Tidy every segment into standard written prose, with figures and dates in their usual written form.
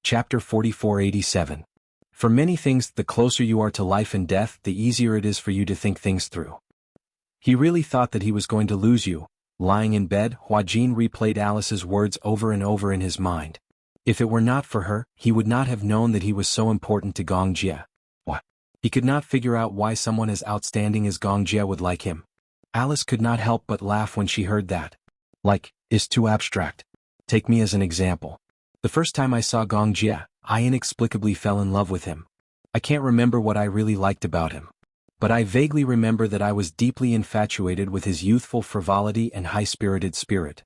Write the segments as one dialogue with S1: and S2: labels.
S1: Chapter 4487. For many things, the closer you are to life and death, the easier it is for you to think things through. He really thought that he was going to lose you. Lying in bed, Huajin replayed Alice's words over and over in his mind. If it were not for her, he would not have known that he was so important to Gong Jie. What? He could not figure out why someone as outstanding as Gong Jie would like him. Alice could not help but laugh when she heard that. Like, is too abstract. Take me as an example. The first time I saw Gong Jie, I inexplicably fell in love with him. I can't remember what I really liked about him. But I vaguely remember that I was deeply infatuated with his youthful frivolity and high-spirited spirit.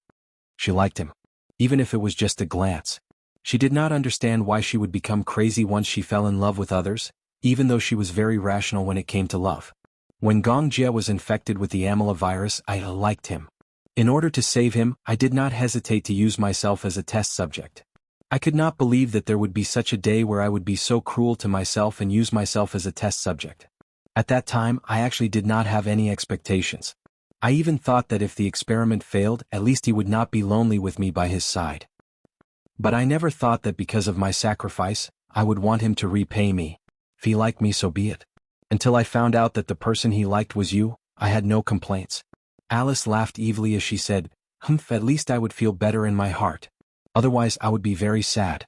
S1: She liked him. Even if it was just a glance. She did not understand why she would become crazy once she fell in love with others, even though she was very rational when it came to love. When Gong Jie was infected with the amyla virus, I liked him. In order to save him, I did not hesitate to use myself as a test subject. I could not believe that there would be such a day where I would be so cruel to myself and use myself as a test subject. At that time, I actually did not have any expectations. I even thought that if the experiment failed, at least he would not be lonely with me by his side. But I never thought that because of my sacrifice, I would want him to repay me. If he liked me, so be it. Until I found out that the person he liked was you, I had no complaints. Alice laughed evilly as she said, at least I would feel better in my heart. Otherwise I would be very sad.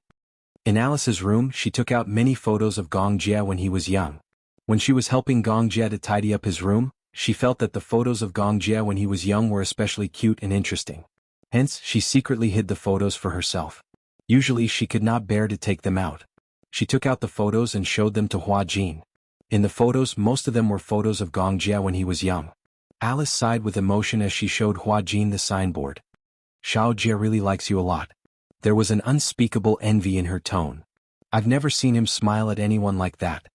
S1: In Alice's room, she took out many photos of Gong Jie when he was young. When she was helping Gong Jie to tidy up his room, she felt that the photos of Gong Jie when he was young were especially cute and interesting. Hence, she secretly hid the photos for herself. Usually she could not bear to take them out. She took out the photos and showed them to Huajin. In the photos, most of them were photos of Gong Jie when he was young. Alice sighed with emotion as she showed Huajin the signboard. Xiao Jie really likes you a lot. There was an unspeakable envy in her tone. I've never seen him smile at anyone like that.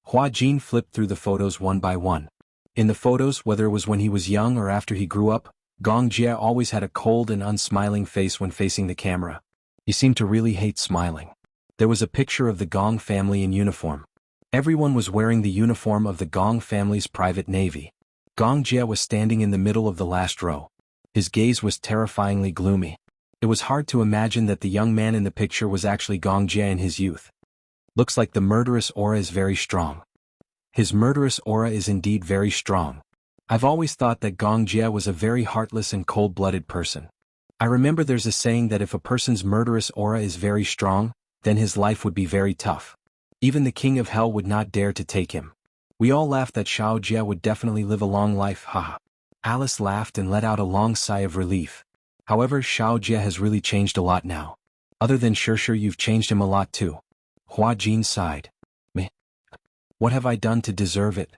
S1: Huajin flipped through the photos one by one. In the photos, whether it was when he was young or after he grew up, Gong Jie always had a cold and unsmiling face when facing the camera. He seemed to really hate smiling. There was a picture of the Gong family in uniform. Everyone was wearing the uniform of the Gong family's private navy. Gong Jie was standing in the middle of the last row. His gaze was terrifyingly gloomy. It was hard to imagine that the young man in the picture was actually Gong Jie in his youth. Looks like the murderous aura is very strong. His murderous aura is indeed very strong. I've always thought that Gong Jie was a very heartless and cold-blooded person. I remember there's a saying that if a person's murderous aura is very strong, then his life would be very tough. Even the king of hell would not dare to take him. We all laughed that Xiao Jie would definitely live a long life, haha. Alice laughed and let out a long sigh of relief. However, Xiao Jie has really changed a lot now. Other than sure you've changed him a lot too. Huajin sighed. Meh. What have I done to deserve it?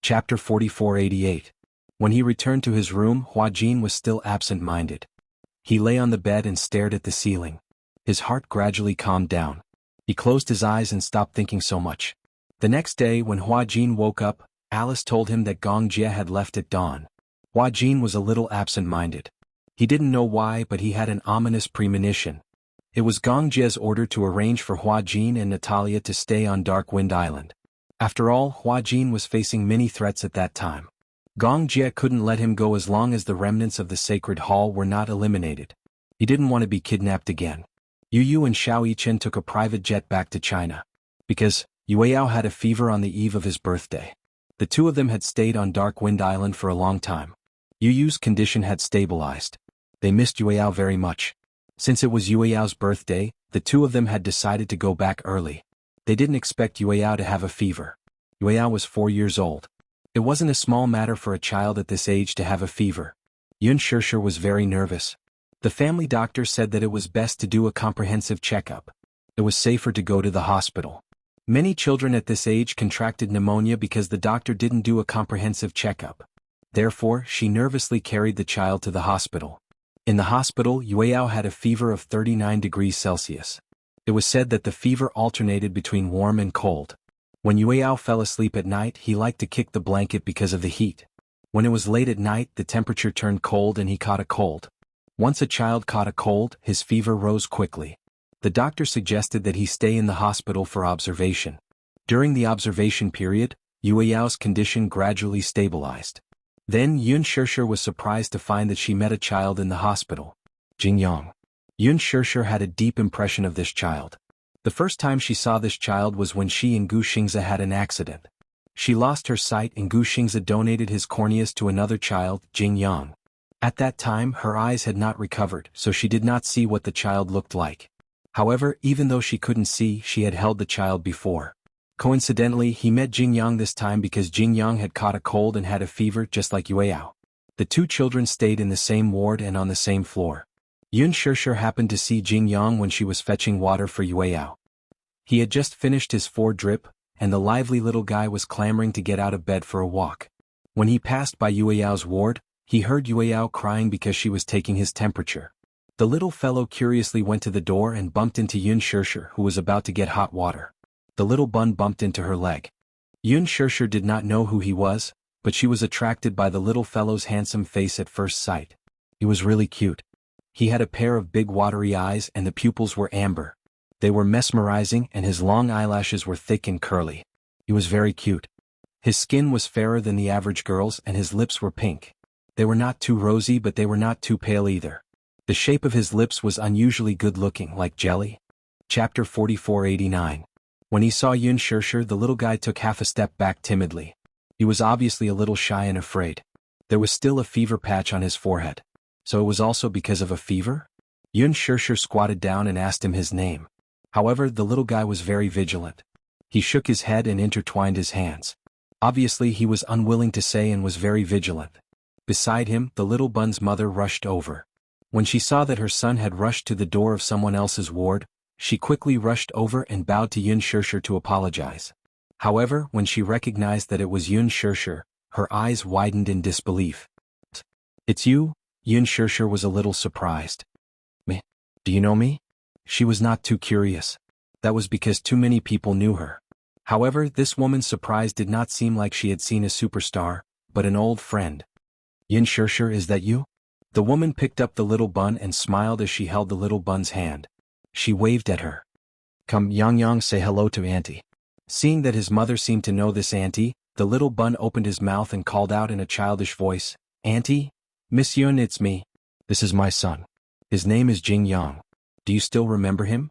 S1: Chapter 4488. When he returned to his room, Huajin was still absent-minded. He lay on the bed and stared at the ceiling. His heart gradually calmed down. He closed his eyes and stopped thinking so much. The next day, when Huajin woke up, Alice told him that Gong Jie had left at dawn. Huajin was a little absent-minded. He didn't know why, but he had an ominous premonition. It was Gong Jie's order to arrange for Huajin and Natalia to stay on Dark Wind Island. After all, Huajin was facing many threats at that time. Gong Jie couldn't let him go as long as the remnants of the Sacred Hall were not eliminated. He didn't want to be kidnapped again. Yu and Xiao Yichen took a private jet back to China. Because Yueyao had a fever on the eve of his birthday. The two of them had stayed on Dark Wind Island for a long time. Yu's condition had stabilized. They missed Yueyao very much. Since it was Yueyao's birthday, the two of them had decided to go back early. They didn't expect Yueyao to have a fever. Yueyao was 4 years old. It wasn't a small matter for a child at this age to have a fever. Yun Shishir was very nervous. The family doctor said that it was best to do a comprehensive checkup. It was safer to go to the hospital. Many children at this age contracted pneumonia because the doctor didn't do a comprehensive checkup. Therefore, she nervously carried the child to the hospital. In the hospital, Yueyao had a fever of 39 degrees Celsius. It was said that the fever alternated between warm and cold. When Yueyao fell asleep at night, he liked to kick the blanket because of the heat. When it was late at night, the temperature turned cold and he caught a cold. Once a child caught a cold, his fever rose quickly. The doctor suggested that he stay in the hospital for observation. During the observation period, Yueyao's condition gradually stabilized. Then Yun Shishir was surprised to find that she met a child in the hospital. Jingyang. Yun Shishir had a deep impression of this child. The first time she saw this child was when she and Gu Xingze had an accident. She lost her sight and Gu Xingze donated his corneas to another child, Jing Yang. At that time her eyes had not recovered, so she did not see what the child looked like. However, even though she couldn't see, she had held the child before. Coincidentally, he met Jing Yang this time because Jing Yang had caught a cold and had a fever just like Yueyao. The two children stayed in the same ward and on the same floor. Yun Shishir happened to see Jing Yang when she was fetching water for Yueyao. He had just finished his 4-drip, and the lively little guy was clamoring to get out of bed for a walk. When he passed by Yueyao's ward, he heard Yueyao crying because she was taking his temperature. The little fellow curiously went to the door and bumped into Yun Shishir, who was about to get hot water. The little bun bumped into her leg. Yun Shishir did not know who he was, but she was attracted by the little fellow's handsome face at first sight. He was really cute. He had a pair of big watery eyes and the pupils were amber. They were mesmerizing and his long eyelashes were thick and curly. He was very cute. His skin was fairer than the average girl's and his lips were pink. They were not too rosy but they were not too pale either. The shape of his lips was unusually good-looking, like jelly. Chapter 4489. When he saw Yun Shishir, the little guy took half a step back timidly. He was obviously a little shy and afraid. There was still a fever patch on his forehead. So it was also because of a fever? Yun Shishir squatted down and asked him his name. However, the little guy was very vigilant. He shook his head and intertwined his hands. Obviously he was unwilling to say and was very vigilant. Beside him, the little bun's mother rushed over. When she saw that her son had rushed to the door of someone else's ward, she quickly rushed over and bowed to Yun Shishir to apologize. However, when she recognized that it was Yun Shishir, her eyes widened in disbelief. "It's you?" Yun Shishir was a little surprised. "Me? Do you know me?" She was not too curious. That was because too many people knew her. However, this woman's surprise did not seem like she had seen a superstar, but an old friend. "Yun Shishir, is that you?" The woman picked up the little bun and smiled as she held the little bun's hand. She waved at her. "Come, Yang, say hello to Auntie." Seeing that his mother seemed to know this auntie, the little bun opened his mouth and called out in a childish voice, "Auntie? Miss Yun, it's me. This is my son. His name is Jing Yang. Do you still remember him?"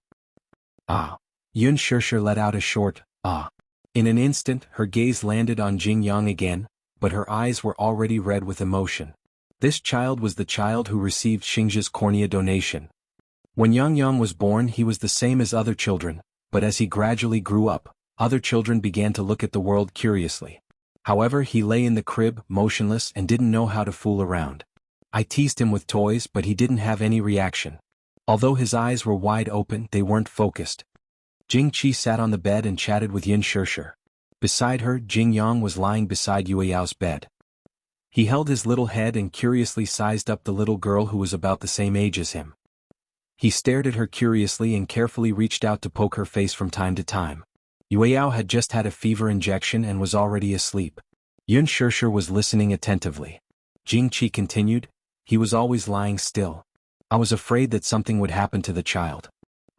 S1: "Ah." Yun Shishir let out a short, "ah." In an instant, her gaze landed on Jing Yang again, but her eyes were already red with emotion. This child was the child who received Xingzhe's cornea donation. When Yang was born, he was the same as other children, but as he gradually grew up, other children began to look at the world curiously. However, he lay in the crib, motionless, and didn't know how to fool around. I teased him with toys, but he didn't have any reaction. Although his eyes were wide open, they weren't focused. Jing Qi sat on the bed and chatted with Yun Shishir. Beside her, Jing Yang was lying beside Yueyao's bed. He held his little head and curiously sized up the little girl who was about the same age as him. He stared at her curiously and carefully reached out to poke her face from time to time. Yueyao had just had a fever injection and was already asleep. Yun Shishir was listening attentively. Jing Qi continued, "He was always lying still. I was afraid that something would happen to the child.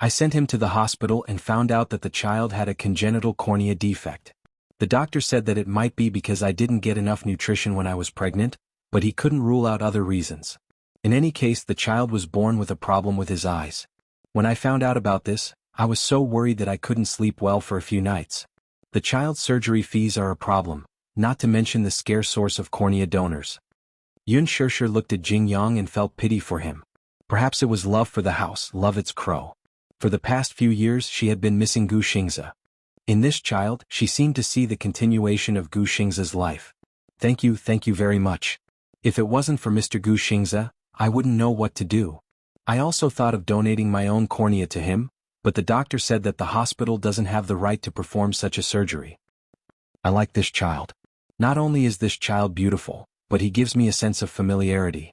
S1: I sent him to the hospital and found out that the child had a congenital cornea defect. The doctor said that it might be because I didn't get enough nutrition when I was pregnant, but he couldn't rule out other reasons. In any case, the child was born with a problem with his eyes. When I found out about this, I was so worried that I couldn't sleep well for a few nights. The child's surgery fees are a problem, not to mention the scarce source of cornea donors." Yun Shishir looked at Jing Yang and felt pity for him. Perhaps it was love for the house, love its crow. For the past few years she had been missing Gu Xingze. In this child, she seemed to see the continuation of Gu Xingze's life. Thank you very much. If it wasn't for Mr. Gu Xingze, I wouldn't know what to do. I also thought of donating my own cornea to him, but the doctor said that the hospital doesn't have the right to perform such a surgery. I like this child. Not only is this child beautiful, but he gives me a sense of familiarity.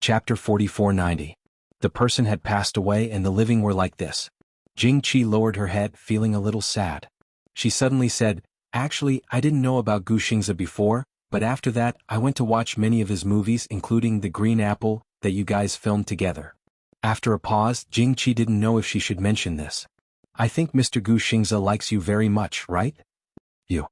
S1: Chapter 4490. The person had passed away and the living were like this. Jing Qi lowered her head, feeling a little sad. She suddenly said, "Actually, I didn't know about Gu Xingze before, but after that, I went to watch many of his movies including The Green Apple, that you guys filmed together." After a pause, Jing Qi didn't know if she should mention this. "I think Mr. Gu Xingze likes you very much, right?" "You?"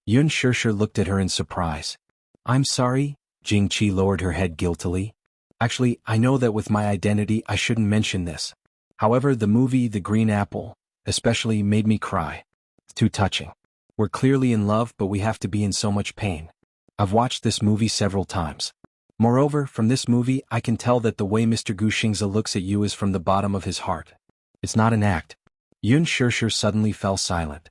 S1: Yun Shishir looked at her in surprise. "I'm sorry," Jing Qi lowered her head guiltily. "Actually, I know that with my identity I shouldn't mention this. However, the movie The Green Apple, especially made me cry. It's too touching. We're clearly in love, but we have to be in so much pain. I've watched this movie several times. Moreover, from this movie I can tell that the way Mr. Gu Xingzi looks at you is from the bottom of his heart. It's not an act. Yun Shishir suddenly fell silent.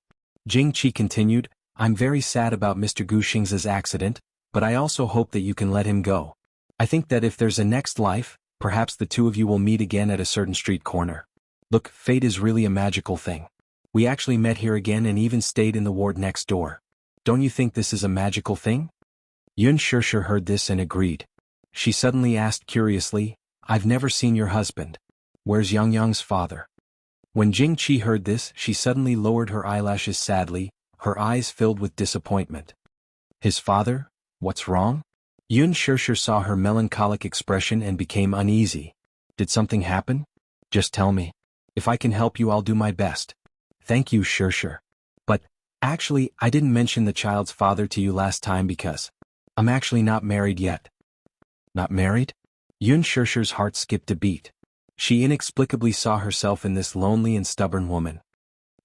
S1: Jing Qi continued, I'm very sad about Mr. Gu Xingzi's accident, but I also hope that you can let him go. I think that if there's a next life, perhaps the two of you will meet again at a certain street corner. Look, fate is really a magical thing. We actually met here again and even stayed in the ward next door. Don't you think this is a magical thing? Yun Shishir heard this and agreed. She suddenly asked curiously, I've never seen your husband. Where's Yang Yang's father? When Jing Qi heard this, she suddenly lowered her eyelashes sadly, her eyes filled with disappointment. His father? What's wrong? Yun Shishir saw her melancholic expression and became uneasy. Did something happen? Just tell me. If I can help you, I'll do my best. Thank you, Shishir. But, actually, I didn't mention the child's father to you last time because I'm actually not married yet. Not married? Yun Shishir's heart skipped a beat. She inexplicably saw herself in this lonely and stubborn woman.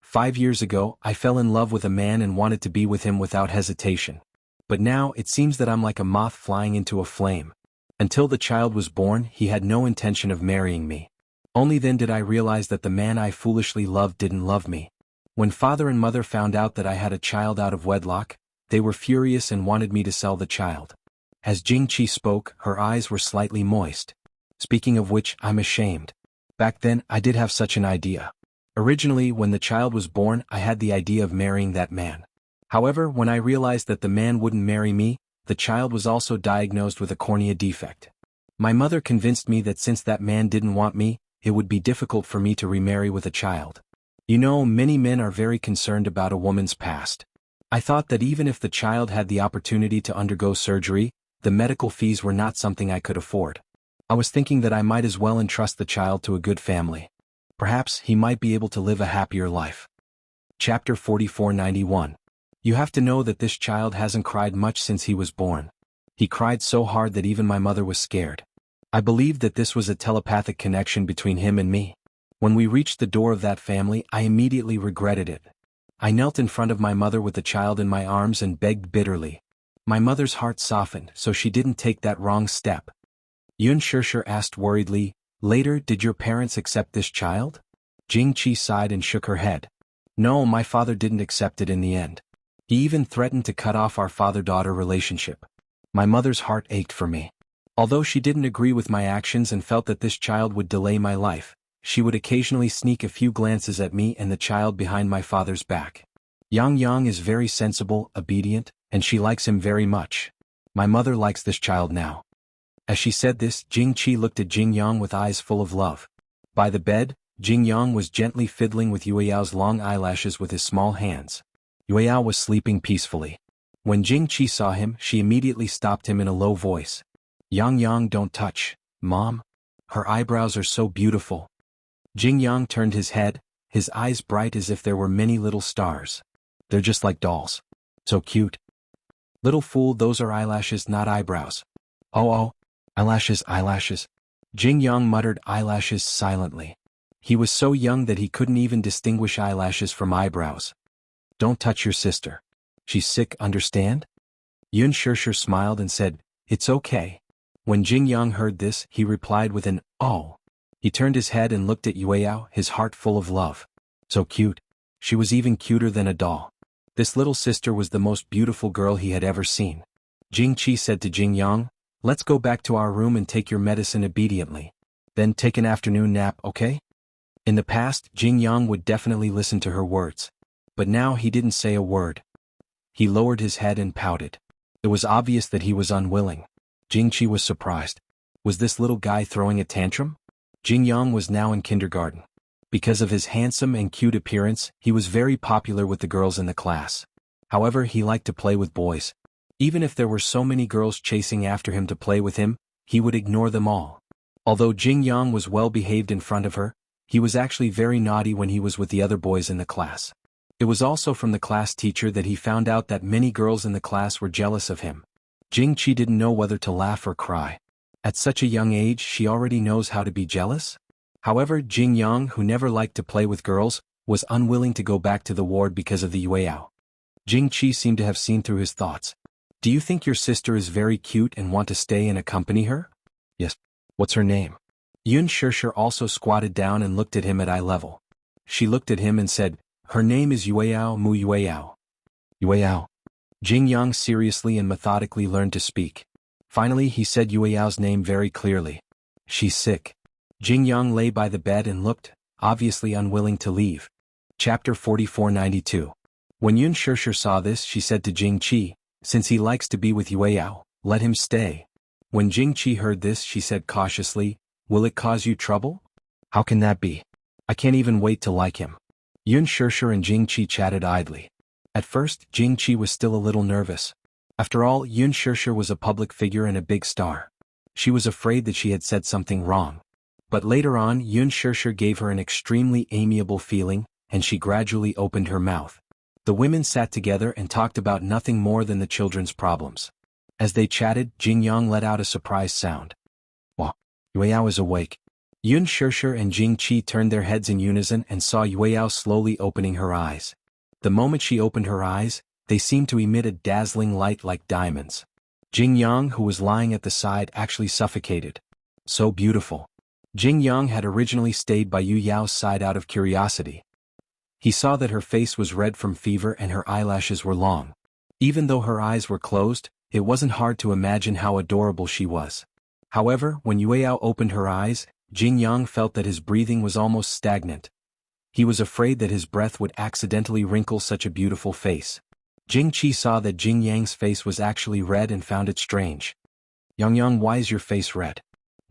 S1: 5 years ago, I fell in love with a man and wanted to be with him without hesitation. But now, it seems that I'm like a moth flying into a flame. Until the child was born, he had no intention of marrying me. Only then did I realize that the man I foolishly loved didn't love me. When father and mother found out that I had a child out of wedlock, they were furious and wanted me to sell the child. As Jing Qi spoke, her eyes were slightly moist. Speaking of which, I'm ashamed. Back then, I did have such an idea. Originally, when the child was born, I had the idea of marrying that man. However, when I realized that the man wouldn't marry me, the child was also diagnosed with a cornea defect. My mother convinced me that since that man didn't want me, it would be difficult for me to remarry with a child. You know, many men are very concerned about a woman's past. I thought that even if the child had the opportunity to undergo surgery, the medical fees were not something I could afford. I was thinking that I might as well entrust the child to a good family. Perhaps he might be able to live a happier life. Chapter 4491. You have to know that this child hasn't cried much since he was born. He cried so hard that even my mother was scared. I believed that this was a telepathic connection between him and me. When we reached the door of that family, I immediately regretted it. I knelt in front of my mother with the child in my arms and begged bitterly. My mother's heart softened, so she didn't take that wrong step. Yun Shishir asked worriedly, later, did your parents accept this child? Jing Qi sighed and shook her head. No, my father didn't accept it in the end. He even threatened to cut off our father-daughter relationship. My mother's heart ached for me. Although she didn't agree with my actions and felt that this child would delay my life, she would occasionally sneak a few glances at me and the child behind my father's back. Yang Yang is very sensible, obedient, and she likes him very much. My mother likes this child now. As she said this, Jing Qi looked at Jing Yang with eyes full of love. By the bed, Jing Yang was gently fiddling with Yueyao's long eyelashes with his small hands. Yueyao was sleeping peacefully. When Jing Qi saw him, she immediately stopped him in a low voice. Yang Yang, don't touch, Mom. Her eyebrows are so beautiful. Jing Yang turned his head, his eyes bright as if there were many little stars. They're just like dolls. So cute. Little fool, those are eyelashes, not eyebrows. Oh, eyelashes. Jing Yang muttered eyelashes silently. He was so young that he couldn't even distinguish eyelashes from eyebrows. Don't touch your sister. She's sick, understand? Yun Shishir smiled and said, it's okay. When Jing Yang heard this, he replied with an, oh. He turned his head and looked at Yueyao, his heart full of love. So cute. She was even cuter than a doll. This little sister was the most beautiful girl he had ever seen. Jing Qi said to Jing Yang, let's go back to our room and take your medicine obediently. Then take an afternoon nap, okay? In the past, Jing Yang would definitely listen to her words. But now he didn't say a word. He lowered his head and pouted. It was obvious that he was unwilling. Jing Qi was surprised. Was this little guy throwing a tantrum? Jing Yang was now in kindergarten. Because of his handsome and cute appearance, he was very popular with the girls in the class. However, he liked to play with boys. Even if there were so many girls chasing after him to play with him, he would ignore them all. Although Jing Yang was well behaved in front of her, he was actually very naughty when he was with the other boys in the class. It was also from the class teacher that he found out that many girls in the class were jealous of him. Jing Qi didn't know whether to laugh or cry. At such a young age, she already knows how to be jealous? However, Jing Yang, who never liked to play with girls, was unwilling to go back to the ward because of the Yueyao. Jingqi seemed to have seen through his thoughts. Do you think your sister is very cute and want to stay and accompany her? Yes. What's her name? Yun Shishir also squatted down and looked at him at eye level. She looked at him and said, her name is Yueyao Mu Yueyao. Yueyao. Jing Yang seriously and methodically learned to speak. Finally he said Yueyao's name very clearly. She's sick. Jing Yang lay by the bed and looked, obviously unwilling to leave. Chapter 4492. When Yun Shishir saw this she said to Jingqi, since he likes to be with Yueyao, let him stay. When Jingqi heard this she said cautiously, will it cause you trouble? How can that be? I can't even wait to like him. Yun Shishir and Jingqi chatted idly. At first, Jingqi was still a little nervous. After all, Yun Shishir was a public figure and a big star. She was afraid that she had said something wrong. But later on, Yun Shishir gave her an extremely amiable feeling, and she gradually opened her mouth. The women sat together and talked about nothing more than the children's problems. As they chatted, Jing Yang let out a surprised sound. Wow, Yueyao is awake. Yun Shishir and Jingqi turned their heads in unison and saw Yueyao slowly opening her eyes. The moment she opened her eyes, they seemed to emit a dazzling light like diamonds. Jing Yang, who was lying at the side, actually suffocated. So beautiful. Jing Yang had originally stayed by Yu Yao's side out of curiosity. He saw that her face was red from fever and her eyelashes were long. Even though her eyes were closed, it wasn't hard to imagine how adorable she was. However, when Yueyao opened her eyes, Jing Yang felt that his breathing was almost stagnant. He was afraid that his breath would accidentally wrinkle such a beautiful face. Jingqi saw that Jing Yang's face was actually red and found it strange. Yang, why is your face red?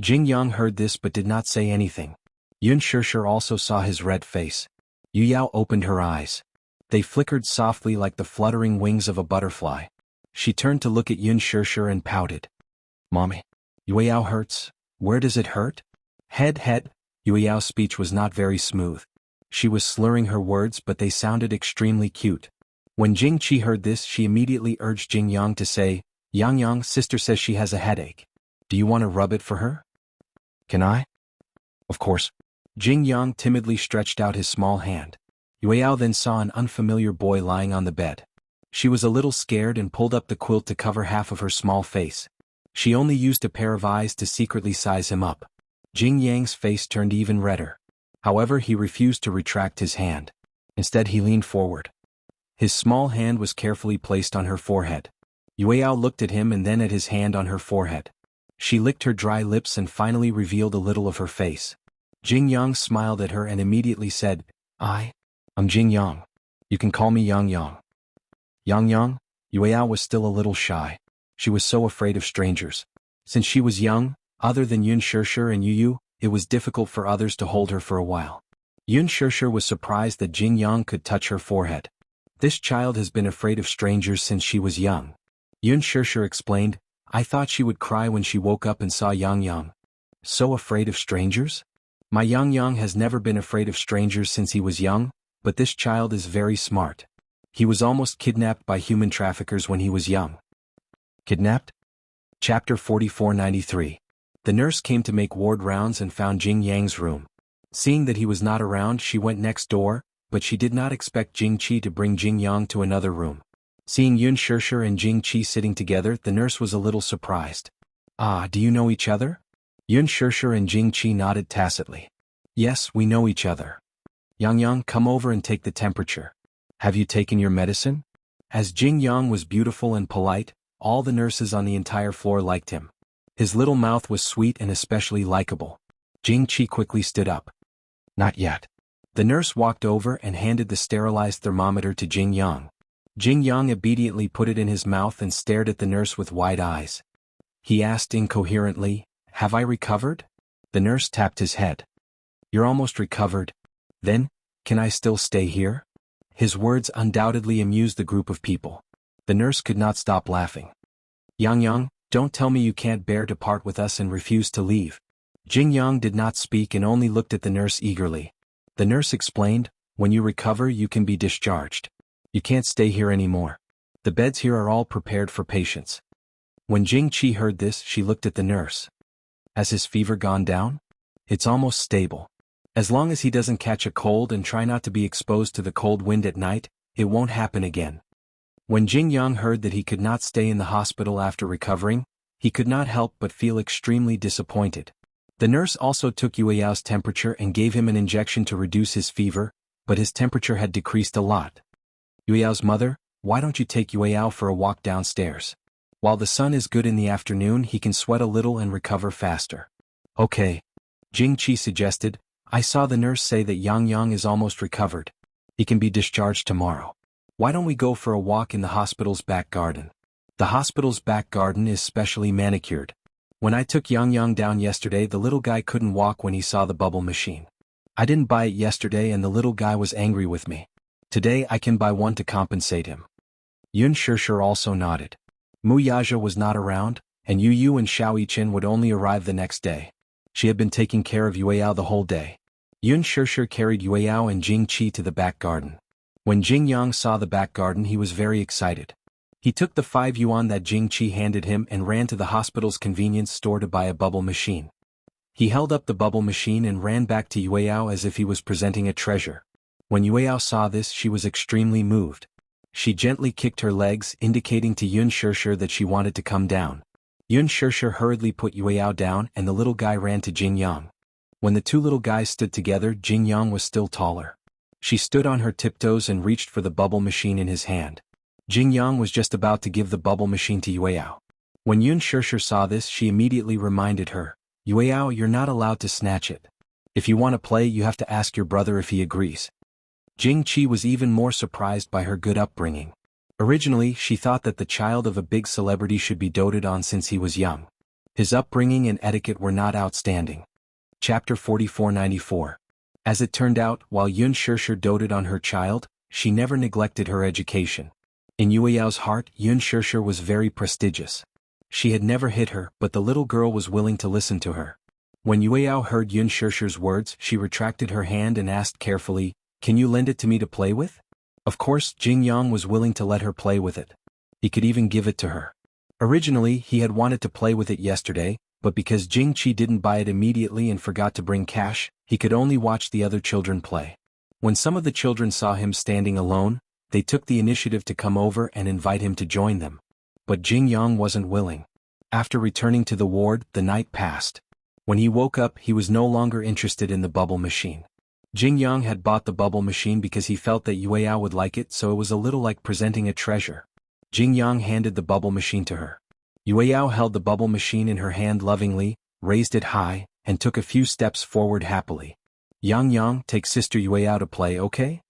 S1: Jing Yang heard this but did not say anything. Yun Shishir also saw his red face. Yu Yao opened her eyes. They flickered softly like the fluttering wings of a butterfly. She turned to look at Yun Shishir and pouted. Mommy. Yueyao hurts. Where does it hurt? Head. Yueyao's speech was not very smooth. She was slurring her words but they sounded extremely cute. When Jingqi heard this she immediately urged Jing Yang to say, Yang, sister says she has a headache. Do you want to rub it for her? Can I? Of course. Jing Yang timidly stretched out his small hand. Yueyao then saw an unfamiliar boy lying on the bed. She was a little scared and pulled up the quilt to cover half of her small face. She only used a pair of eyes to secretly size him up. Jing Yang's face turned even redder. However, he refused to retract his hand. Instead he leaned forward. His small hand was carefully placed on her forehead. Yueyao looked at him and then at his hand on her forehead. She licked her dry lips and finally revealed a little of her face. Jing Yang smiled at her and immediately said, I'm Jing Yang. You can call me Yang. Yang? Yueyao was still a little shy. She was so afraid of strangers. Since she was young, other than Yun Shishir and Yu, it was difficult for others to hold her for a while. Yun Shishir was surprised that Jing Yang could touch her forehead. This child has been afraid of strangers since she was young. Yun Shishir explained, I thought she would cry when she woke up and saw Yang. So afraid of strangers? My Yang has never been afraid of strangers since he was young, but this child is very smart. He was almost kidnapped by human traffickers when he was young. Kidnapped? Chapter 4493. The nurse came to make ward rounds and found Jing Yang's room. Seeing that he was not around, she went next door, but she did not expect Jingqi to bring Jing Yang to another room. Seeing Yun Shishir and Jingqi sitting together, the nurse was a little surprised. Do you know each other? Yun Shishir and Jingqi nodded tacitly. Yes, we know each other. Yang, come over and take the temperature. Have you taken your medicine? As Jing Yang was beautiful and polite, all the nurses on the entire floor liked him. His little mouth was sweet and especially likable. Jingqi quickly stood up. Not yet. The nurse walked over and handed the sterilized thermometer to Jing Yang. Jing Yang obediently put it in his mouth and stared at the nurse with wide eyes. He asked incoherently, Have I recovered? The nurse tapped his head. You're almost recovered. Then, can I still stay here? His words undoubtedly amused the group of people. The nurse could not stop laughing. Yang, don't tell me you can't bear to part with us and refuse to leave. Jing Yang did not speak and only looked at the nurse eagerly. The nurse explained, when you recover you can be discharged. You can't stay here anymore. The beds here are all prepared for patients. When Jingqi heard this she looked at the nurse. Has his fever gone down? It's almost stable. As long as he doesn't catch a cold and try not to be exposed to the cold wind at night, it won't happen again. When Jingyang heard that he could not stay in the hospital after recovering, he could not help but feel extremely disappointed. The nurse also took Yueyao's temperature and gave him an injection to reduce his fever, but his temperature had decreased a lot. Yueyao's mother, why don't you take Yueyao for a walk downstairs? While the sun is good in the afternoon, he can sweat a little and recover faster. Okay. Jingqi suggested. I saw the nurse say that Yang is almost recovered. He can be discharged tomorrow. Why don't we go for a walk in the hospital's back garden? The hospital's back garden is specially manicured. When I took Yang down yesterday, the little guy couldn't walk when he saw the bubble machine. I didn't buy it yesterday and the little guy was angry with me. Today I can buy one to compensate him. Yun Shishir also nodded. Mu Yaja was not around, and Yu and Xiao Yichen would only arrive the next day. She had been taking care of Yueyao the whole day. Yun Shishir carried Yueyao and Jingqi to the back garden. When Jingyang saw the back garden, he was very excited. He took the 5 yuan that Jingqi handed him and ran to the hospital's convenience store to buy a bubble machine. He held up the bubble machine and ran back to Yueyao as if he was presenting a treasure. When Yueyao saw this, she was extremely moved. She gently kicked her legs, indicating to Yun Shishir that she wanted to come down. Yun Shishir hurriedly put Yueyao down and the little guy ran to Jingyang. When the two little guys stood together, Jingyang was still taller. She stood on her tiptoes and reached for the bubble machine in his hand. Jingyang was just about to give the bubble machine to Yueyao. When Yun Shishir saw this, she immediately reminded her, Yueyao, you're not allowed to snatch it. If you want to play, you have to ask your brother if he agrees. Jingqi was even more surprised by her good upbringing. Originally, she thought that the child of a big celebrity should be doted on since he was young. His upbringing and etiquette were not outstanding. Chapter 4494. As it turned out, while Yun Shishir doted on her child, she never neglected her education. In Yueyao's heart, Yun Shishir was very prestigious. She had never hit her, but the little girl was willing to listen to her. When Yueyao heard Yun Shishir's words, she retracted her hand and asked carefully, Can you lend it to me to play with? Of course, Jingyang was willing to let her play with it. He could even give it to her. Originally, he had wanted to play with it yesterday, but because Jingqi didn't buy it immediately and forgot to bring cash, he could only watch the other children play. When some of the children saw him standing alone, they took the initiative to come over and invite him to join them. But Jingyang wasn't willing. After returning to the ward, the night passed. When he woke up, he was no longer interested in the bubble machine. Jingyang had bought the bubble machine because he felt that Yueyao would like it, so it was a little like presenting a treasure. Jingyang handed the bubble machine to her. Yueyao held the bubble machine in her hand lovingly, raised it high, and took a few steps forward happily. Yang, take Sister Yueyao to play, okay?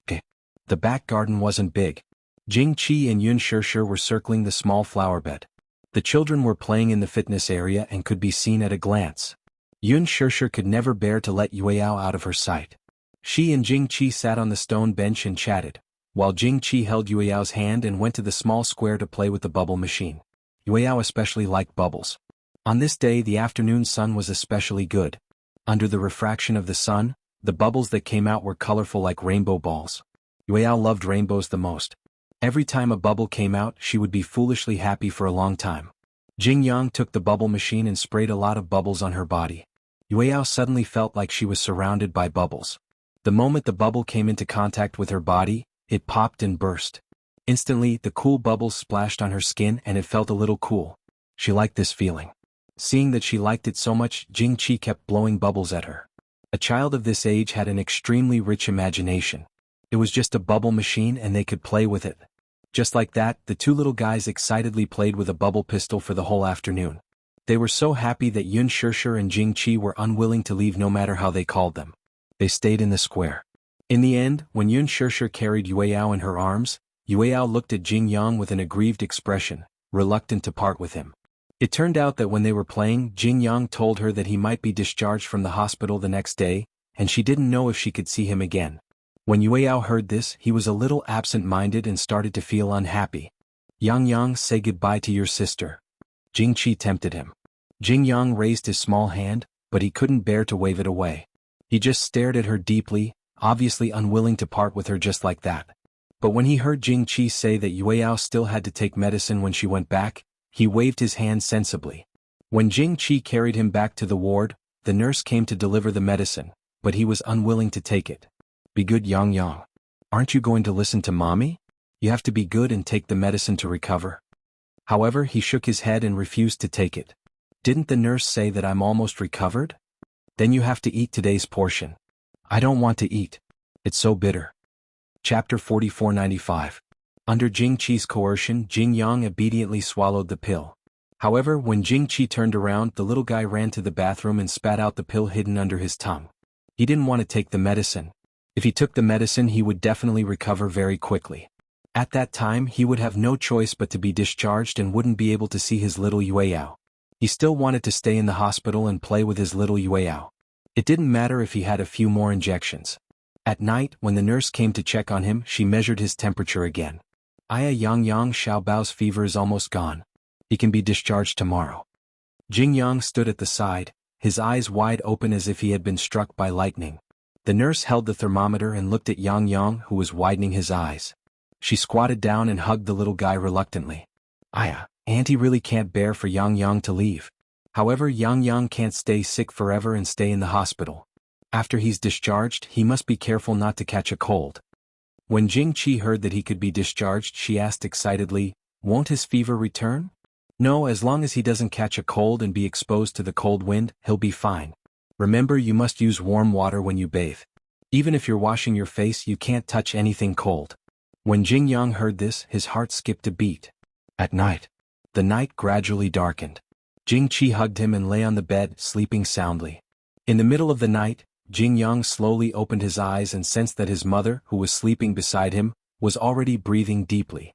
S1: Okay. The back garden wasn't big. Jingqi and Yun Shishir were circling the small flower bed. The children were playing in the fitness area and could be seen at a glance. Yun Shishir could never bear to let Yueyao out of her sight. She and Jingqi sat on the stone bench and chatted, while Jingqi held Yueyao's hand and went to the small square to play with the bubble machine. Yueyao especially liked bubbles. On this day, the afternoon sun was especially good. Under the refraction of the sun, the bubbles that came out were colorful like rainbow balls. Yueyao loved rainbows the most. Every time a bubble came out, she would be foolishly happy for a long time. Jingyang took the bubble machine and sprayed a lot of bubbles on her body. Yueyao suddenly felt like she was surrounded by bubbles. The moment the bubble came into contact with her body, it popped and burst. Instantly, the cool bubbles splashed on her skin and it felt a little cool. She liked this feeling. Seeing that she liked it so much, Jingqi kept blowing bubbles at her. A child of this age had an extremely rich imagination. It was just a bubble machine and they could play with it. Just like that, the two little guys excitedly played with a bubble pistol for the whole afternoon. They were so happy that Yun Shishir and Jingqi were unwilling to leave no matter how they called them. They stayed in the square. In the end, when Yun Shishir carried Yueyao in her arms, Yueyao looked at Jingyang with an aggrieved expression, reluctant to part with him. It turned out that when they were playing, Jingyang told her that he might be discharged from the hospital the next day, and she didn't know if she could see him again. When Yueyao heard this, he was a little absent-minded and started to feel unhappy. Yang, say goodbye to your sister. Jingqi tempted him. Jingyang raised his small hand, but he couldn't bear to wave it away. He just stared at her deeply, obviously unwilling to part with her just like that. But when he heard Jingqi say that Yueyao still had to take medicine when she went back, he waved his hand sensibly. When Jingqi carried him back to the ward, the nurse came to deliver the medicine, but he was unwilling to take it. Be good, Yang Yang. Aren't you going to listen to mommy? You have to be good and take the medicine to recover. However, he shook his head and refused to take it. Didn't the nurse say that I'm almost recovered? Then you have to eat today's portion. I don't want to eat. It's so bitter. Chapter 4495. Under Jing Qi's coercion, Jing Yang obediently swallowed the pill. However, when Jing Qi turned around, the little guy ran to the bathroom and spat out the pill hidden under his tongue. He didn't want to take the medicine. If he took the medicine, he would definitely recover very quickly. At that time, he would have no choice but to be discharged and wouldn't be able to see his little Yueyao. He still wanted to stay in the hospital and play with his little Yueyao. It didn't matter if he had a few more injections. At night, when the nurse came to check on him, she measured his temperature again. Aya Yang Yang Xiaobao's fever is almost gone. He can be discharged tomorrow. Jing Yang stood at the side, his eyes wide open as if he had been struck by lightning. The nurse held the thermometer and looked at Yang Yang, who was widening his eyes. She squatted down and hugged the little guy reluctantly. Aya, Auntie really can't bear for Yang Yang to leave. However, Yang Yang can't stay sick forever and stay in the hospital. After he's discharged, he must be careful not to catch a cold. When Jing Qi heard that he could be discharged, she asked excitedly, won't his fever return? No, as long as he doesn't catch a cold and be exposed to the cold wind, he'll be fine. Remember, you must use warm water when you bathe. Even if you're washing your face, you can't touch anything cold. When Jing Yang heard this, his heart skipped a beat. At night. The night gradually darkened. Jing Qi hugged him and lay on the bed, sleeping soundly. In the middle of the night, Jing Yang slowly opened his eyes and sensed that his mother, who was sleeping beside him, was already breathing deeply.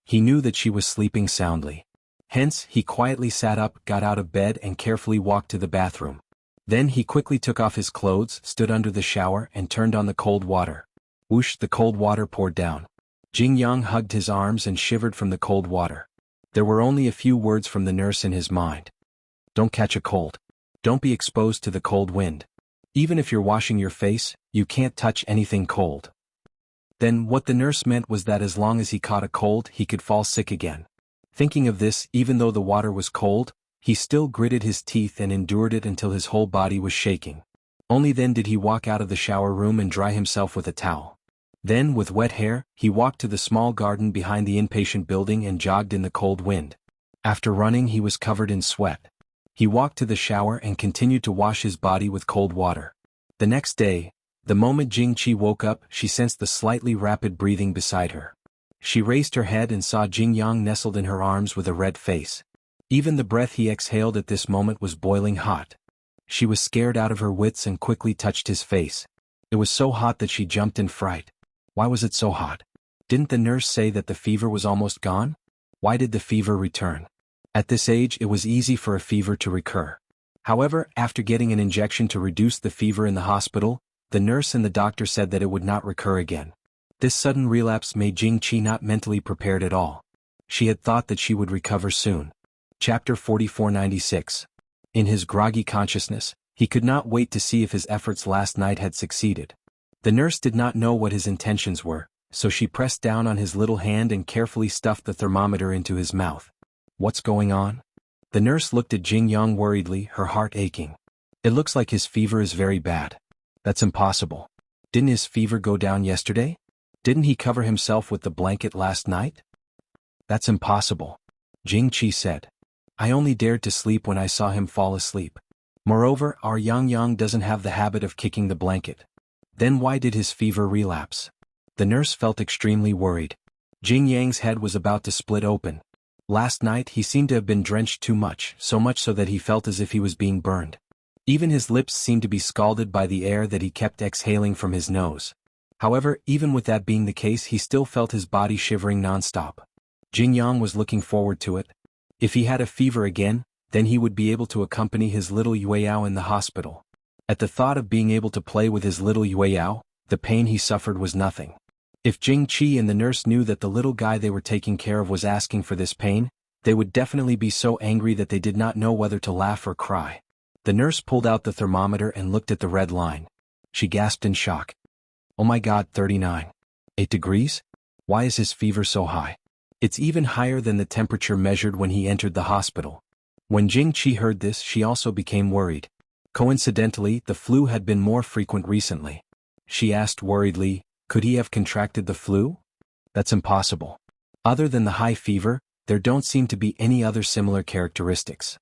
S1: He knew that she was sleeping soundly. Hence, he quietly sat up, got out of bed and carefully walked to the bathroom. Then he quickly took off his clothes, stood under the shower and turned on the cold water. Whoosh, the cold water poured down. Jing Yang hugged his arms and shivered from the cold water. There were only a few words from the nurse in his mind. Don't catch a cold. Don't be exposed to the cold wind. Even if you're washing your face, you can't touch anything cold. Then what the nurse meant was that as long as he caught a cold, he could fall sick again. Thinking of this, even though the water was cold, he still gritted his teeth and endured it until his whole body was shaking. Only then did he walk out of the shower room and dry himself with a towel. Then, with wet hair, he walked to the small garden behind the inpatient building and jogged in the cold wind. After running, he was covered in sweat. He walked to the shower and continued to wash his body with cold water. The next day, the moment Jing Qi woke up, she sensed the slightly rapid breathing beside her. She raised her head and saw Jing Yang nestled in her arms with a red face. Even the breath he exhaled at this moment was boiling hot. She was scared out of her wits and quickly touched his face. It was so hot that she jumped in fright. Why was it so hot? Didn't the nurse say that the fever was almost gone? Why did the fever return? At this age, it was easy for a fever to recur. However, after getting an injection to reduce the fever in the hospital, the nurse and the doctor said that it would not recur again. This sudden relapse made Jing Qi not mentally prepared at all. She had thought that she would recover soon. Chapter 4496. In his groggy consciousness, he could not wait to see if his efforts last night had succeeded. The nurse did not know what his intentions were, so she pressed down on his little hand and carefully stuffed the thermometer into his mouth. What's going on? The nurse looked at Jing Yang worriedly, her heart aching. It looks like his fever is very bad. That's impossible. Didn't his fever go down yesterday? Didn't he cover himself with the blanket last night? That's impossible, Jing Qi said. I only dared to sleep when I saw him fall asleep. Moreover, our Yang Yang doesn't have the habit of kicking the blanket. Then why did his fever relapse? The nurse felt extremely worried. Jing Yang's head was about to split open. Last night he seemed to have been drenched too much, so much so that he felt as if he was being burned. Even his lips seemed to be scalded by the air that he kept exhaling from his nose. However, even with that being the case, he still felt his body shivering non-stop. Jing Yang was looking forward to it. If he had a fever again, then he would be able to accompany his little Yueyao in the hospital. At the thought of being able to play with his little Yueyao, the pain he suffered was nothing. If Jing Qi and the nurse knew that the little guy they were taking care of was asking for this pain, they would definitely be so angry that they did not know whether to laugh or cry. The nurse pulled out the thermometer and looked at the red line. She gasped in shock. Oh my God, 39. 8 degrees? Why is his fever so high? It's even higher than the temperature measured when he entered the hospital. When Jing Qi heard this, she also became worried. Coincidentally, the flu had been more frequent recently. She asked worriedly, could he have contracted the flu? That's impossible. Other than the high fever, there don't seem to be any other similar characteristics.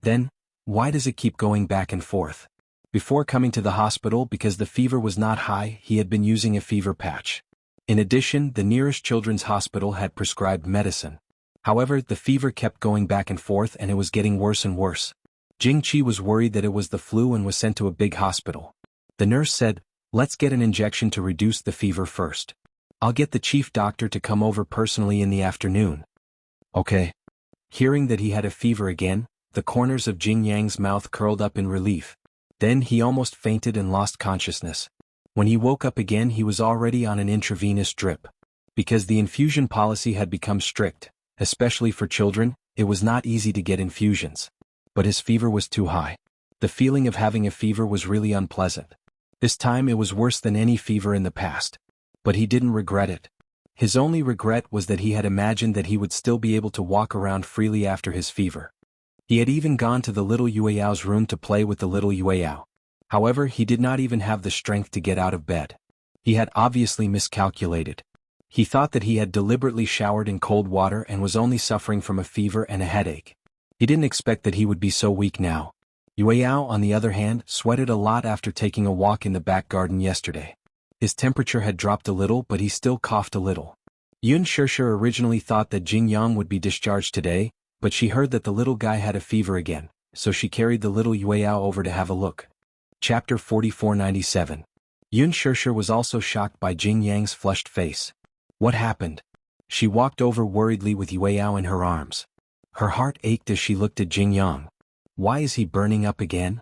S1: Then, why does it keep going back and forth? Before coming to the hospital, because the fever was not high, he had been using a fever patch. In addition, the nearest children's hospital had prescribed medicine. However, the fever kept going back and forth and it was getting worse and worse. Jingqi was worried that it was the flu and was sent to a big hospital. The nurse said, let's get an injection to reduce the fever first. I'll get the chief doctor to come over personally in the afternoon. Okay. Hearing that he had a fever again, the corners of Jing Yang's mouth curled up in relief. Then he almost fainted and lost consciousness. When he woke up again, he was already on an intravenous drip. Because the infusion policy had become strict, especially for children, it was not easy to get infusions. But his fever was too high. The feeling of having a fever was really unpleasant. This time it was worse than any fever in the past. But he didn't regret it. His only regret was that he had imagined that he would still be able to walk around freely after his fever. He had even gone to the little Yueyao's room to play with the little Yueyao. However, he did not even have the strength to get out of bed. He had obviously miscalculated. He thought that he had deliberately showered in cold water and was only suffering from a fever and a headache. He didn't expect that he would be so weak now. Yueyao, on the other hand, sweated a lot after taking a walk in the back garden yesterday. His temperature had dropped a little, but he still coughed a little. Yun Shishir originally thought that Jing Yang would be discharged today, but she heard that the little guy had a fever again, so she carried the little Yueyao over to have a look. Chapter 4497. Yun Shishir was also shocked by Jing Yang's flushed face. What happened? She walked over worriedly with Yueyao in her arms. Her heart ached as she looked at Jing Yang. Why is he burning up again?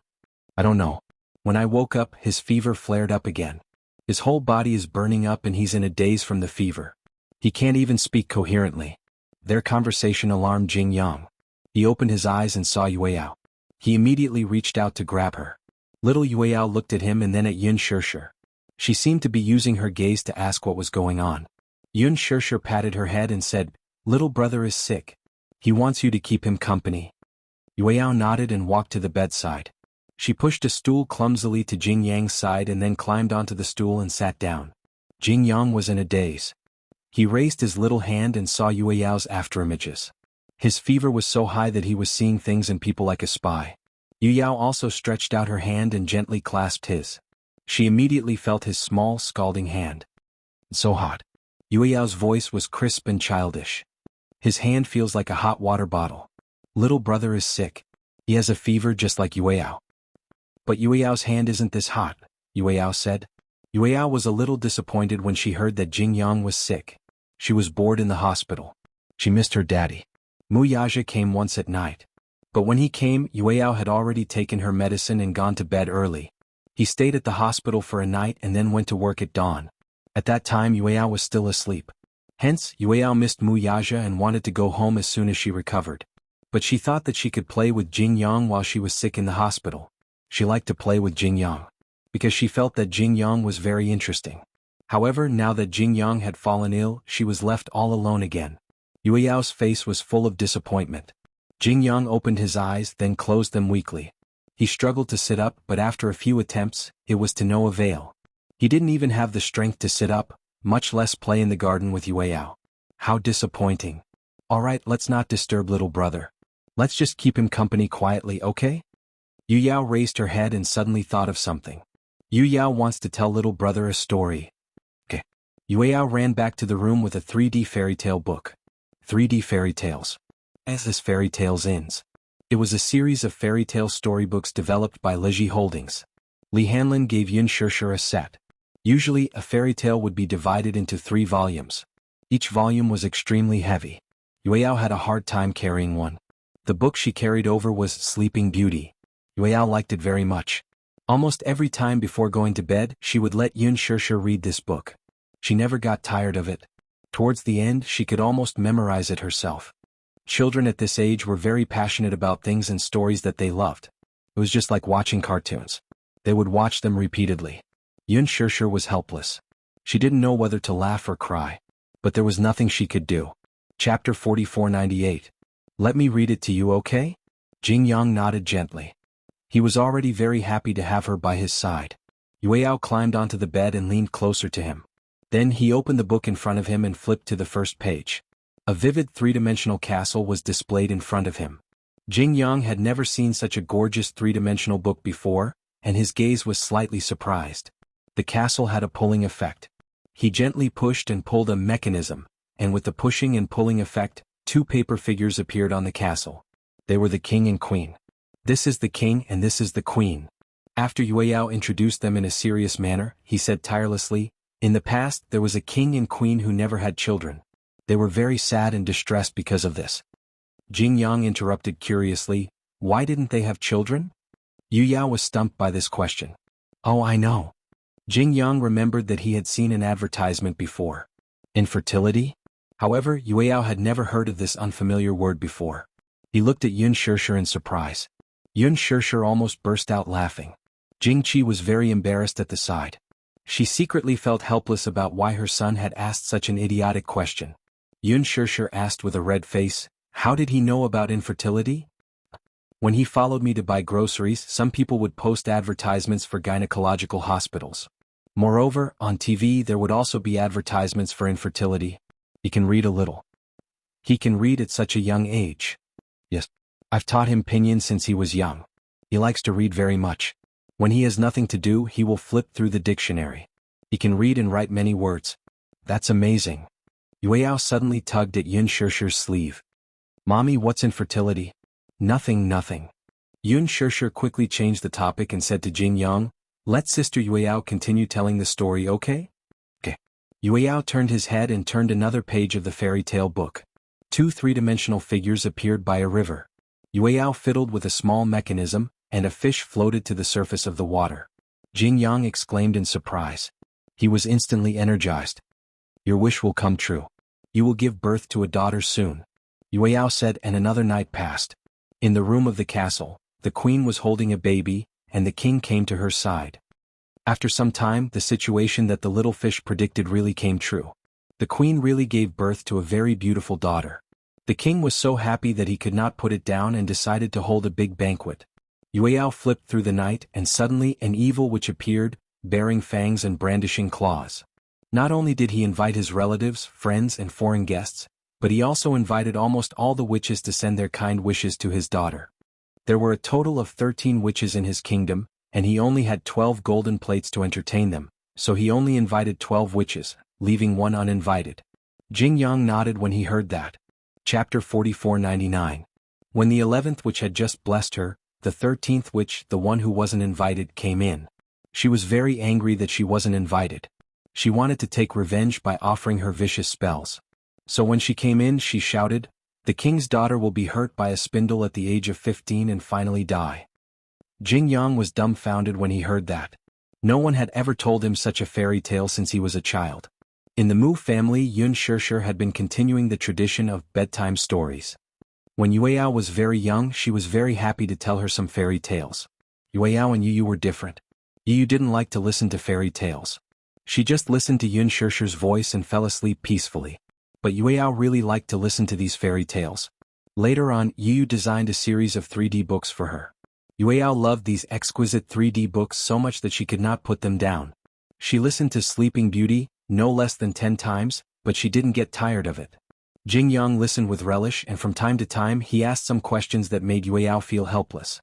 S1: I don't know. When I woke up, his fever flared up again. His whole body is burning up and he's in a daze from the fever. He can't even speak coherently. Their conversation alarmed Jing Yang. He opened his eyes and saw Yueyao. He immediately reached out to grab her. Little Yueyao looked at him and then at Yun Shishir. She seemed to be using her gaze to ask what was going on. Yun Shishir patted her head and said, little brother is sick. He wants you to keep him company. Yueyao nodded and walked to the bedside. She pushed a stool clumsily to Jing Yang's side and then climbed onto the stool and sat down. Jing Yang was in a daze. He raised his little hand and saw Yueyao's afterimages. His fever was so high that he was seeing things and people like a spy. Yueyao also stretched out her hand and gently clasped his. She immediately felt his small, scalding hand. So hot. Yueyao's voice was crisp and childish. His hand feels like a hot water bottle. Little brother is sick. He has a fever just like Yueyao. But Yueyao's hand isn't this hot, Yueyao said. Yueyao was a little disappointed when she heard that Jing Yang was sick. She was bored in the hospital. She missed her daddy. Mu Yaja came once at night. But when he came, Yueyao had already taken her medicine and gone to bed early. He stayed at the hospital for a night and then went to work at dawn. At that time Yueyao was still asleep. Hence, Yueyao missed Mu Yaja and wanted to go home as soon as she recovered. But she thought that she could play with Jing Yang while she was sick in the hospital. She liked to play with Jing Yang, because she felt that Jing Yang was very interesting. However, now that Jing Yang had fallen ill, she was left all alone again. Yueyao's face was full of disappointment. Jing Yang opened his eyes, then closed them weakly. He struggled to sit up, but after a few attempts, it was to no avail. He didn't even have the strength to sit up, much less play in the garden with Yueyao. How disappointing. Alright, let's not disturb little brother. Let's just keep him company quietly, okay? Yueyao raised her head and suddenly thought of something. Yueyao wants to tell little brother a story. Okay. Yueyao ran back to the room with a 3D fairy tale book. 3D fairy tales. As this fairy tales ends. It was a series of fairy tale storybooks developed by Leji Holdings. Li Hanlin gave Yun Shishir a set. Usually, a fairy tale would be divided into 3 volumes. Each volume was extremely heavy. Yueyao had a hard time carrying one. The book she carried over was Sleeping Beauty. Yueyao liked it very much. Almost every time before going to bed, she would let Yun Shishir read this book. She never got tired of it. Towards the end, she could almost memorize it herself. Children at this age were very passionate about things and stories that they loved. It was just like watching cartoons. They would watch them repeatedly. Yun Shishir was helpless. She didn't know whether to laugh or cry. But there was nothing she could do. Chapter 4498. Let me read it to you, okay? Jing Yang nodded gently. He was already very happy to have her by his side. Yueyao climbed onto the bed and leaned closer to him. Then he opened the book in front of him and flipped to the first page. A vivid three-dimensional castle was displayed in front of him. Jing had never seen such a gorgeous three-dimensional book before, and his gaze was slightly surprised. The castle had a pulling effect. He gently pushed and pulled a mechanism, and with the pushing and pulling effect, two paper figures appeared on the castle. They were the king and queen. This is the king and this is the queen. After Yueyao introduced them in a serious manner, he said tirelessly, "In the past there was a king and queen who never had children. They were very sad and distressed because of this." Jing interrupted curiously, "Why didn't they have children?" Yueyao was stumped by this question. "Oh, I know." Jing remembered that he had seen an advertisement before. Infertility? However, Yueyao had never heard of this unfamiliar word before. He looked at Yun Shishir in surprise. Yun Shishir almost burst out laughing. Jing Qi was very embarrassed at the sight. She secretly felt helpless about why her son had asked such an idiotic question. Yun Shishir asked with a red face, "How did he know about infertility?" "When he followed me to buy groceries, some people would post advertisements for gynecological hospitals. Moreover, on TV there would also be advertisements for infertility. He can read a little." "He can read at such a young age?" "Yes. I've taught him pinyin since he was young. He likes to read very much. When he has nothing to do, he will flip through the dictionary. He can read and write many words." "That's amazing." Yueyao suddenly tugged at Yun Shishir's sleeve. "Mommy, what's infertility?" Nothing. Yun Shishir quickly changed the topic and said to Jing, "Let Sister Yueyao continue telling the story, okay?" "Okay." Yueyao turned his head and turned another page of the fairy tale book. Two three-dimensional figures appeared by a river. Yueyao fiddled with a small mechanism, and a fish floated to the surface of the water. Jing exclaimed in surprise. He was instantly energized. "Your wish will come true. You will give birth to a daughter soon," Yueyao said, and another night passed. In the room of the castle, the queen was holding a baby, and the king came to her side. After some time, the situation that the little fish predicted really came true. The queen really gave birth to a very beautiful daughter. The king was so happy that he could not put it down and decided to hold a big banquet. Yueyao flipped through the night and suddenly an evil witch appeared, bearing fangs and brandishing claws. Not only did he invite his relatives, friends and foreign guests, but he also invited almost all the witches to send their kind wishes to his daughter. There were a total of 13 witches in his kingdom, and he only had 12 golden plates to entertain them, so he only invited 12 witches, leaving one uninvited. Jing nodded when he heard that. Chapter 4499. When the 11th witch had just blessed her, the 13th witch, the one who wasn't invited, came in. She was very angry that she wasn't invited. She wanted to take revenge by offering her vicious spells. So when she came in, she shouted, "The king's daughter will be hurt by a spindle at the age of 15 and finally die." Jing was dumbfounded when he heard that. No one had ever told him such a fairy tale since he was a child. In the Mu family, Yun Shishir had been continuing the tradition of bedtime stories. When Yueyao was very young, she was very happy to tell her some fairy tales. Yueyao and Yu were different. Yu didn't like to listen to fairy tales. She just listened to Yun Shishir's voice and fell asleep peacefully. But Yueyao really liked to listen to these fairy tales. Later on, Yu designed a series of 3D books for her. Yueyao loved these exquisite 3D books so much that she could not put them down. She listened to Sleeping Beauty no less than 10 times, but she didn't get tired of it. Jing listened with relish, and from time to time he asked some questions that made Yueyao feel helpless.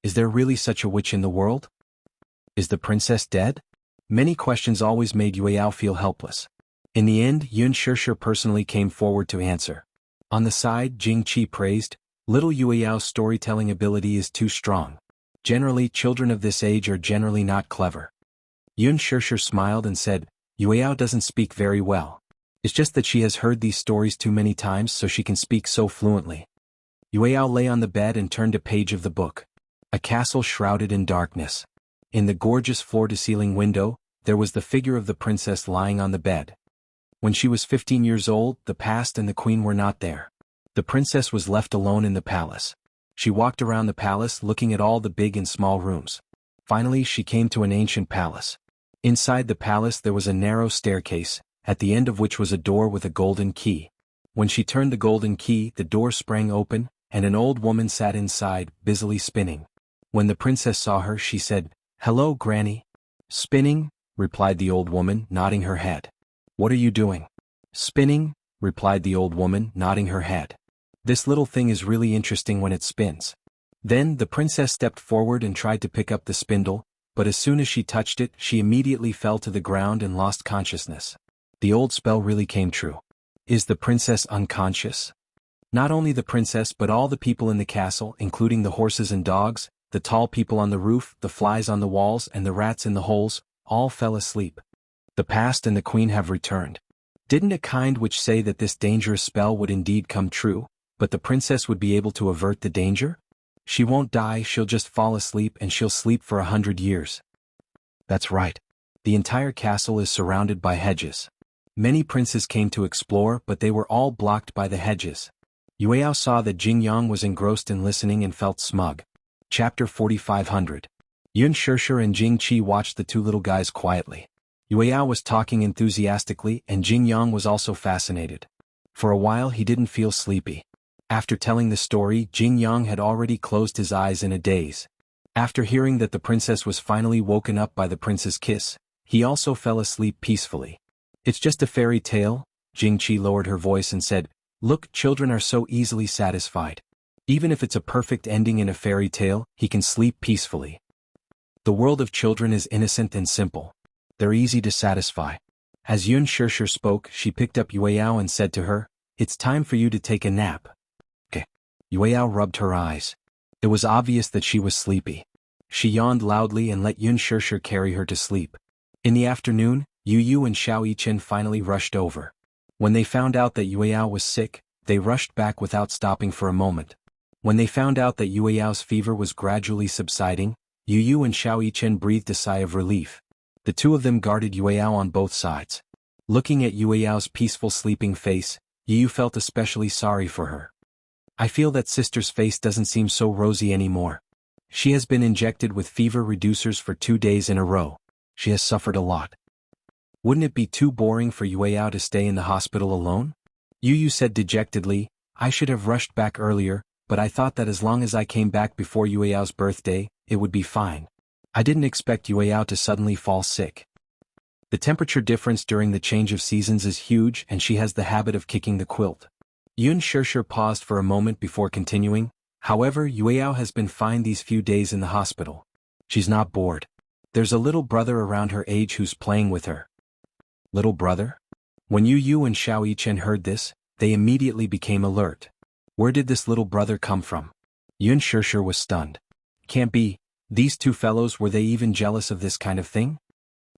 S1: Is there really such a witch in the world? Is the princess dead? Many questions always made Yueyao feel helpless. In the end, Yun Shishir personally came forward to answer. On the side, Jing Qi praised, "Little Yueyao's storytelling ability is too strong. Generally, children of this age are generally not clever." Yun Shishir smiled and said, "Yueyao doesn't speak very well. It's just that she has heard these stories too many times so she can speak so fluently." Yueyao lay on the bed and turned a page of the book. A castle shrouded in darkness. In the gorgeous floor-to-ceiling window, there was the figure of the princess lying on the bed. When she was 15 years old, the past and the queen were not there. The princess was left alone in the palace. She walked around the palace looking at all the big and small rooms. Finally, she came to an ancient palace. Inside the palace there was a narrow staircase, at the end of which was a door with a golden key. When she turned the golden key, the door sprang open, and an old woman sat inside, busily spinning. When the princess saw her, she said, "Hello, Granny." "Spinning," replied the old woman, nodding her head. "What are you doing?" "Spinning," replied the old woman, nodding her head. "This little thing is really interesting when it spins." Then the princess stepped forward and tried to pick up the spindle, but as soon as she touched it, she immediately fell to the ground and lost consciousness. The old spell really came true. Is the princess unconscious? Not only the princess but all the people in the castle, including the horses and dogs, the tall people on the roof, the flies on the walls, and the rats in the holes, all fell asleep. The past and the queen have returned. Didn't a kind witch say that this dangerous spell would indeed come true, but the princess would be able to avert the danger? She won't die, she'll just fall asleep, and she'll sleep for 100 years. That's right. The entire castle is surrounded by hedges. Many princes came to explore, but they were all blocked by the hedges. Yueyao saw that Jingyang was engrossed in listening and felt smug. Chapter 4500. Yun Shishir and Jing Qi watched the two little guys quietly. Yueyao was talking enthusiastically, and Jingyang was also fascinated. For a while he didn't feel sleepy. After telling the story, Jingyang had already closed his eyes in a daze. After hearing that the princess was finally woken up by the prince's kiss, he also fell asleep peacefully. "It's just a fairy tale," Jing Qi lowered her voice and said, "Look, children are so easily satisfied. Even if it's a perfect ending in a fairy tale, he can sleep peacefully. The world of children is innocent and simple. They're easy to satisfy." As Yun Shishir spoke, she picked up Yueyao and said to her, "It's time for you to take a nap." "Okay." Yueyao rubbed her eyes. It was obvious that she was sleepy. She yawned loudly and let Yun Shishir carry her to sleep. In the afternoon, Yu Yu and Xiao Yichen finally rushed over. When they found out that Yueyao was sick, they rushed back without stopping for a moment. When they found out that Yueyao's fever was gradually subsiding, Yu Yu and Xiao Yichen breathed a sigh of relief. The two of them guarded Yueyao on both sides. Looking at Yueyao's peaceful sleeping face, Yu Yu felt especially sorry for her. "I feel that sister's face doesn't seem so rosy anymore. She has been injected with fever reducers for 2 days in a row. She has suffered a lot. Wouldn't it be too boring for Yueyao to stay in the hospital alone?" Yu Yu said dejectedly, "I should have rushed back earlier, but I thought that as long as I came back before Yueyao's birthday, it would be fine. I didn't expect Yueyao to suddenly fall sick. The temperature difference during the change of seasons is huge and she has the habit of kicking the quilt." Yun Shishir paused for a moment before continuing, "However, Yueyao has been fine these few days in the hospital. She's not bored. There's a little brother around her age who's playing with her." "Little brother?" When Yu Yu and Xiao Yichen heard this, they immediately became alert. Where did this little brother come from? Yun Shishir was stunned. Can't be. These two fellows, were they even jealous of this kind of thing?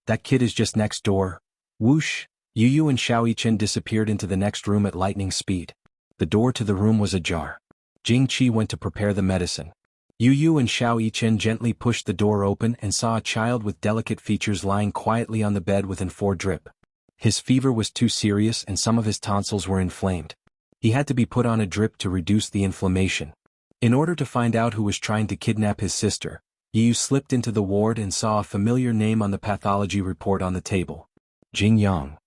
S1: That kid is just next door. Whoosh! Yu Yu and Xiao Yichen disappeared into the next room at lightning speed. The door to the room was ajar. Jing Qi went to prepare the medicine. Yu Yu and Xiao Yichen gently pushed the door open and saw a child with delicate features lying quietly on the bed with an 4 drip. His fever was too serious and some of his tonsils were inflamed. He had to be put on a drip to reduce the inflammation. In order to find out who was trying to kidnap his sister, Yu slipped into the ward and saw a familiar name on the pathology report on the table. Jingyang.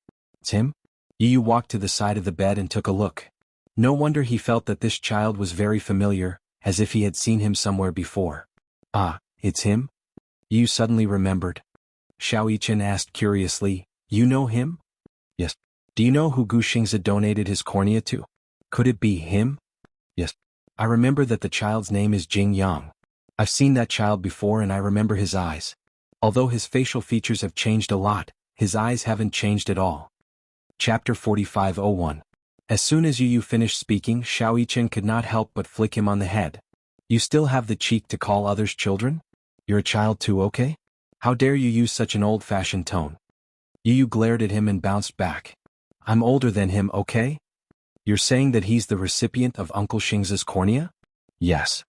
S1: It's him? Yu walked to the side of the bed and took a look. No wonder he felt that this child was very familiar, as if he had seen him somewhere before. Ah, it's him? Yu suddenly remembered. Xiao Yichen asked curiously, "You know him?" "Yes." "Do you know who Gu Xingzi donated his cornea to?" "Could it be him?" "Yes. I remember that the child's name is Jingyang. I've seen that child before and I remember his eyes. Although his facial features have changed a lot, his eyes haven't changed at all." Chapter 4501. As soon as Yu finished speaking, Xiao Yichen could not help but flick him on the head. "You still have the cheek to call others children? You're a child too, okay? How dare you use such an old-fashioned tone?" Yu glared at him and bounced back. "I'm older than him, okay? You're saying that he's the recipient of Uncle Xingzi's cornea?" "Yes."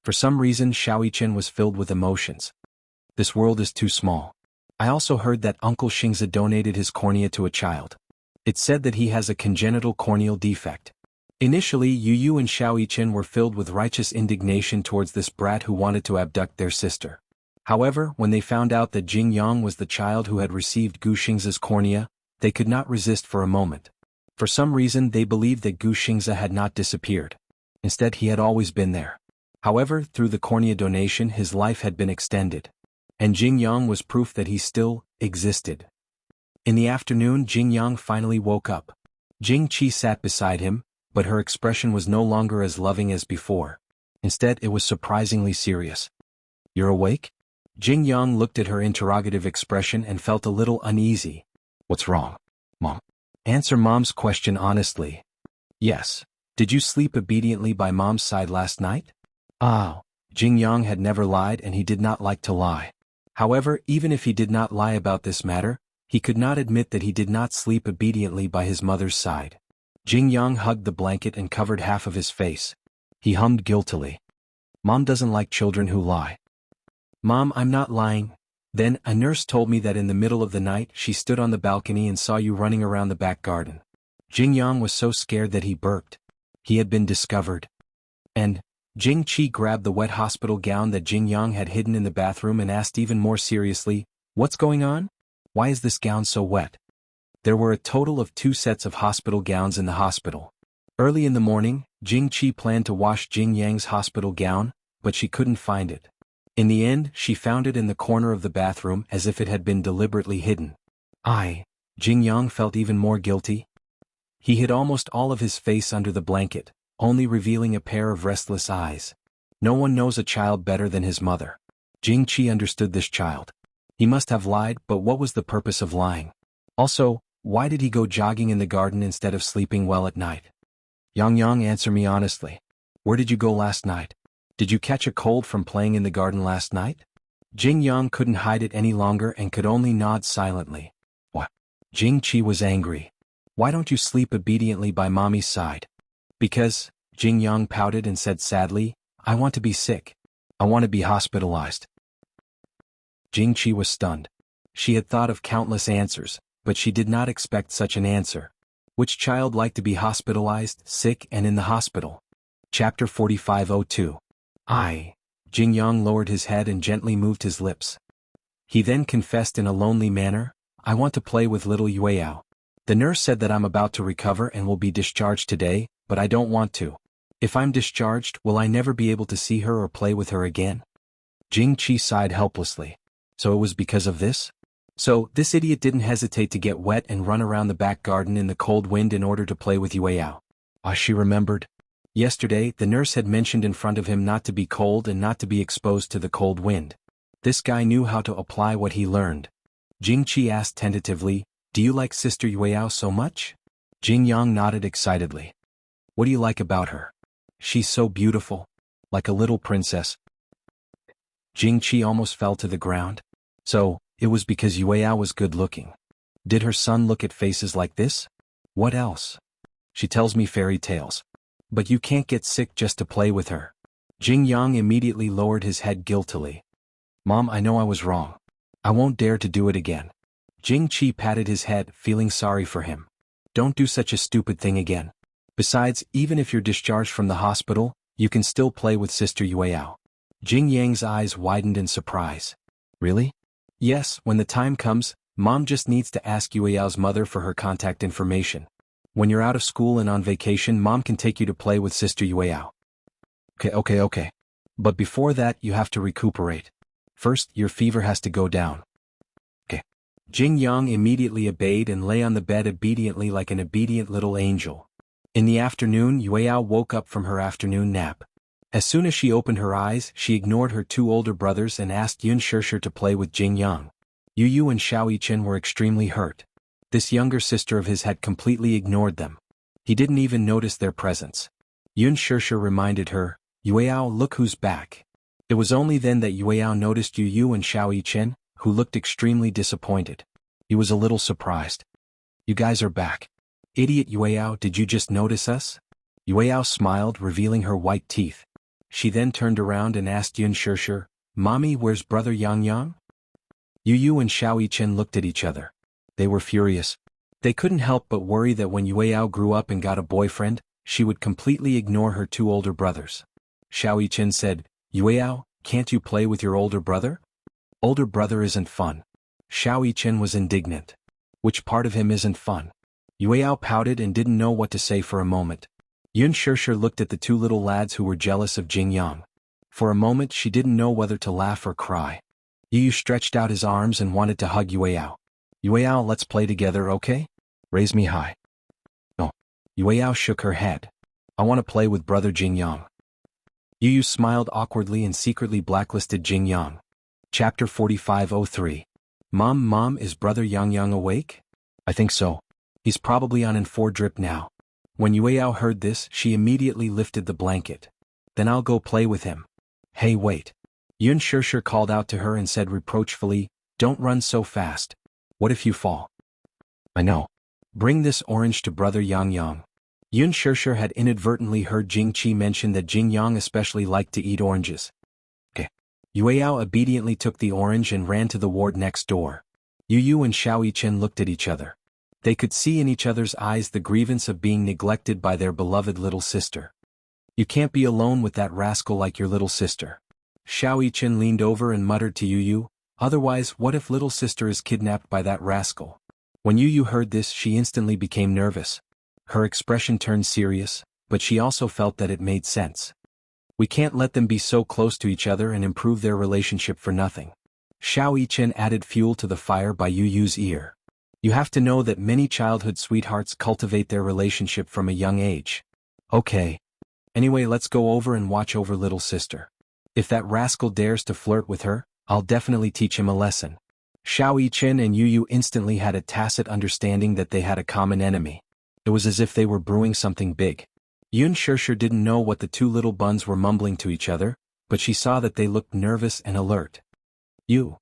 S1: For some reason Xiao Yichen was filled with emotions. This world is too small. I also heard that Uncle Xingzi donated his cornea to a child. It said that he has a congenital corneal defect. Initially Yu and Xiao Yichen were filled with righteous indignation towards this brat who wanted to abduct their sister. However, when they found out that Jingyang was the child who had received Gu Xingzi's cornea, they could not resist for a moment. For some reason they believed that Gu Xingzi had not disappeared. Instead he had always been there. However, through the cornea donation his life had been extended. And Jingyang was proof that he still existed. In the afternoon Jingyang finally woke up. Jingqi sat beside him, but her expression was no longer as loving as before. Instead it was surprisingly serious. "You're awake?" Jingyang looked at her interrogative expression and felt a little uneasy. "What's wrong, Mom?" Answer Mom's question honestly. "Yes. Did you sleep obediently by Mom's side last night?" Ah. Jingyang had never lied and he did not like to lie. However, even if he did not lie about this matter, he could not admit that he did not sleep obediently by his mother's side. Jingyang hugged the blanket and covered half of his face. He hummed guiltily. "Mom doesn't like children who lie." "Mom, I'm not lying. Then, a nurse told me that in the middle of the night she stood on the balcony and saw you running around the back garden." Jingyang was so scared that he burped. He had been discovered. And Jingqi grabbed the wet hospital gown that Jingyang had hidden in the bathroom and asked even more seriously, "What's going on? Why is this gown so wet?" There were a total of 2 sets of hospital gowns in the hospital. Early in the morning, Jingqi planned to wash Jingyang's hospital gown, but she couldn't find it. In the end, she found it in the corner of the bathroom as if it had been deliberately hidden. Jingyang felt even more guilty. He hid almost all of his face under the blanket, only revealing a pair of restless eyes. No one knows a child better than his mother. Jingqi understood this child. He must have lied, but what was the purpose of lying? Also, why did he go jogging in the garden instead of sleeping well at night? "Yang, answer me honestly. Where did you go last night? Did you catch a cold from playing in the garden last night?" Jingyang couldn't hide it any longer and could only nod silently. "What?" Jingqi was angry. "Why don't you sleep obediently by Mommy's side?" "Because," Jingyang pouted and said sadly, "I want to be sick. I want to be hospitalized." Jingqi was stunned. She had thought of countless answers, but she did not expect such an answer. Which child liked to be hospitalized, sick and in the hospital? Chapter 4502. Jingyang lowered his head and gently moved his lips. He then confessed in a lonely manner, "I want to play with little Yueyao. The nurse said that I'm about to recover and will be discharged today, but I don't want to. If I'm discharged, will I never be able to see her or play with her again?" Jingqi sighed helplessly. So it was because of this? So, this idiot didn't hesitate to get wet and run around the back garden in the cold wind in order to play with Yueyao. She remembered. Yesterday, the nurse had mentioned in front of him not to be cold and not to be exposed to the cold wind. This guy knew how to apply what he learned. Jingqi asked tentatively, "Do you like Sister Yueyao so much?" Jingyang nodded excitedly. "What do you like about her?" "She's so beautiful. Like a little princess." Jingqi almost fell to the ground. So, it was because Yueyao was good-looking. Did her son look at faces like this? What else? "She tells me fairy tales. But you can't get sick just to play with her." Jingyang immediately lowered his head guiltily. "Mom, I know I was wrong. I won't dare to do it again." Jingqi patted his head, feeling sorry for him. "Don't do such a stupid thing again. Besides, even if you're discharged from the hospital, you can still play with Sister Yueyao." Jingyang's eyes widened in surprise. "Really?" "Yes, when the time comes, Mom just needs to ask Yueyao's mother for her contact information. When you're out of school and on vacation, Mom can take you to play with Sister Yueyao." Okay. But before that, you have to recuperate. First, your fever has to go down." "Okay." Jingyang immediately obeyed and lay on the bed obediently like an obedient little angel. In the afternoon, Yueyao woke up from her afternoon nap. As soon as she opened her eyes, she ignored her 2 older brothers and asked Yun Shishir to play with Jingyang. Yu and Xiao Yichen were extremely hurt. This younger sister of his had completely ignored them. He didn't even notice their presence. Yun Shishir reminded her, "Yueyao, look who's back." It was only then that Yueyao noticed Yu and Xiao Yichen, who looked extremely disappointed. He was a little surprised. "You guys are back. Idiot Yueyao, did you just notice us?" Yueyao smiled, revealing her white teeth. She then turned around and asked Yun Shishir, "Mommy, where's brother Yang?" Yu and Xiao Yichen looked at each other. They were furious. They couldn't help but worry that when Yueyao grew up and got a boyfriend, she would completely ignore her 2 older brothers. Xiao Yichen said, "Yueyao, can't you play with your older brother?" "Older brother isn't fun." Xiao Yichen was indignant. "Which part of him isn't fun?" Yueyao pouted and didn't know what to say for a moment. Yun Shishir looked at the 2 little lads who were jealous of Jingyang. For a moment she didn't know whether to laugh or cry. Yu Yu stretched out his arms and wanted to hug Yueyao. Yueyao, let's play together, okay? Raise me high. No. Yueyao shook her head. I want to play with brother Jingyang. Yu Yu smiled awkwardly and secretly blacklisted Jingyang. Chapter 4503. Mom, is brother Yang awake? I think so. He's probably on N4 drip now. When Yueyao heard this, she immediately lifted the blanket. Then I'll go play with him. Hey, wait. Yun Shirshir called out to her and said reproachfully, don't run so fast. What if you fall? I know. Bring this orange to brother Yang. Yun Shirshir had inadvertently heard Jing Qi mention that Jing Yang especially liked to eat oranges. Okay. Yueyao obediently took the orange and ran to the ward next door. Yu Yu and Xiao Yichen looked at each other. They could see in each other's eyes the grievance of being neglected by their beloved little sister. You can't be alone with that rascal like your little sister. Xiao Yichen leaned over and muttered to Yu Yu, otherwise what if little sister is kidnapped by that rascal? When Yu Yu heard this, she instantly became nervous. Her expression turned serious, but she also felt that it made sense. We can't let them be so close to each other and improve their relationship for nothing. Xiao Yichen added fuel to the fire by Yu Yu's ear. You have to know that many childhood sweethearts cultivate their relationship from a young age. Okay. Anyway, let's go over and watch over little sister. If that rascal dares to flirt with her, I'll definitely teach him a lesson. Xiao Yichen and Yu Yu instantly had a tacit understanding that they had a common enemy. It was as if they were brewing something big. Yun Shirshir didn't know what the two little buns were mumbling to each other, but she saw that they looked nervous and alert. You.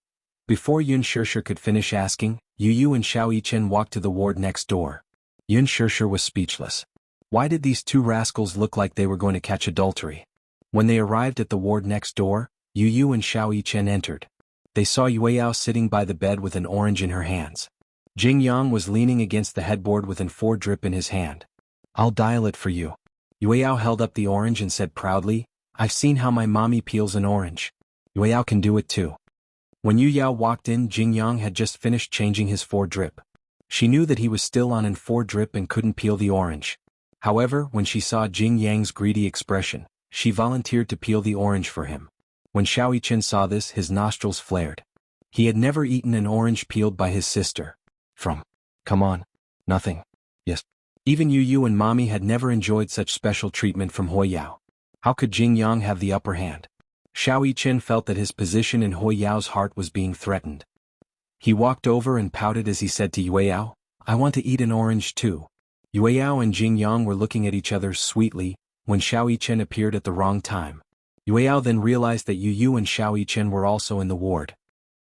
S1: Before Yun Shirshir could finish asking, Yu Yu and Xiao Yichen walked to the ward next door. Yun Shirshir was speechless. Why did these two rascals look like they were going to catch adultery? When they arrived at the ward next door, Yu Yu and Xiao Yichen entered. They saw Yueyao sitting by the bed with an orange in her hands. Jing Yang was leaning against the headboard with N4 drip in his hand. I'll dial it for you. Yueyao held up the orange and said proudly, I've seen how my mommy peels an orange. Yueyao can do it too. When Yu Yao walked in, Jing Yang had just finished changing his 4 drip. She knew that he was still on N4 drip and couldn't peel the orange. However, when she saw Jing Yang's greedy expression, she volunteered to peel the orange for him. When Xiao Yichen saw this, his nostrils flared. He had never eaten an orange peeled by his sister. Come on. Nothing. Yes. Even Yu Yu and Mommy had never enjoyed such special treatment from Hoi Yao. How could Jing Yang have the upper hand? Xiao Yichen felt that his position in Hoi Yao's heart was being threatened. He walked over and pouted as he said to Yueyao, I want to eat an orange too. Yueyao and Jing Yang were looking at each other sweetly, when Xiao Yichen appeared at the wrong time. Yueyao then realized that Yu Yu and Xiao Yichen were also in the ward.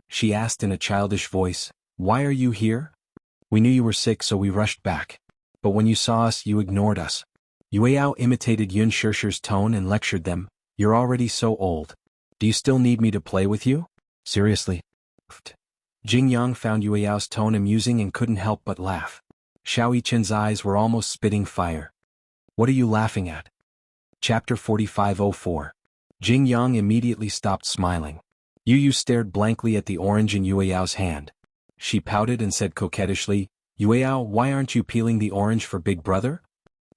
S1: She asked in a childish voice, Why are you here? We knew you were sick, so we rushed back. But when you saw us, you ignored us. Yueyao imitated Yun Shirshir's tone and lectured them, You're already so old. Do you still need me to play with you? Seriously? Jing Yang found Yueyao's tone amusing and couldn't help but laugh. Xiao Yichen's eyes were almost spitting fire. What are you laughing at? Chapter 4504. Jing Yang immediately stopped smiling. Yu Yu stared blankly at the orange in Yueyao's hand. She pouted and said coquettishly, Yueyao, why aren't you peeling the orange for big brother?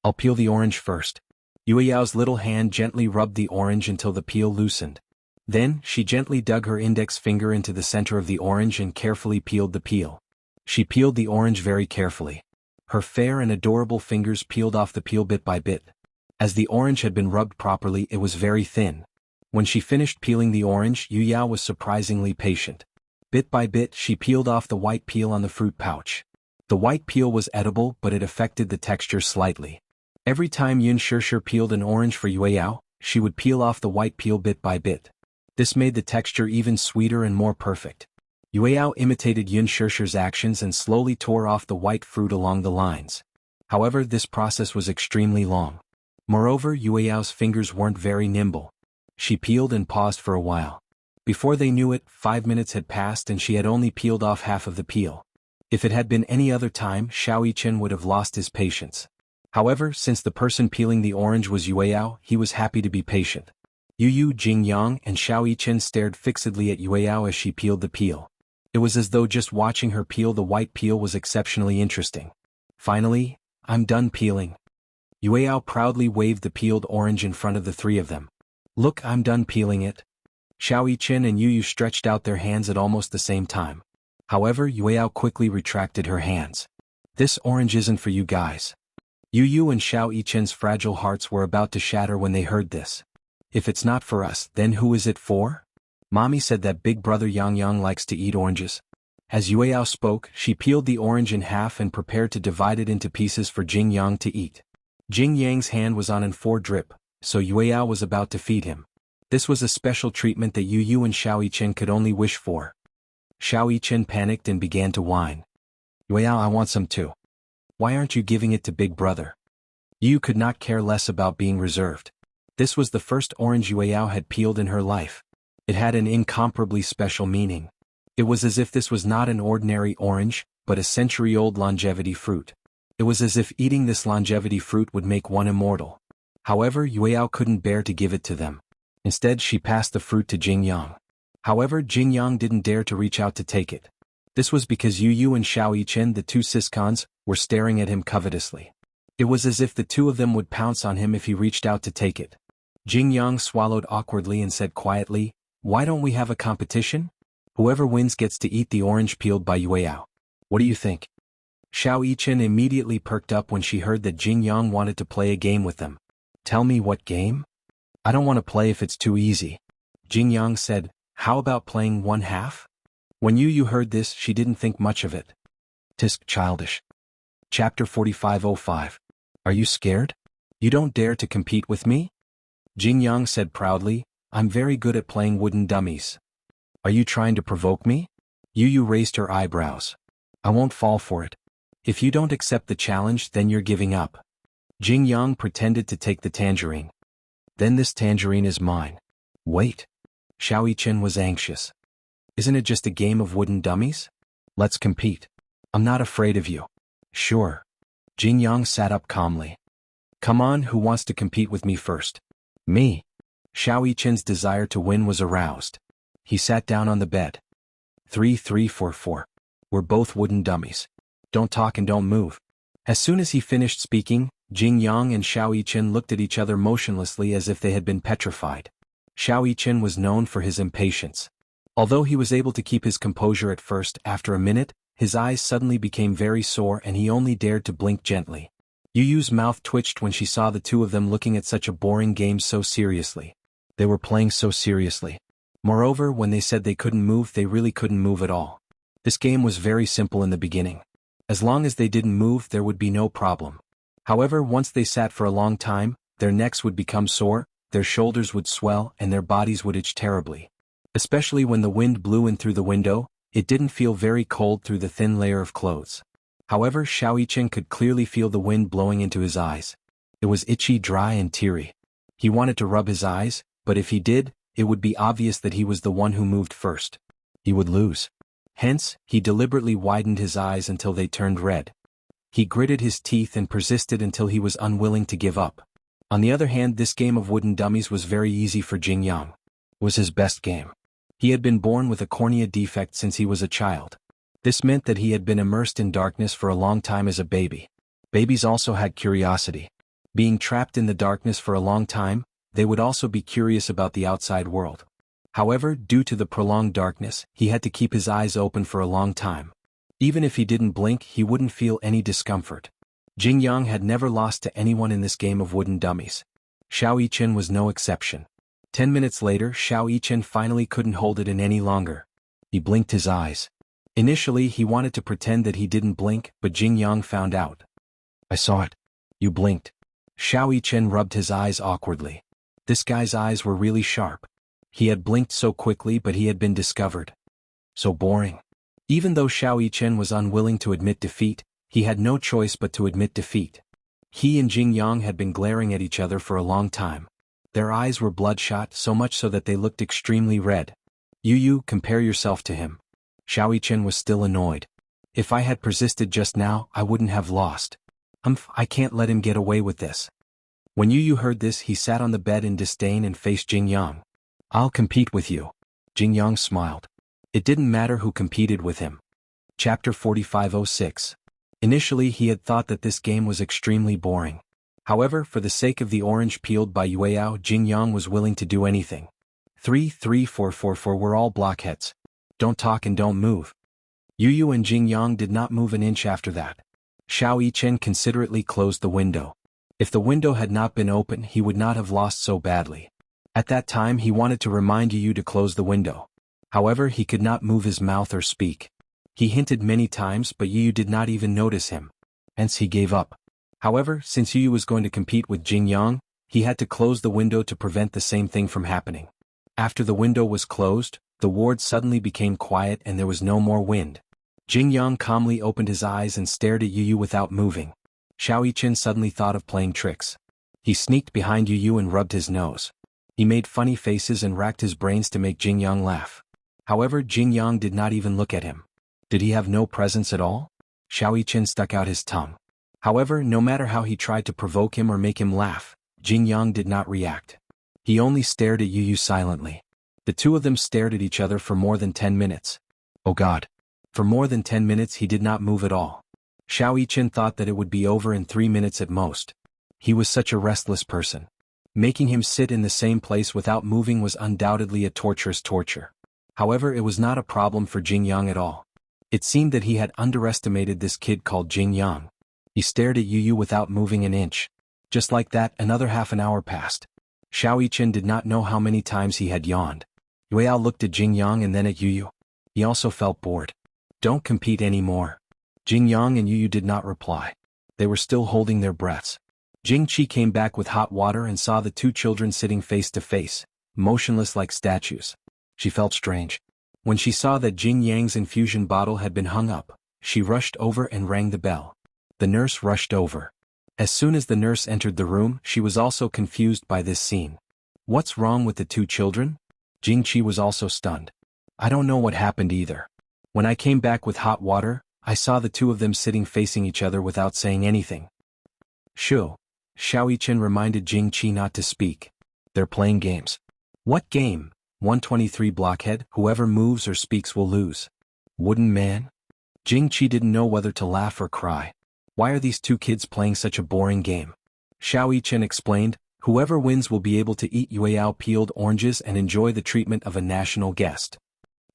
S1: I'll peel the orange first. Yueyao's little hand gently rubbed the orange until the peel loosened. Then, she gently dug her index finger into the center of the orange and carefully peeled the peel. She peeled the orange very carefully. Her fair and adorable fingers peeled off the peel bit by bit. As the orange had been rubbed properly, it was very thin. When she finished peeling the orange, Yu Yao was surprisingly patient. Bit by bit, she peeled off the white peel on the fruit pouch. The white peel was edible, but it affected the texture slightly. Every time Yun Shirshir peeled an orange for Yueyao, she would peel off the white peel bit by bit. This made the texture even sweeter and more perfect. Yueyao imitated Yun Shirshir's actions and slowly tore off the white fruit along the lines. However, this process was extremely long. Moreover, Yueyao's fingers weren't very nimble. She peeled and paused for a while. Before they knew it, 5 minutes had passed and she had only peeled off half of the peel. If it had been any other time, Xiao Yichen would have lost his patience. However, since the person peeling the orange was Yueyao, he was happy to be patient. Yu Yu, Jing Yang, and Xiao Yichen stared fixedly at Yueyao as she peeled the peel. It was as though just watching her peel the white peel was exceptionally interesting. Finally, I'm done peeling. Yueyao proudly waved the peeled orange in front of the 3 of them. Look, I'm done peeling it. Xiao Yichen and Yu Yu stretched out their hands at almost the same time. However, Yueyao quickly retracted her hands. This orange isn't for you guys. Yu Yu and Xiao Yichen's fragile hearts were about to shatter when they heard this. If it's not for us, then who is it for? Mommy said that big brother Yang Yang likes to eat oranges. As Yueyao spoke, she peeled the orange in half and prepared to divide it into pieces for Jing Yang to eat. Jing Yang's hand was on an 4 drip, so Yueyao was about to feed him. This was a special treatment that Yu Yu and Xiao Yichen could only wish for. Xiao Yichen panicked and began to whine. Yueyao, I want some too. Why aren't you giving it to big brother? Yu could not care less about being reserved. This was the first orange Yueyao had peeled in her life. It had an incomparably special meaning. It was as if this was not an ordinary orange, but a century-old longevity fruit. It was as if eating this longevity fruit would make one immortal. However, Yueyao couldn't bear to give it to them. Instead, she passed the fruit to Jing Yang. However, Jing Yang didn't dare to reach out to take it. This was because Yu Yu and Xiao Yichen, the two siscons, were staring at him covetously. It was as if the two of them would pounce on him if he reached out to take it. Jing Yang swallowed awkwardly and said quietly, "Why don't we have a competition? Whoever wins gets to eat the orange peeled by Yueyao. What do you think?" Xiao Yichen immediately perked up when she heard that Jing Yang wanted to play a game with them. "Tell me what game?" "I don't want to play if it's too easy." Jing Yang said, "How about playing 1/2? When Yu Yu heard this, she didn't think much of it. "Tisk, childish." Chapter 45:05. Are you scared? You don't dare to compete with me? Jing Yang said proudly, "I'm very good at playing wooden dummies." "Are you trying to provoke me?" Yu Yu raised her eyebrows. "I won't fall for it. If you don't accept the challenge, then you're giving up." Jing Yang pretended to take the tangerine. "Then this tangerine is mine." "Wait." Xiao Yichen was anxious. "Isn't it just a game of wooden dummies? Let's compete. I'm not afraid of you." "Sure." Jing Yang sat up calmly. "Come on, who wants to compete with me first?" "Me." Xiao Yichen's desire to win was aroused. He sat down on the bed. 3-3-4-4. We're both wooden dummies. Don't talk and don't move. As soon as he finished speaking, Jing Yang and Xiao Yichen looked at each other motionlessly as if they had been petrified. Xiao Yichen was known for his impatience. Although he was able to keep his composure at first, after a minute, his eyes suddenly became very sore and he only dared to blink gently. Yu Yu's mouth twitched when she saw the two of them looking at such a boring game so seriously. They were playing so seriously. Moreover, when they said they couldn't move, they really couldn't move at all. This game was very simple in the beginning. As long as they didn't move, there would be no problem. However, once they sat for a long time, their necks would become sore, their shoulders would swell, and their bodies would itch terribly. Especially when the wind blew in through the window, it didn't feel very cold through the thin layer of clothes. However, Xiao Yichen could clearly feel the wind blowing into his eyes. It was itchy, dry, and teary. He wanted to rub his eyes, but if he did, it would be obvious that he was the one who moved first. He would lose. Hence, he deliberately widened his eyes until they turned red. He gritted his teeth and persisted until he was unwilling to give up. On the other hand, this game of wooden dummies was very easy for Jing Yang. It was his best game. He had been born with a cornea defect since he was a child. This meant that he had been immersed in darkness for a long time as a baby. Babies also had curiosity. Being trapped in the darkness for a long time, they would also be curious about the outside world. However, due to the prolonged darkness, he had to keep his eyes open for a long time. Even if he didn't blink, he wouldn't feel any discomfort. Jing Yang had never lost to anyone in this game of wooden dummies. Xiao Yichen was no exception. 10 minutes later, Xiao Yichen finally couldn't hold it in any longer. He blinked his eyes. Initially, he wanted to pretend that he didn't blink, but Jing Yang found out. "I saw it. You blinked." Xiao Yichen rubbed his eyes awkwardly. This guy's eyes were really sharp. He had blinked so quickly, but he had been discovered. So boring. Even though Xiao Yichen was unwilling to admit defeat, he had no choice but to admit defeat. He and Jing Yang had been glaring at each other for a long time. Their eyes were bloodshot, so much so that they looked extremely red. "Yu Yu, compare yourself to him." Xiao Yichen was still annoyed. "If I had persisted just now, I wouldn't have lost. I can't let him get away with this." When Yu Yu heard this, he sat on the bed in disdain and faced Jing Yang. "I'll compete with you." Jing Yang smiled. It didn't matter who competed with him. Chapter 45:06. Initially, he had thought that this game was extremely boring. However, for the sake of the orange peeled by Yueyao, Jingyang was willing to do anything. 33444 were all blockheads. Don't talk and don't move. Yu and Jingyang did not move an inch after that. Xiao Yichen considerately closed the window. If the window had not been open, he would not have lost so badly. At that time he wanted to remind Yu to close the window. However, he could not move his mouth or speak. He hinted many times, but Yu did not even notice him. Hence he gave up. However, since Yu was going to compete with Jingyang, he had to close the window to prevent the same thing from happening. After the window was closed, the ward suddenly became quiet and there was no more wind. Jingyang calmly opened his eyes and stared at Yu without moving. Xiao Yichen suddenly thought of playing tricks. He sneaked behind Yu and rubbed his nose. He made funny faces and racked his brains to make Jingyang laugh. However, Jingyang did not even look at him. Did he have no presence at all? Xiao Yichen stuck out his tongue. However, no matter how he tried to provoke him or make him laugh, Jingyang did not react. He only stared at Yu silently. The two of them stared at each other for more than 10 minutes. Oh God! For more than 10 minutes he did not move at all. Xiao Yichen thought that it would be over in 3 minutes at most. He was such a restless person. Making him sit in the same place without moving was undoubtedly a torturous torture. However, it was not a problem for Jingyang at all. It seemed that he had underestimated this kid called Jingyang. He stared at Yu without moving an inch. Just like that, another half an hour passed. Xiao Yichen did not know how many times he had yawned. Yueyao looked at Jingyang and then at Yu. He also felt bored. Don't compete anymore. Jingyang and Yu did not reply. They were still holding their breaths. Jingqi came back with hot water and saw the two children sitting face to face, motionless like statues. She felt strange. When she saw that Jing Yang's infusion bottle had been hung up, she rushed over and rang the bell. The nurse rushed over. As soon as the nurse entered the room, she was also confused by this scene. What's wrong with the two children? Jingqi was also stunned. I don't know what happened either. When I came back with hot water, I saw the two of them sitting facing each other without saying anything. Shoo. Xiao Yichen reminded Jingqi not to speak. They're playing games. What game? 123 blockhead, whoever moves or speaks will lose. Wooden man? Jingqi didn't know whether to laugh or cry. Why are these two kids playing such a boring game? Xiao Yichen explained, whoever wins will be able to eat Yueyao peeled oranges and enjoy the treatment of a national guest.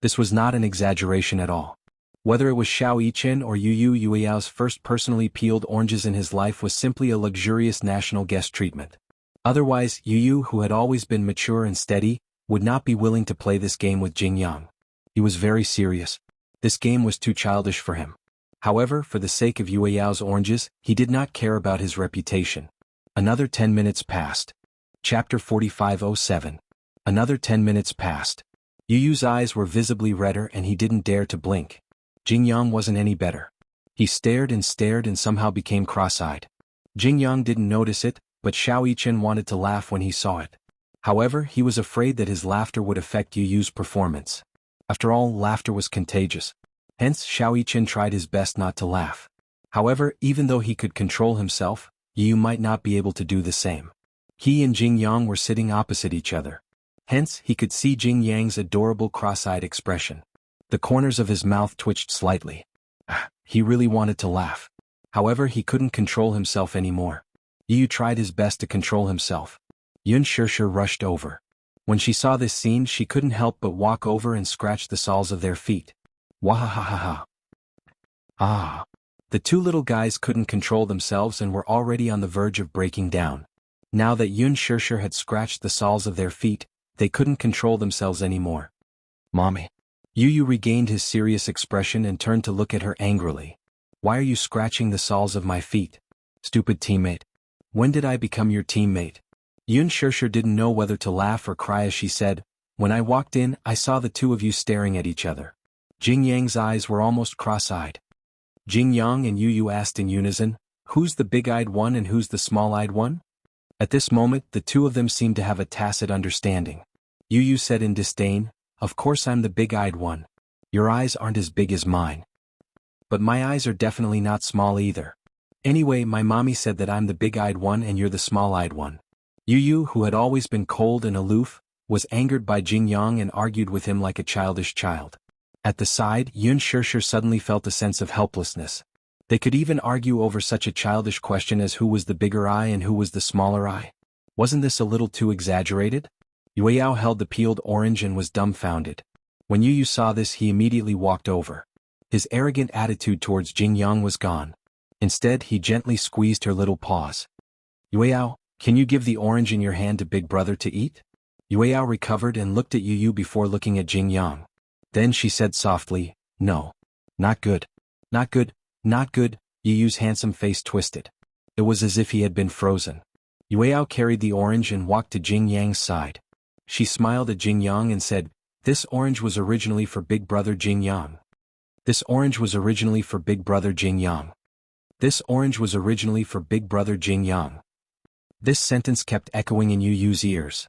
S1: This was not an exaggeration at all. Whether it was Xiao Yichen or Yueyao's first personally peeled oranges in his life was simply a luxurious national guest treatment. Otherwise, Yu, who had always been mature and steady, would not be willing to play this game with Jingyang. He was very serious. This game was too childish for him. However, for the sake of Yueyao's oranges, he did not care about his reputation. Another 10 minutes passed. Chapter 4507. Another 10 minutes passed. Yu's eyes were visibly redder and he didn't dare to blink. Jingyang wasn't any better. He stared and somehow became cross-eyed. Jingyang didn't notice it, but Xiao Yichen wanted to laugh when he saw it. However, he was afraid that his laughter would affect Yu's performance. After all, laughter was contagious. Hence, Xiao Yichen tried his best not to laugh. However, even though he could control himself, Yu might not be able to do the same. He and Jingyang were sitting opposite each other. Hence, he could see Jingyang's adorable cross-eyed expression. The corners of his mouth twitched slightly. He really wanted to laugh. However, he couldn't control himself anymore. Yu tried his best to control himself. Yun Shishir rushed over. When she saw this scene, she couldn't help but walk over and scratch the soles of their feet. Wahahaha. Ah. The two little guys couldn't control themselves and were already on the verge of breaking down. Now that Yun Shishir had scratched the soles of their feet, they couldn't control themselves anymore. Mommy. Yu regained his serious expression and turned to look at her angrily. Why are you scratching the soles of my feet? Stupid teammate. When did I become your teammate? Yun Shishir didn't know whether to laugh or cry as she said, when I walked in, I saw the two of you staring at each other. Jingyang's eyes were almost cross-eyed. Jingyang and Yu asked in unison, who's the big-eyed one and who's the small-eyed one? At this moment, the two of them seemed to have a tacit understanding. Yu said in disdain, of course I'm the big-eyed one. Your eyes aren't as big as mine. But my eyes are definitely not small either. Anyway, my mommy said that I'm the big-eyed one and you're the small-eyed one. Yu, who had always been cold and aloof, was angered by Jingyang and argued with him like a childish child. At the side, Yun Shishir suddenly felt a sense of helplessness. They could even argue over such a childish question as who was the bigger eye and who was the smaller eye. Wasn't this a little too exaggerated? Yue Yao held the peeled orange and was dumbfounded. When Yu Yu saw this, he immediately walked over. His arrogant attitude towards Jingyang was gone. Instead, he gently squeezed her little paws. Yue Yao, can you give the orange in your hand to Big Brother to eat? Yue Yao recovered and looked at Yu Yu before looking at Jingyang. Then she said softly, no. Not good. Not good. Not good. Yu Yu's handsome face twisted. It was as if he had been frozen. Yue Yao carried the orange and walked to Jingyang's side. She smiled at Jingyang and said, this orange was originally for Big Brother Jingyang. This orange was originally for Big Brother Jingyang. This orange was originally for Big Brother Jingyang. This sentence kept echoing in Yu Yu's ears.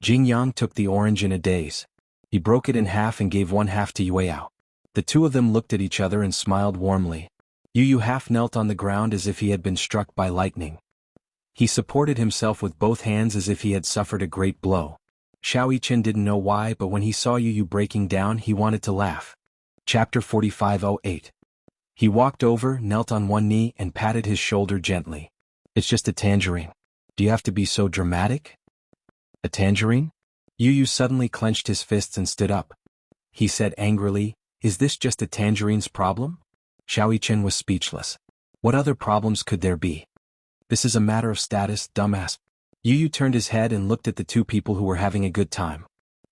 S1: Jingyang took the orange in a daze. He broke it in half and gave one half to Yue Yao. The two of them looked at each other and smiled warmly. Yu Yu half knelt on the ground as if he had been struck by lightning. He supported himself with both hands as if he had suffered a great blow. Xiao Yichen didn't know why, but when he saw Yu Yu breaking down, he wanted to laugh. Chapter 45:08. He walked over, knelt on one knee, and patted his shoulder gently. It's just a tangerine. Do you have to be so dramatic? A tangerine? Yu Yu suddenly clenched his fists and stood up. He said angrily, is this just a tangerine's problem? Xiao Yichen was speechless. What other problems could there be? This is a matter of status, dumbass. Yu Yu turned his head and looked at the two people who were having a good time.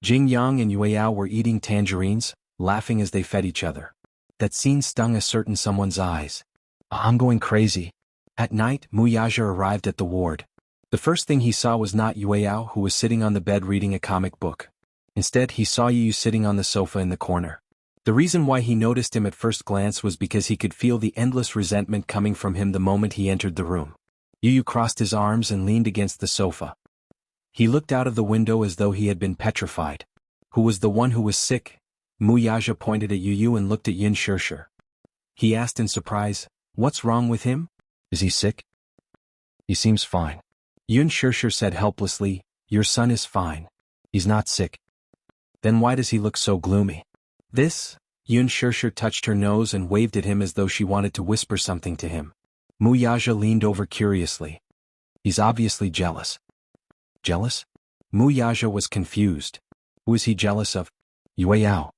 S1: Jingyang and Yue Yao were eating tangerines, laughing as they fed each other. That scene stung a certain someone's eyes. I'm going crazy. At night, Mu Yaja arrived at the ward. The first thing he saw was not Yue Yao, who was sitting on the bed reading a comic book. Instead, he saw Yu Yu sitting on the sofa in the corner. The reason why he noticed him at first glance was because he could feel the endless resentment coming from him the moment he entered the room. Yu Yu crossed his arms and leaned against the sofa. He looked out of the window as though he had been petrified. Who was the one who was sick? Mu Yaja pointed at Yu Yu and looked at Yin Shirshir. He asked in surprise, what's wrong with him? Is he sick? He seems fine. Yin Shirshir said helplessly, your son is fine. He's not sick. Then why does he look so gloomy? This? Yin Shirshir touched her nose and waved at him as though she wanted to whisper something to him. Mu Yaja leaned over curiously. He's obviously jealous. Jealous? Mu Yaja was confused. Who is he jealous of? Yue Yao.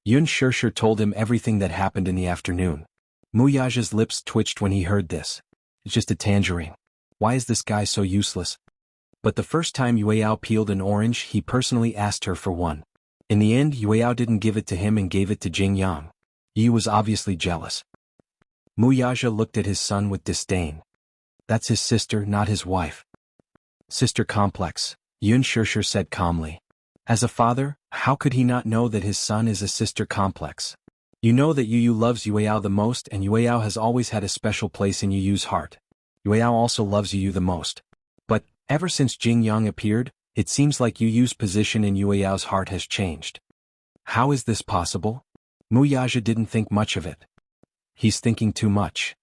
S1: Yin Shirshir told him everything that happened in the afternoon. Mu Yaja's lips twitched when he heard this. It's just a tangerine. Why is this guy so useless? But the first time Yue Yao peeled an orange, he personally asked her for one. In the end, Yue Yao didn't give it to him and gave it to Jingyang. Yi was obviously jealous. Mu Yaja looked at his son with disdain. That's his sister, not his wife. Sister complex, Yin Shirshir said calmly. As a father, how could he not know that his son is a sister complex? You know that Yu Yu loves Yue Yao the most, and Yue Yao has always had a special place in Yu Yu's heart. Yue Yao also loves Yu Yu the most. But, ever since Jingyang appeared, it seems like Yu Yu's position in Yue Yao's heart has changed. How is this possible? Mu Yaja didn't think much of it. He's thinking too much.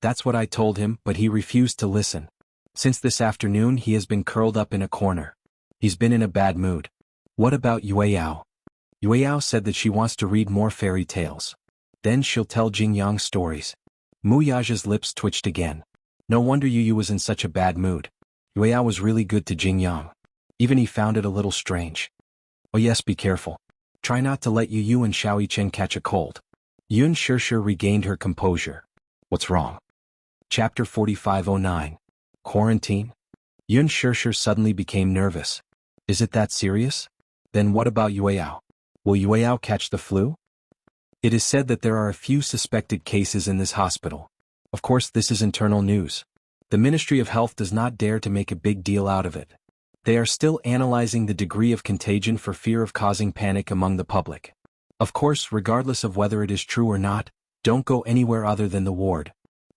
S1: That's what I told him, but he refused to listen. Since this afternoon he has been curled up in a corner. He's been in a bad mood. What about Yue Yao? Yue Yao said that she wants to read more fairy tales. Then she'll tell Jingyang stories. Mu Yaja's lips twitched again. No wonder Yu Yu was in such a bad mood. Yue Yao was really good to Jingyang. Even he found it a little strange. Oh yes, be careful. Try not to let Yu Yu and Xiao Yichen catch a cold. Yin Shirshir regained her composure. What's wrong? Chapter 45:09. Quarantine? Yin Shirshir suddenly became nervous. Is it that serious? Then what about Yue Yao? Will Yue Yao catch the flu? It is said that there are a few suspected cases in this hospital. Of course, this is internal news. The Ministry of Health does not dare to make a big deal out of it. They are still analyzing the degree of contagion for fear of causing panic among the public. Of course, regardless of whether it is true or not, don't go anywhere other than the ward.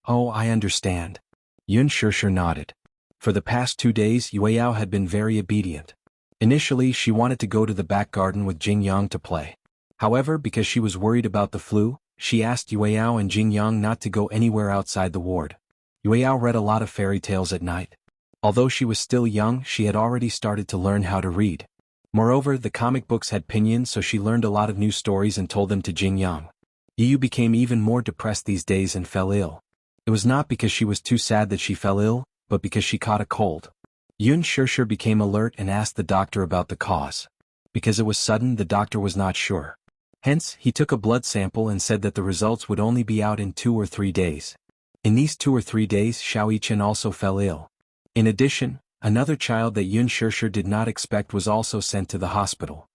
S1: Oh, I understand. Yin Shirshir nodded. For the past 2 days, Yue Yao had been very obedient. Initially, she wanted to go to the back garden with Jingyang to play. However, because she was worried about the flu, she asked Yue Yao and Jingyang not to go anywhere outside the ward. Yue Yao read a lot of fairy tales at night. Although she was still young, she had already started to learn how to read. Moreover, the comic books had pinyin, so she learned a lot of new stories and told them to Jingyang. Yu Yu became even more depressed these days and fell ill. It was not because she was too sad that she fell ill, but because she caught a cold. Yun Shirshir became alert and asked the doctor about the cause. Because it was sudden, the doctor was not sure. Hence, he took a blood sample and said that the results would only be out in 2 or 3 days. In these 2 or 3 days, Xiao Yichen also fell ill. In addition, another child that Yun Shirshir did not expect was also sent to the hospital.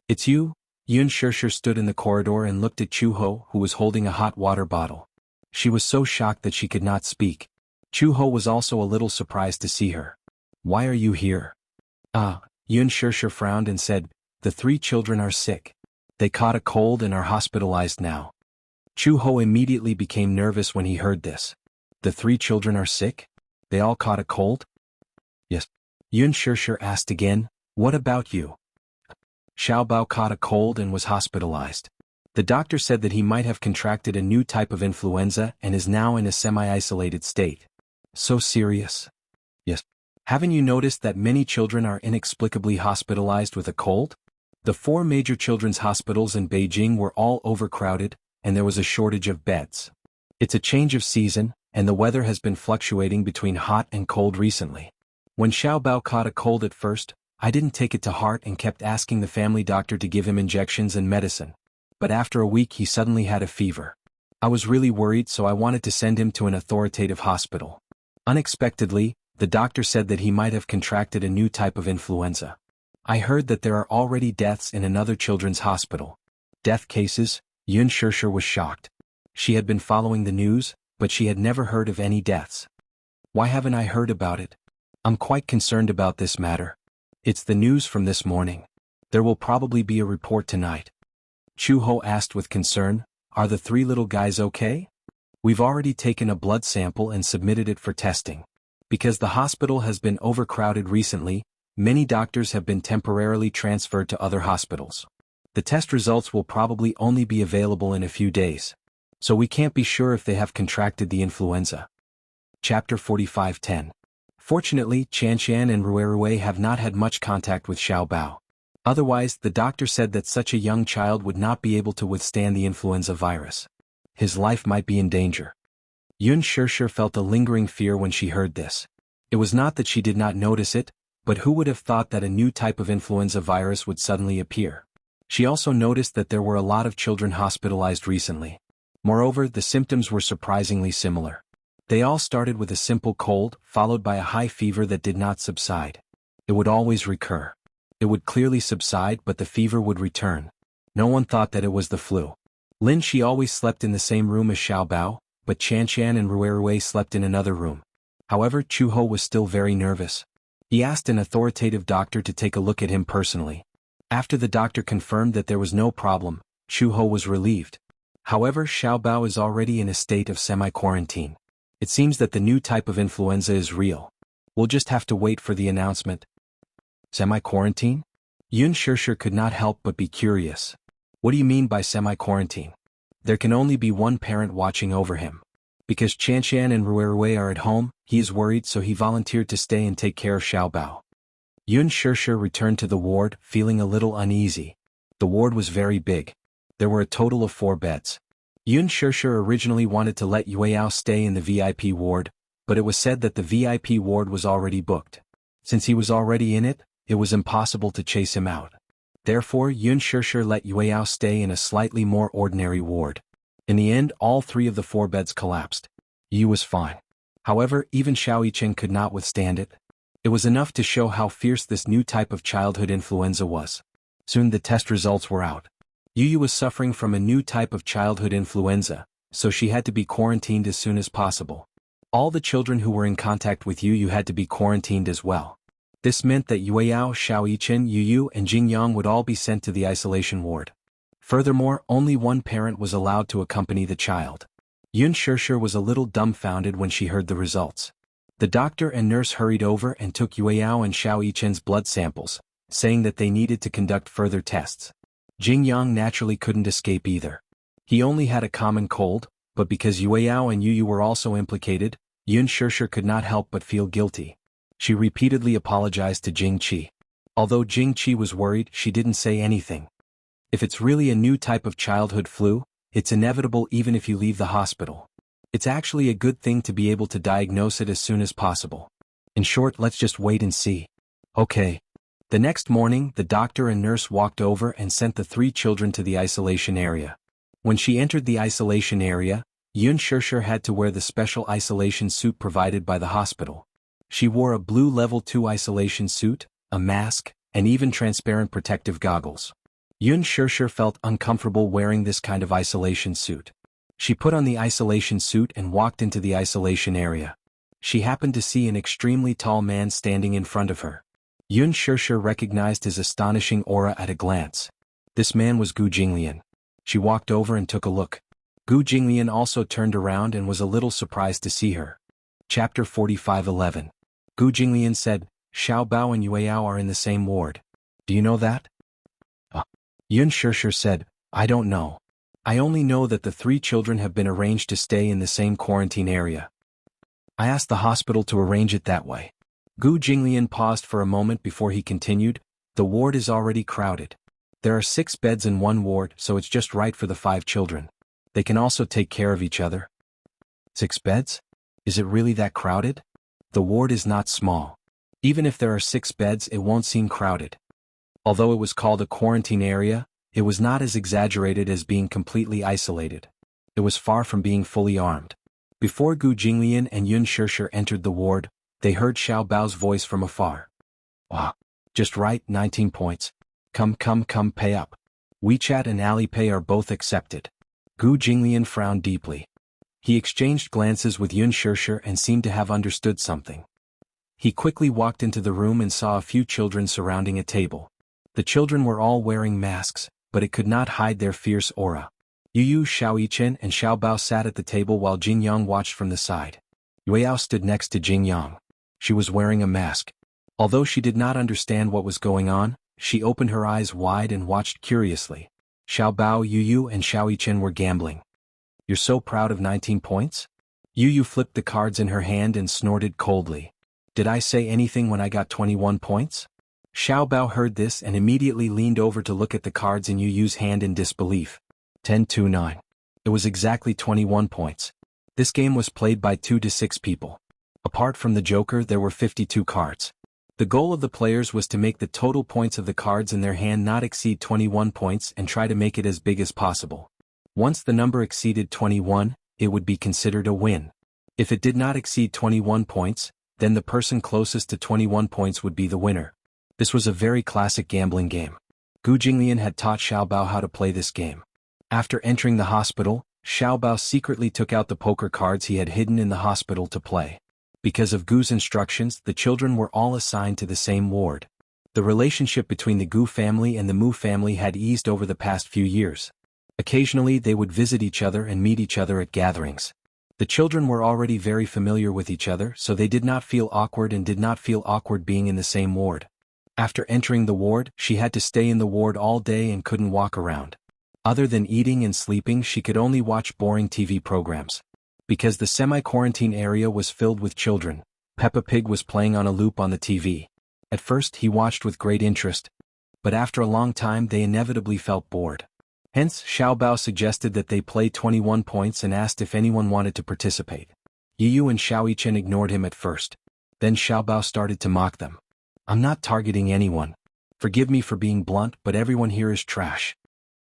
S1: "It's you?" Yun Shirshir stood in the corridor and looked at Chu Ho, who was holding a hot water bottle. She was so shocked that she could not speak. Chu Ho was also a little surprised to see her. "Why are you here?" Yun Shirshir frowned and said, "The 3 children are sick. They caught a cold and are hospitalized now." Chu Ho immediately became nervous when he heard this. "The 3 children are sick? They all caught a cold?" "Yes." Yun Shirshir asked again, "What about you?" "Xiao Bao caught a cold and was hospitalized. The doctor said that he might have contracted a new type of influenza and is now in a semi-isolated state." "So serious?" "Yes." "Haven't you noticed that many children are inexplicably hospitalized with a cold? The 4 major children's hospitals in Beijing were all overcrowded, and there was a shortage of beds. It's a change of season, and the weather has been fluctuating between hot and cold recently. When Xiao Bao caught a cold at first, I didn't take it to heart and kept asking the family doctor to give him injections and medicine. But after a week he suddenly had a fever. I was really worried, so I wanted to send him to an authoritative hospital. Unexpectedly, the doctor said that he might have contracted a new type of influenza. I heard that there are already deaths in another children's hospital." "Death cases?" Yun Shirshir was shocked. She had been following the news, but she had never heard of any deaths. "Why haven't I heard about it? I'm quite concerned about this matter. It's the news from this morning. There will probably be a report tonight." Chu Ho asked with concern, "Are the 3 little guys okay?" "We've already taken a blood sample and submitted it for testing. Because the hospital has been overcrowded recently, many doctors have been temporarily transferred to other hospitals. The test results will probably only be available in a few days. So we can't be sure if they have contracted the influenza." Chapter 45:10. Fortunately, Chanshan and Ruerue have not had much contact with Xiao Bao. Otherwise, the doctor said that such a young child would not be able to withstand the influenza virus. His life might be in danger. Yun Shirshir felt a lingering fear when she heard this. It was not that she did not notice it, but who would have thought that a new type of influenza virus would suddenly appear? She also noticed that there were a lot of children hospitalized recently. Moreover, the symptoms were surprisingly similar. They all started with a simple cold, followed by a high fever that did not subside. It would always recur. It would clearly subside, but the fever would return. No one thought that it was the flu. Lin Shi always slept in the same room as Xiao Bao, but Chanshan and Ruerue slept in another room. However, Chu Ho was still very nervous. He asked an authoritative doctor to take a look at him personally. After the doctor confirmed that there was no problem, Chu Ho was relieved. However, Xiao Bao is already in a state of semi-quarantine. It seems that the new type of influenza is real. We'll just have to wait for the announcement. Semi-quarantine? Yun Shirshir could not help but be curious. What do you mean by semi-quarantine? There can only be one parent watching over him. Because Chanshan and Ruerue are at home, he is worried, so he volunteered to stay and take care of Xiao Bao. Yun Shirshir returned to the ward, feeling a little uneasy. The ward was very big. There were a total of 4 beds. Yun Shirshir originally wanted to let Yueyao stay in the VIP ward, but it was said that the VIP ward was already booked. Since he was already in it, it was impossible to chase him out. Therefore, Yun Shirshir let Yueyao stay in a slightly more ordinary ward. In the end, all 3 of the 4 beds collapsed. Yu was fine. However, even Xiao Yichen could not withstand it. It was enough to show how fierce this new type of childhood influenza was. Soon the test results were out. Yu was suffering from a new type of childhood influenza, so she had to be quarantined as soon as possible. All the children who were in contact with Yu had to be quarantined as well. This meant that Yueyao, Xiao Yichen, Yu, and Jingyang would all be sent to the isolation ward. Furthermore, only one parent was allowed to accompany the child. Yun Shirshir was a little dumbfounded when she heard the results. The doctor and nurse hurried over and took Yueyao and Xiao Yichen's blood samples, saying that they needed to conduct further tests. Jingyang naturally couldn't escape either. He only had a common cold, but because Yueyao and Yu were also implicated, Yun Shirshir could not help but feel guilty. She repeatedly apologized to Jing Qi. Although Jing Qi was worried, she didn't say anything. If it's really a new type of childhood flu, it's inevitable even if you leave the hospital. It's actually a good thing to be able to diagnose it as soon as possible. In short, let's just wait and see. Okay. The next morning, the doctor and nurse walked over and sent the 3 children to the isolation area. When she entered the isolation area, Yun Shishir had to wear the special isolation suit provided by the hospital. She wore a blue level 2 isolation suit, a mask, and even transparent protective goggles. Yun Shishir felt uncomfortable wearing this kind of isolation suit. She put on the isolation suit and walked into the isolation area. She happened to see an extremely tall man standing in front of her. Yun Shishir recognized his astonishing aura at a glance. This man was Gu Jinglian. She walked over and took a look. Gu Jinglian also turned around and was a little surprised to see her. Chapter 45:11. Gu Jinglian said, Xiao Bao and Yue Yao are in the same ward. Do you know that? Yun Shishir said, I don't know. I only know that the 3 children have been arranged to stay in the same quarantine area. I asked the hospital to arrange it that way. Gu Jinglian paused for a moment before he continued, the ward is already crowded. There are 6 beds in one ward, so it's just right for the 5 children. They can also take care of each other. 6 beds? Is it really that crowded? The ward is not small. Even if there are 6 beds, it won't seem crowded. Although it was called a quarantine area, it was not as exaggerated as being completely isolated. It was far from being fully armed. Before Gu Jinglian and Yun Shishir entered the ward, they heard Xiao Bao's voice from afar. Just right, 19 points. Come, pay up. WeChat and Alipay are both accepted. Gu Jinglian frowned deeply. He exchanged glances with Yun Shishir and seemed to have understood something. He quickly walked into the room and saw a few children surrounding a table. The children were all wearing masks, but it could not hide their fierce aura. Yu, Xiao Yichen and Xiao Bao sat at the table while Jing Yang watched from the side. Yue Yao stood next to Jing Yang. She was wearing a mask. Although she did not understand what was going on, she opened her eyes wide and watched curiously. Xiao Bao, Yu, and Xiao Yichen were gambling. You're so proud of 19 points? Yu flipped the cards in her hand and snorted coldly. Did I say anything when I got 21 points? Xiao Bao heard this and immediately leaned over to look at the cards in Yu's hand in disbelief. 10-9. It was exactly 21 points. This game was played by 2 to 6 people. Apart from the Joker, there were 52 cards. The goal of the players was to make the total points of the cards in their hand not exceed 21 points and try to make it as big as possible. Once the number exceeded 21, it would be considered a win. If it did not exceed 21 points, then the person closest to 21 points would be the winner. This was a very classic gambling game. Gu Jinglian had taught Xiao Bao how to play this game. After entering the hospital, Xiao Bao secretly took out the poker cards he had hidden in the hospital to play. Because of Gu's instructions, the children were all assigned to the same ward. The relationship between the Gu family and the Mu family had eased over the past few years. Occasionally they would visit each other and meet each other at gatherings. The children were already very familiar with each other, so they did not feel awkward and did not feel awkward being in the same ward. After entering the ward, she had to stay in the ward all day and couldn't walk around. Other than eating and sleeping, she could only watch boring TV programs. Because the semi-quarantine area was filled with children, Peppa Pig was playing on a loop on the TV. At first he watched with great interest, but after a long time they inevitably felt bored. Hence, Xiao Bao suggested that they play 21 points and asked if anyone wanted to participate. Yu and Xiao Yichen ignored him at first. Then Xiao Bao started to mock them. I'm not targeting anyone. Forgive me for being blunt, but everyone here is trash.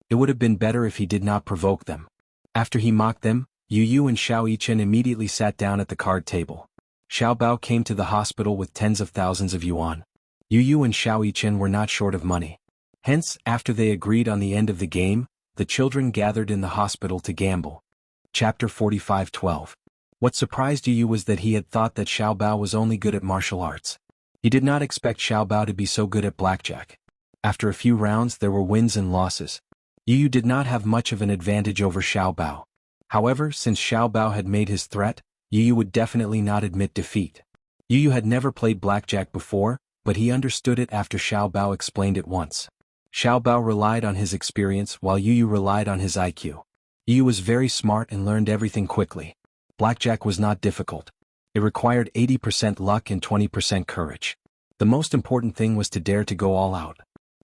S1: It would have been better if he did not provoke them. After he mocked them, Yu and Xiao Yichen immediately sat down at the card table. Xiao Bao came to the hospital with tens of thousands of yuan. Yu and Xiao Yichen were not short of money. Hence, after they agreed on the end of the game, the children gathered in the hospital to gamble. Chapter 45:12. What surprised Yu was that he had thought that Xiao Bao was only good at martial arts. He did not expect Xiao Bao to be so good at blackjack. After a few rounds there were wins and losses. Yu did not have much of an advantage over Xiao Bao. However, since Xiao Bao had made his threat, Yu would definitely not admit defeat. Yu had never played blackjack before, but he understood it after Xiao Bao explained it once. Xiao Bao relied on his experience while Yu relied on his IQ. Yu was very smart and learned everything quickly. Blackjack was not difficult. It required 80% luck and 20% courage. The most important thing was to dare to go all out.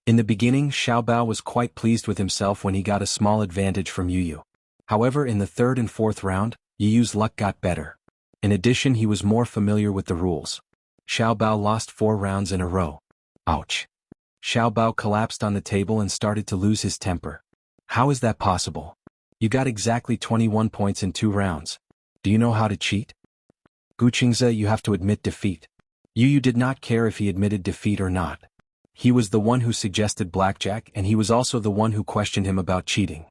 S1: In the beginning, Xiao Bao was quite pleased with himself when he got a small advantage from Yu. However, in the third and fourth round, Yu's luck got better. In addition, he was more familiar with the rules. Xiao Bao lost 4 rounds in a row. Ouch. Xiao Bao collapsed on the table and started to lose his temper. How is that possible? You got exactly 21 points in 2 rounds. Do you know how to cheat? Gu Qingze, you have to admit defeat. Yu did not care if he admitted defeat or not. He was the one who suggested blackjack, and he was also the one who questioned him about cheating.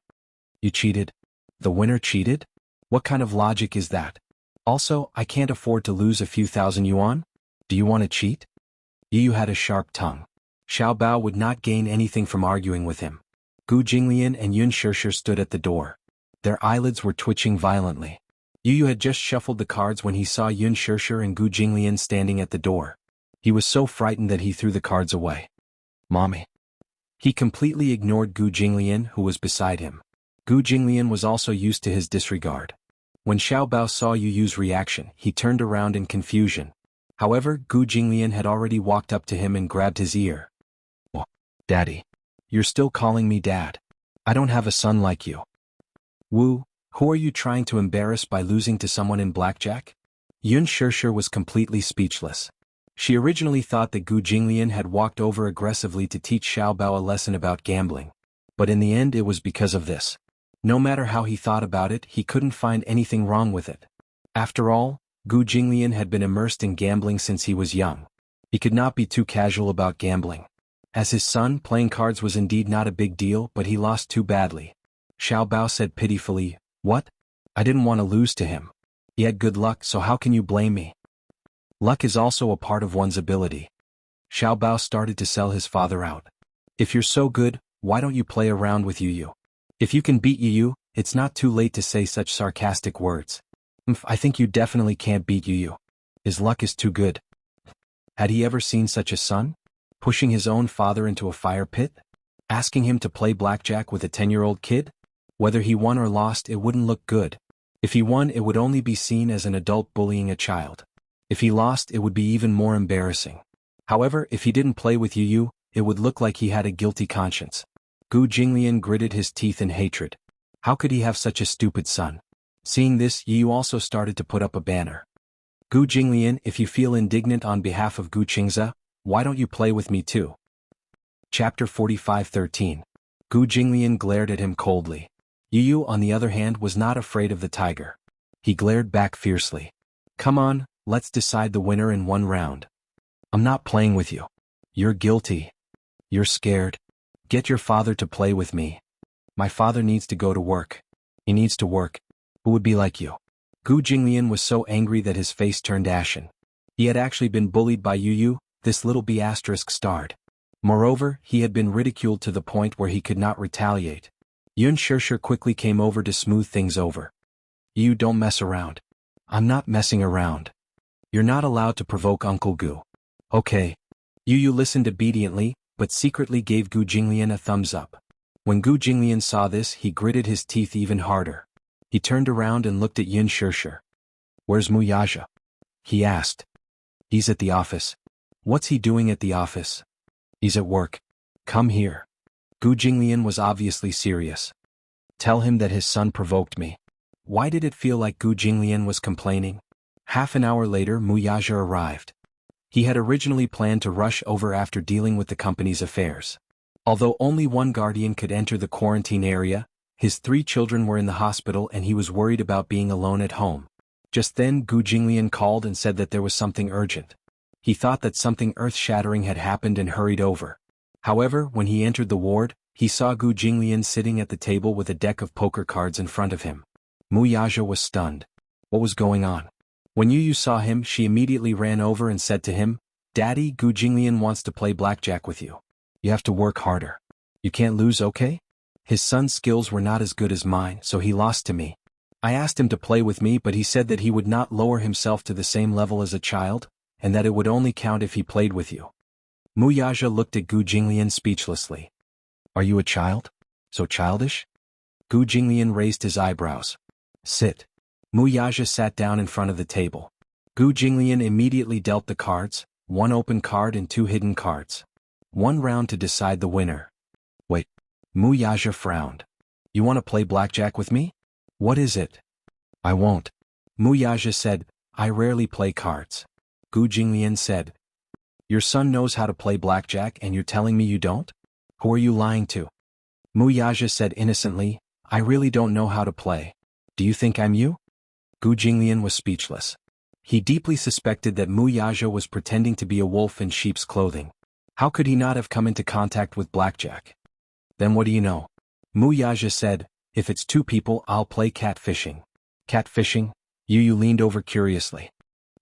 S1: You cheated? The winner cheated? What kind of logic is that? Also, I can't afford to lose a few thousand yuan. Do you want to cheat? Yu had a sharp tongue. Xiao Bao would not gain anything from arguing with him. Gu Jinglian and Yun Shishir stood at the door. Their eyelids were twitching violently. Yu had just shuffled the cards when he saw Yun Shishir and Gu Jinglian standing at the door. He was so frightened that he threw the cards away. Mommy. He completely ignored Gu Jinglian, who was beside him. Gu Jinglian was also used to his disregard. When Xiao Bao saw Yu's reaction, he turned around in confusion. However, Gu Jinglian had already walked up to him and grabbed his ear. Oh, Daddy. You're still calling me Dad. I don't have a son like you. Wu, who are you trying to embarrass by losing to someone in blackjack? Yun Shishir was completely speechless. She originally thought that Gu Jinglian had walked over aggressively to teach Xiao Bao a lesson about gambling. But in the end it was because of this. No matter how he thought about it, he couldn't find anything wrong with it. After all, Gu Jinglian had been immersed in gambling since he was young. He could not be too casual about gambling. As his son, playing cards was indeed not a big deal, but he lost too badly. Xiao Bao said pitifully, "What? I didn't want to lose to him. He had good luck, so how can you blame me?" Luck is also a part of one's ability. Xiao Bao started to sell his father out. If you're so good, why don't you play around with Yu? If you can beat Yu, it's not too late to say such sarcastic words. I think you definitely can't beat Yu. His luck is too good. Had he ever seen such a son? Pushing his own father into a fire pit? Asking him to play blackjack with a 10-year-old kid? Whether he won or lost, it wouldn't look good. If he won, it would only be seen as an adult bullying a child. If he lost, it would be even more embarrassing. However, if he didn't play with Yu, it would look like he had a guilty conscience. Gu Jinglian gritted his teeth in hatred. How could he have such a stupid son? Seeing this, Yu also started to put up a banner. Gu Jinglian, if you feel indignant on behalf of Gu Qingze, why don't you play with me too? Chapter 45:13. Gu Jinglian glared at him coldly. Yu, on the other hand, was not afraid of the tiger. He glared back fiercely. Come on, let's decide the winner in 1 round. I'm not playing with you. You're guilty. You're scared. Get your father to play with me. My father needs to go to work. He needs to work. Who would be like you? Gu Jinglian was so angry that his face turned ashen. He had actually been bullied by Yu, this little B** starred. Moreover, he had been ridiculed to the point where he could not retaliate. Yun Shishir quickly came over to smooth things over. You don't mess around. I'm not messing around. You're not allowed to provoke Uncle Gu. Okay. Yu listened obediently, but secretly gave Gu Jinglian a thumbs up. When Gu Jinglian saw this, he gritted his teeth even harder. He turned around and looked at Yun Shishir. Where's Muyaja? He asked. He's at the office. What's he doing at the office? He's at work. Come here. Gu Jinglian was obviously serious. Tell him that his son provoked me. Why did it feel like Gu Jinglian was complaining? Half an hour later, Muyaja arrived. He had originally planned to rush over after dealing with the company's affairs. Although only one guardian could enter the quarantine area, his 3 children were in the hospital and he was worried about being alone at home. Just then Gu Jinglian called and said that there was something urgent. He thought that something earth-shattering had happened and hurried over. However, when he entered the ward, he saw Gu Jinglian sitting at the table with a deck of poker cards in front of him. Muyaja was stunned. What was going on? When Yu saw him, she immediately ran over and said to him, Daddy, Gu Jinglian wants to play blackjack with you. You have to work harder. You can't lose, okay? His son's skills were not as good as mine, so he lost to me. I asked him to play with me, but he said that he would not lower himself to the same level as a child, and that it would only count if he played with you. Muyaja looked at Gu Jinglian speechlessly. Are you a child? So childish? Gu Jinglian raised his eyebrows. Sit. Muyaja sat down in front of the table. Gu Jinglian immediately dealt the cards, 1 open card and 2 hidden cards. 1 round to decide the winner. Wait. Muyaja frowned. You want to play blackjack with me? What is it? I won't. Mu Yaja said, I rarely play cards. Gu Jinglian said, your son knows how to play blackjack and you're telling me you don't? Who are you lying to? Mu Yaja said innocently, I really don't know how to play. Do you think I'm you? Gu Jinglian was speechless. He deeply suspected that Mu Yaja was pretending to be a wolf in sheep's clothing. How could he not have come into contact with blackjack? Then what do you know? Mu Yaja said, if it's two people I'll play catfishing. Catfishing? Yu leaned over curiously.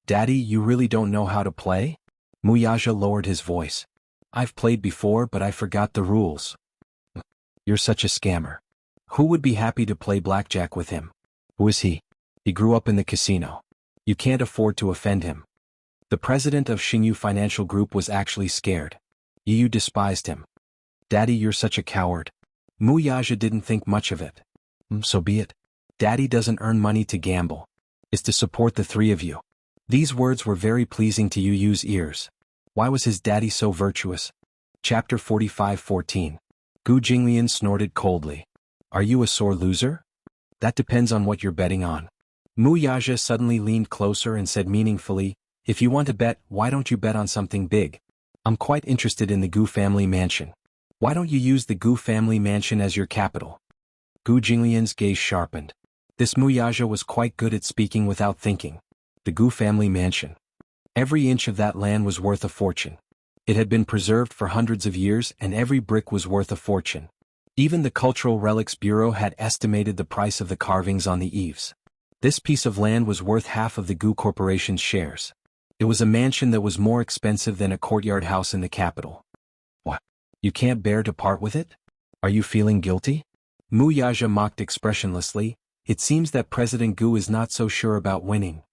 S1: Daddy, you really don't know how to play? Mu Yaja lowered his voice. I've played before but I forgot the rules. You're such a scammer. Who would be happy to play blackjack with him? Who is he? He grew up in the casino. You can't afford to offend him. The president of Xingyu Financial Group was actually scared. Yu despised him. Daddy, you're such a coward. Mu Yaja didn't think much of it. So be it. Daddy doesn't earn money to gamble. It's to support the three of you. These words were very pleasing to Yu's ears. Why was his daddy so virtuous? Chapter 45:14. Gu Jinglian snorted coldly. Are you a sore loser? That depends on what you're betting on. Mu Yaja suddenly leaned closer and said meaningfully, if you want to bet, why don't you bet on something big? I'm quite interested in the Gu family mansion. Why don't you use the Gu family mansion as your capital? Gu Jinglian's gaze sharpened. This Mu Yaja was quite good at speaking without thinking. The Gu family mansion. Every inch of that land was worth a fortune. It had been preserved for hundreds of years and every brick was worth a fortune. Even the Cultural Relics Bureau had estimated the price of the carvings on the eaves. This piece of land was worth half of the Gu Corporation's shares. It was a mansion that was more expensive than a courtyard house in the capital. What? You can't bear to part with it? Are you feeling guilty? Mu Yaja mocked expressionlessly. It seems that President Gu is not so sure about winning.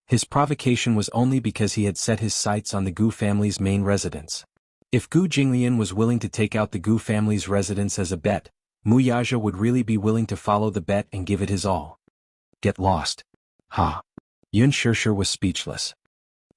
S1: His provocation was only because he had set his sights on the Gu family's main residence. If Gu Jinglian was willing to take out the Gu family's residence as a bet, Mu Yaja would really be willing to follow the bet and give it his all. Get lost. Ha. Yun Shirshir was speechless.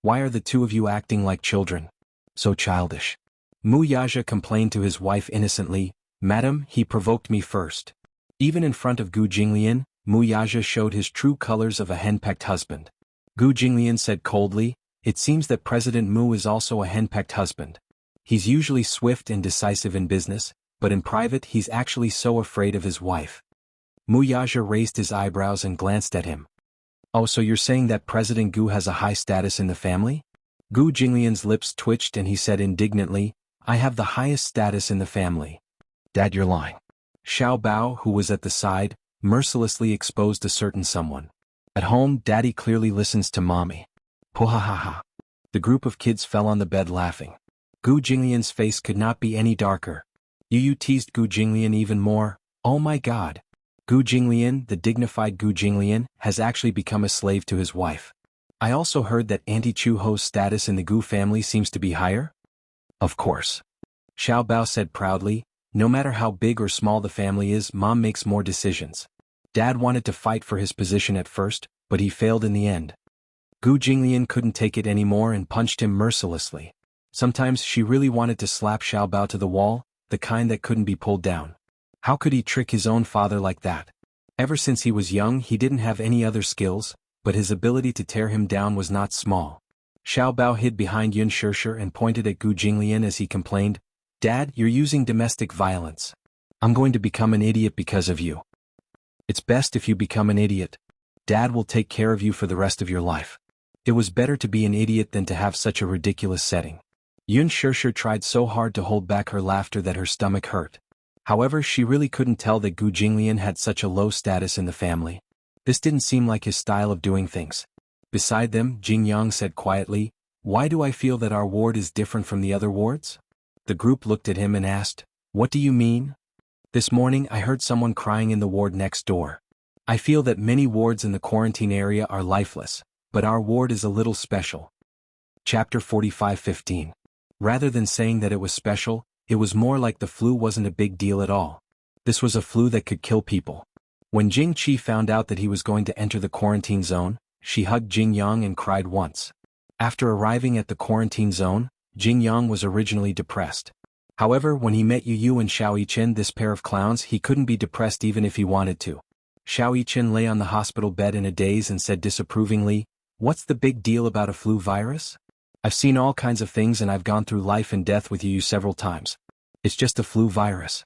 S1: Why are the two of you acting like children? So childish. Mu Yaja complained to his wife innocently, Madam, he provoked me first. Even in front of Gu Jinglian, Mu Yaja showed his true colors of a henpecked husband. Gu Jinglian said coldly, it seems that President Mu is also a henpecked husband. He's usually swift and decisive in business, but in private he's actually so afraid of his wife. Mu Yaja raised his eyebrows and glanced at him. Oh, so you're saying that President Gu has a high status in the family? Gu Jinglian's lips twitched and he said indignantly, I have the highest status in the family. Dad, you're lying. Xiao Bao, who was at the side, mercilessly exposed a certain someone. At home, Daddy clearly listens to Mommy. Puhahaha. The group of kids fell on the bed laughing. Gu Jinglian's face could not be any darker. Yu teased Gu Jinglian even more. Oh my God. Gu Jinglian, the dignified Gu Jinglian, has actually become a slave to his wife. I also heard that Auntie Chu Ho's status in the Gu family seems to be higher? Of course. Xiao Bao said proudly, no matter how big or small the family is, Mom makes more decisions. Dad wanted to fight for his position at first, but he failed in the end. Gu Jinglian couldn't take it anymore and punched him mercilessly. Sometimes she really wanted to slap Xiao Bao to the wall, the kind that couldn't be pulled down. How could he trick his own father like that? Ever since he was young he didn't have any other skills, but his ability to tear him down was not small. Xiao Bao hid behind Yun Shirshir and pointed at Gu Jinglian as he complained, Dad, you're using domestic violence. I'm going to become an idiot because of you. It's best if you become an idiot. Dad will take care of you for the rest of your life. It was better to be an idiot than to have such a ridiculous setting. Yun Shirshir tried so hard to hold back her laughter that her stomach hurt. However, she really couldn't tell that Gu Jinglian had such a low status in the family. This didn't seem like his style of doing things. Beside them, Jing Yang said quietly, Why do I feel that our ward is different from the other wards? The group looked at him and asked, What do you mean? This morning I heard someone crying in the ward next door. I feel that many wards in the quarantine area are lifeless, but our ward is a little special. Chapter 45:15. Rather than saying that it was special, it was more like the flu wasn't a big deal at all. This was a flu that could kill people. When Jing Qi found out that he was going to enter the quarantine zone, she hugged Jing Yang and cried once. After arriving at the quarantine zone, Jing Yang was originally depressed. However, when he met Yu and Xiao Yichen, this pair of clowns, he couldn't be depressed even if he wanted to. Xiao Yichen lay on the hospital bed in a daze and said disapprovingly, "What's the big deal about a flu virus? I've seen all kinds of things and I've gone through life and death with you several times. It's just a flu virus."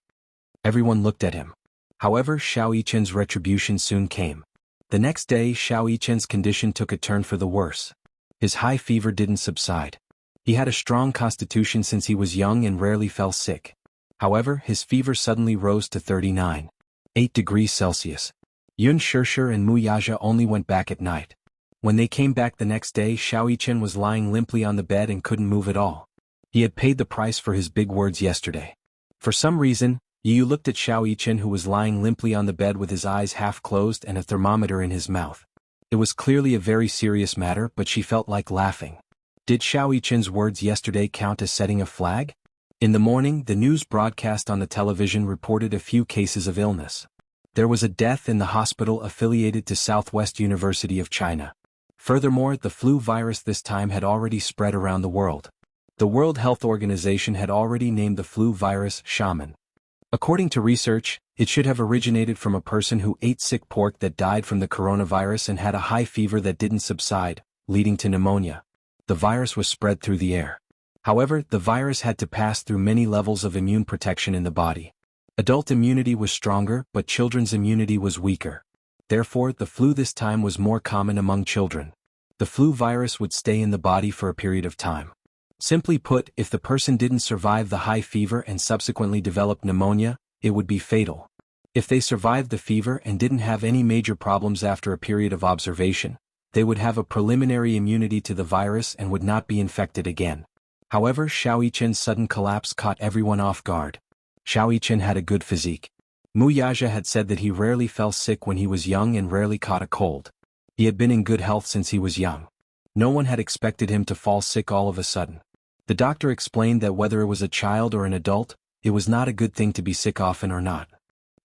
S1: Everyone looked at him. However, Xiao Yichen's retribution soon came. The next day, Xiao Yichen's condition took a turn for the worse. His high fever didn't subside. He had a strong constitution since he was young and rarely fell sick. However, his fever suddenly rose to 39.8 degrees Celsius. Yun Shishir and Mu Yaja only went back at night. When they came back the next day, Xiao Yichen was lying limply on the bed and couldn't move at all. He had paid the price for his big words yesterday. For some reason, Yu looked at Xiao Yichen, who was lying limply on the bed with his eyes half closed and a thermometer in his mouth. It was clearly a very serious matter, but she felt like laughing. Did Xiao Yichen's words yesterday count as setting a flag? In the morning, the news broadcast on the television reported a few cases of illness. There was a death in the hospital affiliated to Southwest University of China. Furthermore, the flu virus this time had already spread around the world. The World Health Organization had already named the flu virus shaman. According to research, it should have originated from a person who ate sick pork that died from the coronavirus and had a high fever that didn't subside, leading to pneumonia. The virus was spread through the air. However, the virus had to pass through many levels of immune protection in the body. Adult immunity was stronger, but children's immunity was weaker. Therefore, the flu this time was more common among children. The flu virus would stay in the body for a period of time. Simply put, if the person didn't survive the high fever and subsequently developed pneumonia, it would be fatal. If they survived the fever and didn't have any major problems after a period of observation, they would have a preliminary immunity to the virus and would not be infected again. However, Xiao Yichen's sudden collapse caught everyone off guard. Xiao Yichen had a good physique. Mu Yaja had said that he rarely fell sick when he was young and rarely caught a cold. He had been in good health since he was young. No one had expected him to fall sick all of a sudden. The doctor explained that whether it was a child or an adult, it was not a good thing to be sick often or not.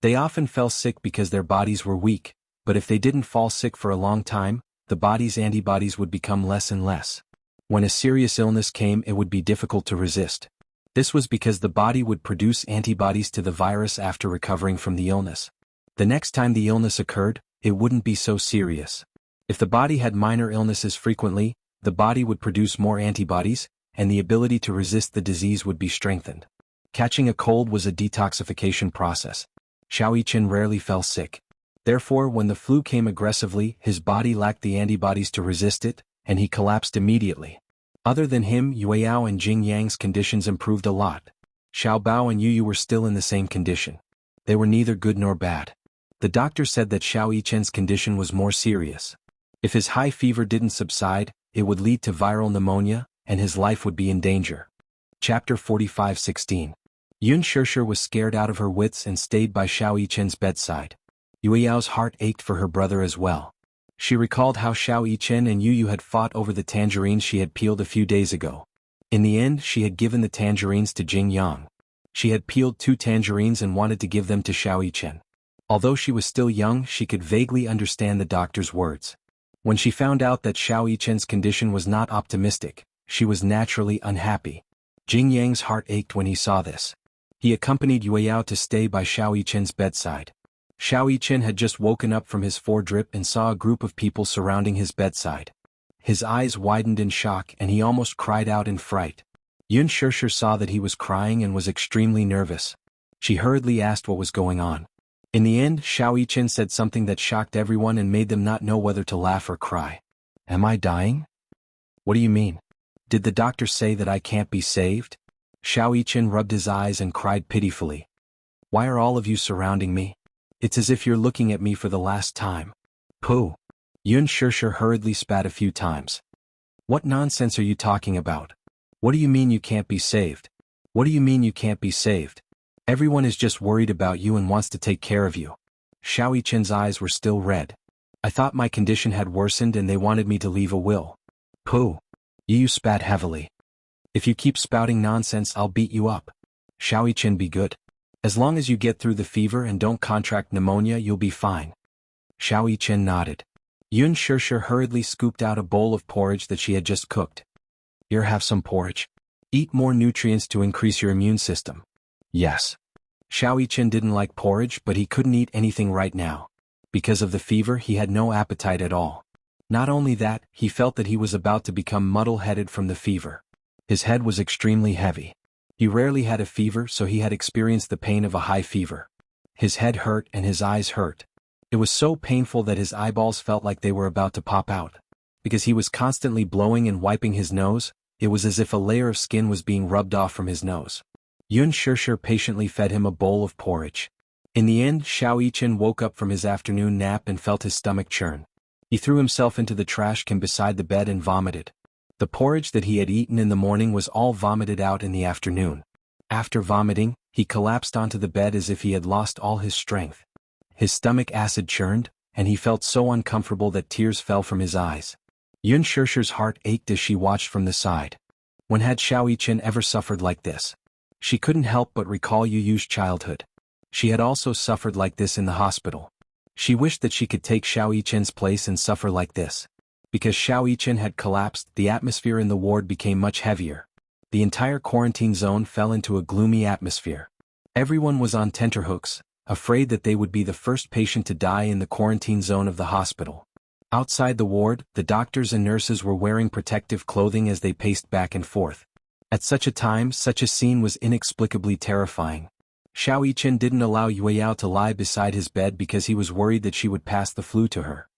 S1: They often fell sick because their bodies were weak, but if they didn't fall sick for a long time, the body's antibodies would become less and less. When a serious illness came, it would be difficult to resist. This was because the body would produce antibodies to the virus after recovering from the illness. The next time the illness occurred, it wouldn't be so serious. If the body had minor illnesses frequently, the body would produce more antibodies, and the ability to resist the disease would be strengthened. Catching a cold was a detoxification process. Xiao Yichen rarely fell sick. Therefore, when the flu came aggressively, his body lacked the antibodies to resist it, and he collapsed immediately. Other than him, Yueyao and Jing Yang's conditions improved a lot. Xiao Bao and Yu were still in the same condition. They were neither good nor bad. The doctor said that Xiao Yichen's condition was more serious. If his high fever didn't subside, it would lead to viral pneumonia, and his life would be in danger. Chapter 45:16. Yun Shishir was scared out of her wits and stayed by Xiao Yichen's bedside. Yueyao's heart ached for her brother as well. She recalled how Xiao Yichen and Yu had fought over the tangerines she had peeled a few days ago. In the end, she had given the tangerines to Jing Yang. She had peeled 2 tangerines and wanted to give them to Xiao Yichen. Although she was still young, she could vaguely understand the doctor's words. When she found out that Xiao Yichen's condition was not optimistic, she was naturally unhappy. Jing Yang's heart ached when he saw this. He accompanied Yueyao to stay by Xiao Yichen's bedside. Xiao Yichen had just woken up from his foredrip and saw a group of people surrounding his bedside. His eyes widened in shock and he almost cried out in fright. Yun Shishir saw that he was crying and was extremely nervous. She hurriedly asked what was going on. In the end, Xiao Yichen said something that shocked everyone and made them not know whether to laugh or cry. "Am I dying? What do you mean? Did the doctor say that I can't be saved?" Xiao Yichen rubbed his eyes and cried pitifully. "Why are all of you surrounding me? It's as if you're looking at me for the last time." "Pooh." Yun Shishir hurriedly spat a few times. "What nonsense are you talking about? What do you mean you can't be saved? What do you mean you can't be saved? Everyone is just worried about you and wants to take care of you." Xiao Yichen's eyes were still red. "I thought my condition had worsened and they wanted me to leave a will." "Pooh." Yu spat heavily. "If you keep spouting nonsense, I'll beat you up." "Xiao Yichen, be good. As long as you get through the fever and don't contract pneumonia, you'll be fine." Xiao Yichen nodded. Yun Shishir hurriedly scooped out a bowl of porridge that she had just cooked. "Here, have some porridge. Eat more nutrients to increase your immune system." "Yes." Xiao Yichen didn't like porridge, but he couldn't eat anything right now. Because of the fever, he had no appetite at all. Not only that, he felt that he was about to become muddle-headed from the fever. His head was extremely heavy. He rarely had a fever, so he had experienced the pain of a high fever. His head hurt and his eyes hurt. It was so painful that his eyeballs felt like they were about to pop out. Because he was constantly blowing and wiping his nose, it was as if a layer of skin was being rubbed off from his nose. Yun Shishir patiently fed him a bowl of porridge. In the end, Xiao Yichen woke up from his afternoon nap and felt his stomach churn. He threw himself into the trash can beside the bed and vomited. The porridge that he had eaten in the morning was all vomited out in the afternoon. After vomiting, he collapsed onto the bed as if he had lost all his strength. His stomach acid churned, and he felt so uncomfortable that tears fell from his eyes. Yun Shishir's heart ached as she watched from the side. When had Xiao Yichen ever suffered like this? She couldn't help but recall Yu Yu's childhood. She had also suffered like this in the hospital. She wished that she could take Xiao Yichen's place and suffer like this. Because Xiao Yichen had collapsed, the atmosphere in the ward became much heavier. The entire quarantine zone fell into a gloomy atmosphere. Everyone was on tenterhooks, afraid that they would be the first patient to die in the quarantine zone of the hospital. Outside the ward, the doctors and nurses were wearing protective clothing as they paced back and forth. At such a time, such a scene was inexplicably terrifying. Xiao Yichen didn't allow Yueyao to lie beside his bed because he was worried that she would pass the flu to her.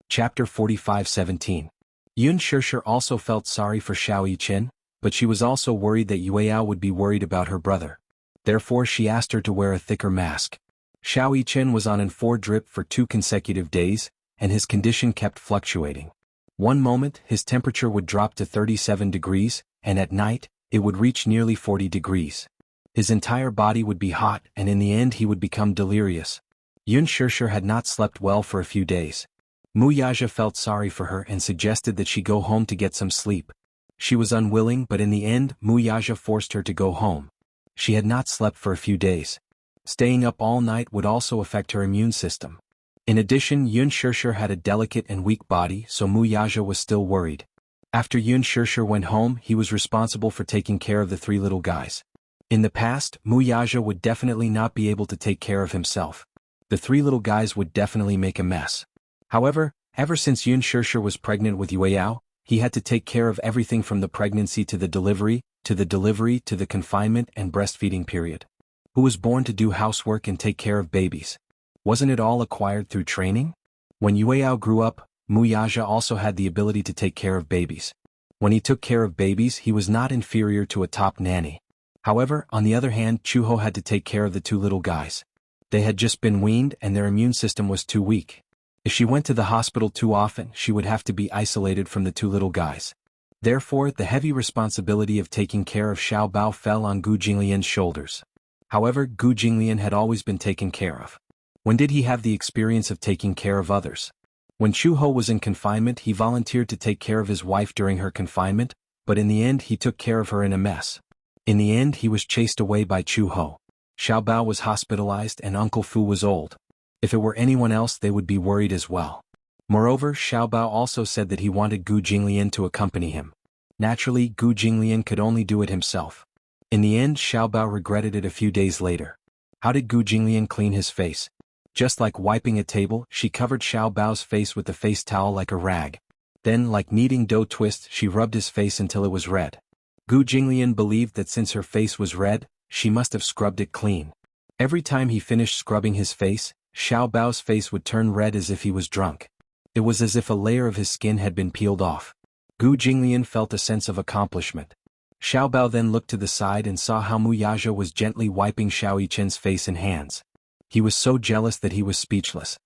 S1: Chapter 45:17. Yun Shishir also felt sorry for Xiao Yichen, but she was also worried that Yueyao would be worried about her brother. Therefore she asked her to wear a thicker mask. Xiao Yichen was on an 4-drip for 2 consecutive days, and his condition kept fluctuating. One moment, his temperature would drop to 37 degrees, and at night, it would reach nearly 40 degrees. His entire body would be hot, and in the end he would become delirious. Yun Shishir had not slept well for a few days. Mu Yaja felt sorry for her and suggested that she go home to get some sleep. She was unwilling, but in the end, Mu Yaja forced her to go home. She had not slept for a few days. Staying up all night would also affect her immune system. In addition, Yun Shishir had a delicate and weak body, so Mu Yaja was still worried. After Yun Shishir went home, he was responsible for taking care of the 3 little guys. In the past, Mu Yaja would definitely not be able to take care of himself. The 3 little guys would definitely make a mess. However, ever since Yun Shishir was pregnant with Yueyao, he had to take care of everything from the pregnancy to the delivery, to the confinement and breastfeeding period. Who was born to do housework and take care of babies? Wasn't it all acquired through training? When Yueyao grew up, Mu Yaja also had the ability to take care of babies. When he took care of babies, he was not inferior to a top nanny. However, on the other hand, Chuho had to take care of the 2 little guys. They had just been weaned and their immune system was too weak. If she went to the hospital too often, she would have to be isolated from the 2 little guys. Therefore, the heavy responsibility of taking care of Xiao Bao fell on Gu Jinglian's shoulders. However, Gu Jinglian had always been taken care of. When did he have the experience of taking care of others? When Chuho was in confinement, he volunteered to take care of his wife during her confinement, but in the end he took care of her in a mess. In the end he was chased away by Chuho. Xiao Bao was hospitalized and Uncle Fu was old. If it were anyone else they would be worried as well. Moreover, Xiao Bao also said that he wanted Gu Jinglian to accompany him. Naturally, Gu Jinglian could only do it himself. In the end, Xiao Bao regretted it a few days later. How did Gu Jinglian clean his face? Just like wiping a table, she covered Xiao Bao's face with the face towel like a rag. Then, like kneading dough twists, she rubbed his face until it was red. Gu Jinglian believed that since her face was red, she must have scrubbed it clean. Every time he finished scrubbing his face, Xiao Bao's face would turn red as if he was drunk. It was as if a layer of his skin had been peeled off. Gu Jinglian felt a sense of accomplishment. Xiao Bao then looked to the side and saw how Mu Yaja was gently wiping Xiao Yichen's face and hands. He was so jealous that he was speechless.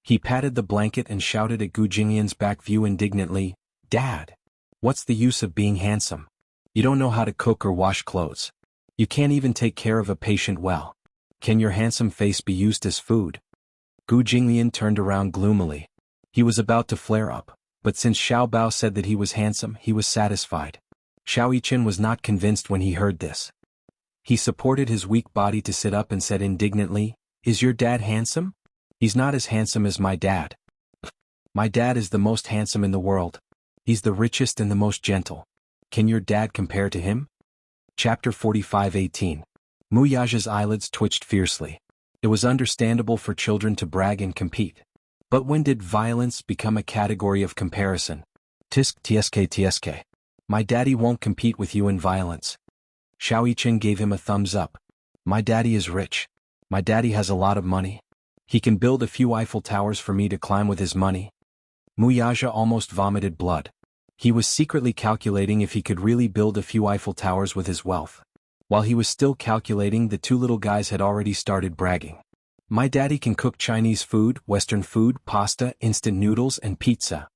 S1: He patted the blanket and shouted at Gu Jinglian's back view indignantly, "Dad! What's the use of being handsome? You don't know how to cook or wash clothes. You can't even take care of a patient well. Can your handsome face be used as food?" Gu Jinglian turned around gloomily. He was about to flare up, but since Xiao Bao said that he was handsome, he was satisfied. Xiao Yichen was not convinced when he heard this. He supported his weak body to sit up and said indignantly, "Is your dad handsome? He's not as handsome as my dad. My dad is the most handsome in the world. He's the richest and the most gentle. Can your dad compare to him?" Chapter 45:18. Mu Yaja's eyelids twitched fiercely. It was understandable for children to brag and compete. But when did violence become a category of comparison? Tisk tsk. My daddy won't compete with you in violence. Xiao Yichen gave him a thumbs up. My daddy is rich. My daddy has a lot of money. He can build a few Eiffel Towers for me to climb with his money. Muyaja almost vomited blood. He was secretly calculating if he could really build a few Eiffel Towers with his wealth. While he was still calculating, the two little guys had already started bragging. My daddy can cook Chinese food, Western food, pasta, instant noodles, and pizza.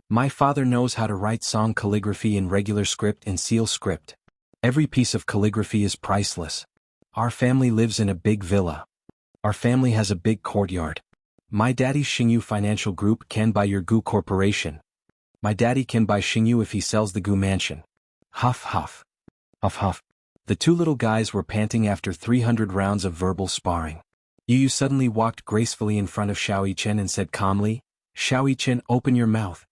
S1: My father knows how to write song calligraphy in regular script and seal script. Every piece of calligraphy is priceless. Our family lives in a big villa. Our family has a big courtyard. My daddy's Xingyu Financial Group can buy your Gu Corporation. My daddy can buy Xingyu if he sells the Gu Mansion. Huff huff. Huff huff. The two little guys were panting after 300 rounds of verbal sparring. Yu suddenly walked gracefully in front of Xiao Yichen and said calmly, Xiao Yichen, open your mouth.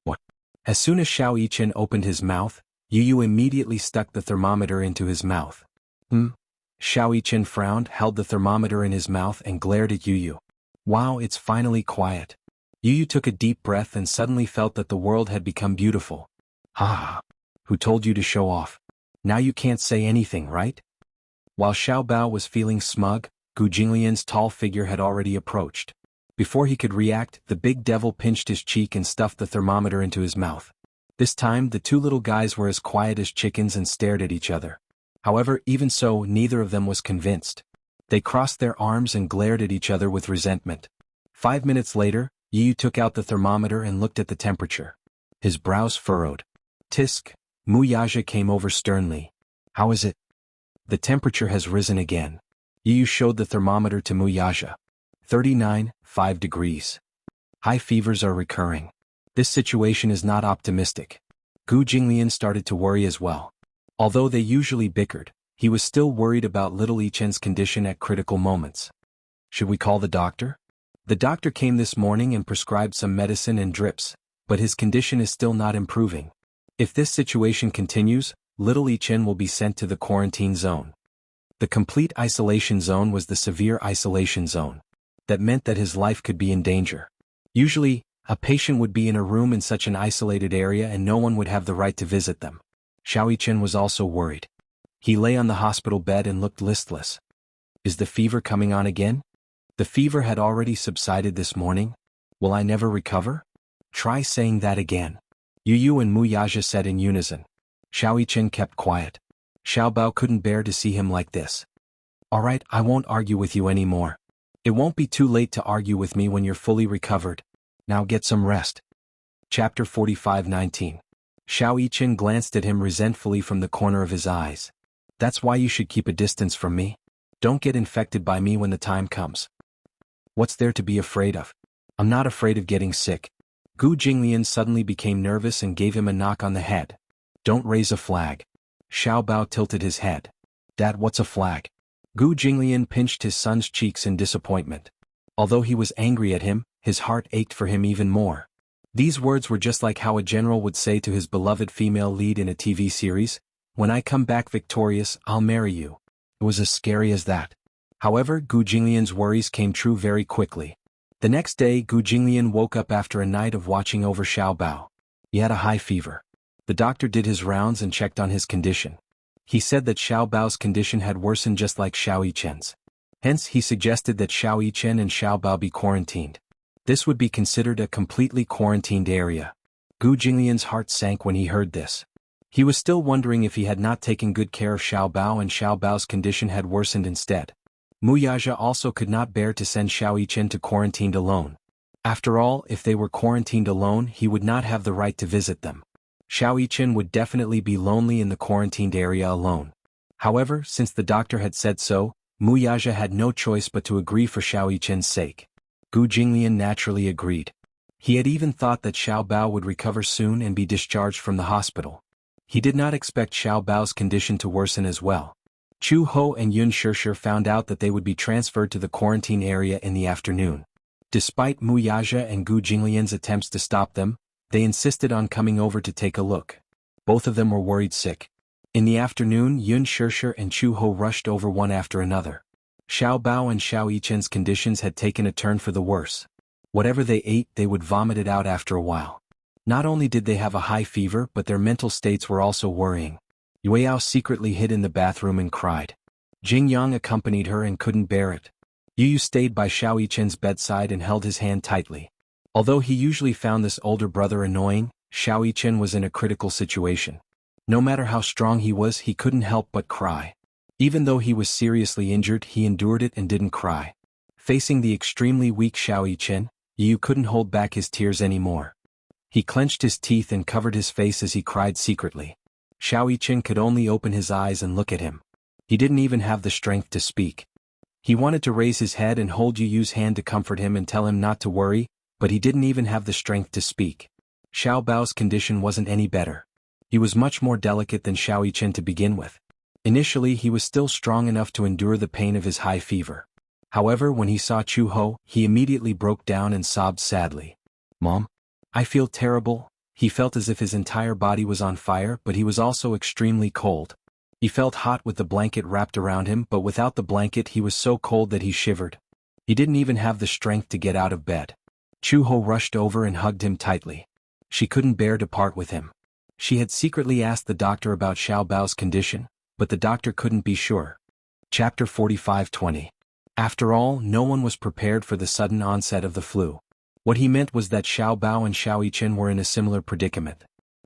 S1: What? As soon as Xiao Yichen opened his mouth, Yu immediately stuck the thermometer into his mouth. Xiao Yichen frowned, held the thermometer in his mouth and glared at Yu. Wow, it's finally quiet. Yu took a deep breath and suddenly felt that the world had become beautiful. Ha! Who told you to show off? Now you can't say anything, right? While Xiao Bao was feeling smug, Gu Jinglian's tall figure had already approached. Before he could react, the big devil pinched his cheek and stuffed the thermometer into his mouth. This time, the two little guys were as quiet as chickens and stared at each other. However, even so, neither of them was convinced. They crossed their arms and glared at each other with resentment. 5 minutes later, Yu took out the thermometer and looked at the temperature. His brows furrowed. Tisk, Muyaja came over sternly. How is it? The temperature has risen again. Yu showed the thermometer to Muyaja. 39.5 degrees. High fevers are recurring. This situation is not optimistic. Gu Jinglian started to worry as well. Although they usually bickered, he was still worried about little Yichen's condition at critical moments. Should we call the doctor? The doctor came this morning and prescribed some medicine and drips, but his condition is still not improving. If this situation continues, little Yichen will be sent to the quarantine zone. The complete isolation zone was the severe isolation zone. That meant that his life could be in danger. Usually, a patient would be in a room in such an isolated area and no one would have the right to visit them. Xiao Yichen was also worried. He lay on the hospital bed and looked listless. Is the fever coming on again? The fever had already subsided this morning. Will I never recover? Try saying that again. Yu and Muyaja said in unison. Xiao Yichen kept quiet. Xiao Bao couldn't bear to see him like this. Alright, I won't argue with you anymore. It won't be too late to argue with me when you're fully recovered. Now get some rest. Chapter 45:19. Xiao Yichen glanced at him resentfully from the corner of his eyes. That's why you should keep a distance from me. Don't get infected by me when the time comes. What's there to be afraid of? I'm not afraid of getting sick. Gu Jinglian suddenly became nervous and gave him a knock on the head. Don't raise a flag. Xiao Bao tilted his head. Dad, what's a flag? Gu Jinglian pinched his son's cheeks in disappointment. Although he was angry at him, his heart ached for him even more. These words were just like how a general would say to his beloved female lead in a TV series, "When I come back victorious, I'll marry you." It was as scary as that. However, Gu Jinglian's worries came true very quickly. The next day, Gu Jinglian woke up after a night of watching over Xiao Bao. He had a high fever. The doctor did his rounds and checked on his condition. He said that Xiao Bao's condition had worsened just like Xiao Yichen's. Hence, he suggested that Xiao Yichen and Xiao Bao be quarantined. This would be considered a completely quarantined area. Gu Jinglian's heart sank when he heard this. He was still wondering if he had not taken good care of Xiao Bao and Xiao Bao's condition had worsened instead. Muyaja also could not bear to send Xiao Yichen to quarantined alone. After all, if they were quarantined alone, he would not have the right to visit them. Xiao Yichen would definitely be lonely in the quarantined area alone. However, since the doctor had said so, Muyaja had no choice but to agree for Xiao Yichen's sake. Gu Jinglian naturally agreed. He had even thought that Xiao Bao would recover soon and be discharged from the hospital. He did not expect Xiao Bao's condition to worsen as well. Chu Ho and Yun Shishir found out that they would be transferred to the quarantine area in the afternoon. Despite Muyaja and Gu Jinglian's attempts to stop them, they insisted on coming over to take a look. Both of them were worried sick. In the afternoon, Yun Shishir and Chu Ho rushed over one after another. Xiao Bao and Xiao Yichen's conditions had taken a turn for the worse. Whatever they ate, they would vomit it out after a while. Not only did they have a high fever, but their mental states were also worrying. Yueyao secretly hid in the bathroom and cried. Jingyang accompanied her and couldn't bear it. Yu stayed by Xiao Yichen's bedside and held his hand tightly. Although he usually found this older brother annoying, Xiao Yichen was in a critical situation. No matter how strong he was, he couldn't help but cry. Even though he was seriously injured, he endured it and didn't cry. Facing the extremely weak Xiao Yichen, Yu couldn't hold back his tears anymore. He clenched his teeth and covered his face as he cried secretly. Xiao Yichen could only open his eyes and look at him. He didn't even have the strength to speak. He wanted to raise his head and hold Yu's hand to comfort him and tell him not to worry, but he didn't even have the strength to speak. Xiao Bao's condition wasn't any better. He was much more delicate than Xiao Yichen to begin with. Initially, he was still strong enough to endure the pain of his high fever. However, when he saw Chu Ho, he immediately broke down and sobbed sadly. "Mom? I feel terrible." He felt as if his entire body was on fire, but he was also extremely cold. He felt hot with the blanket wrapped around him, but without the blanket he was so cold that he shivered. He didn't even have the strength to get out of bed. Chu Ho rushed over and hugged him tightly. She couldn't bear to part with him. She had secretly asked the doctor about Xiao Bao's condition, but the doctor couldn't be sure. Chapter 45:20. After all, no one was prepared for the sudden onset of the flu. What he meant was that Xiao Bao and Xiao Yichen were in a similar predicament.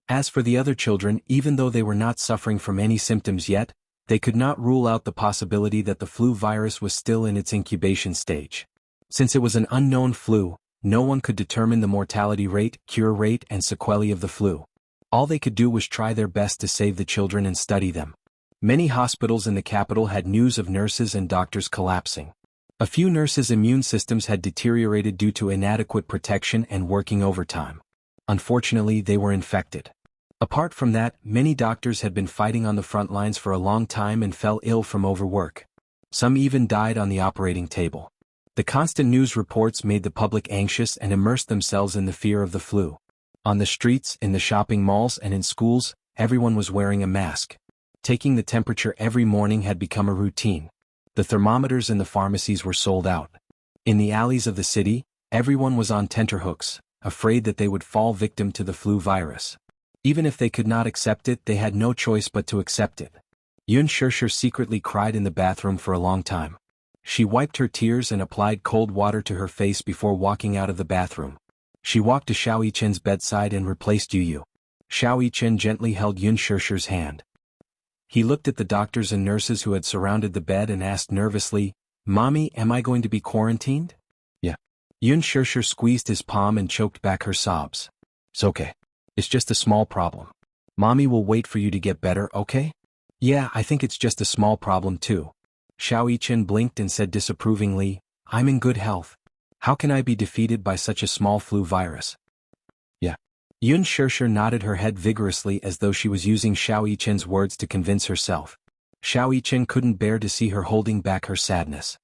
S1: As for the other children, even though they were not suffering from any symptoms yet, they could not rule out the possibility that the flu virus was still in its incubation stage. Since it was an unknown flu, no one could determine the mortality rate, cure rate, and sequelae of the flu. All they could do was try their best to save the children and study them. Many hospitals in the capital had news of nurses and doctors collapsing. A few nurses' immune systems had deteriorated due to inadequate protection and working overtime. Unfortunately, they were infected. Apart from that, many doctors had been fighting on the front lines for a long time and fell ill from overwork. Some even died on the operating table. The constant news reports made the public anxious and immersed themselves in the fear of the flu. On the streets, in the shopping malls, and in schools, everyone was wearing a mask. Taking the temperature every morning had become a routine. The thermometers in the pharmacies were sold out. In the alleys of the city, everyone was on tenterhooks, afraid that they would fall victim to the flu virus. Even if they could not accept it, they had no choice but to accept it. Yun Shishir secretly cried in the bathroom for a long time. She wiped her tears and applied cold water to her face before walking out of the bathroom. She walked to Xiao Yichen's bedside and replaced Yu. Xiao Yichen gently held Yun Shishir's hand. He looked at the doctors and nurses who had surrounded the bed and asked nervously, "Mommy, am I going to be quarantined?" "Yeah." Yun Shishir squeezed his palm and choked back her sobs. "It's okay. It's just a small problem. Mommy will wait for you to get better, okay?" "Yeah, I think it's just a small problem too." Xiao Yichen blinked and said disapprovingly, "I'm in good health. How can I be defeated by such a small flu virus?" "Yeah." Yun Shishir nodded her head vigorously as though she was using Xiao Yichen's words to convince herself. Xiao Yichen couldn't bear to see her holding back her sadness.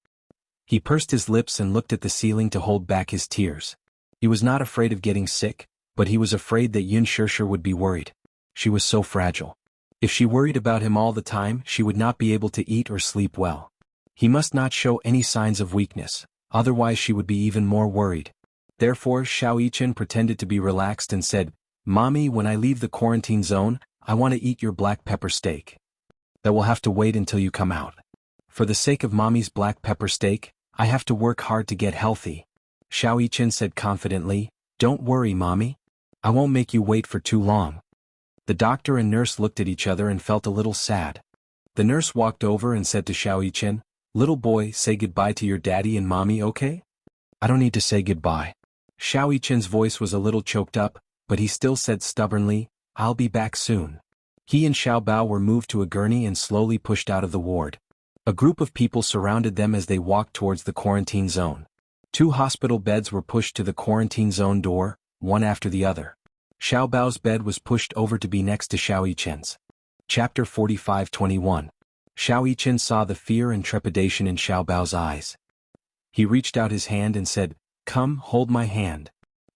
S1: He pursed his lips and looked at the ceiling to hold back his tears. He was not afraid of getting sick, but he was afraid that Yun Shishir would be worried. She was so fragile. If she worried about him all the time, she would not be able to eat or sleep well. He must not show any signs of weakness, otherwise she would be even more worried. Therefore, Xiao Yichen pretended to be relaxed and said, "Mommy, when I leave the quarantine zone, I want to eat your black pepper steak. That will have to wait until you come out. For the sake of Mommy's black pepper steak, I have to work hard to get healthy." Xiao Yichen said confidently, "Don't worry, Mommy. I won't make you wait for too long." The doctor and nurse looked at each other and felt a little sad. The nurse walked over and said to Xiao Yichen, "Little boy, say goodbye to your daddy and Mommy, okay?" "I don't need to say goodbye." Xiao Yichen's voice was a little choked up, but he still said stubbornly, "I'll be back soon." He and Xiao Bao were moved to a gurney and slowly pushed out of the ward. A group of people surrounded them as they walked towards the quarantine zone. 2 hospital beds were pushed to the quarantine zone door, one after the other. Xiao Bao's bed was pushed over to be next to Xiao Yichen's. Chapter 45:21. Xiao Yichen saw the fear and trepidation in Xiao Bao's eyes. He reached out his hand and said, "Come, hold my hand."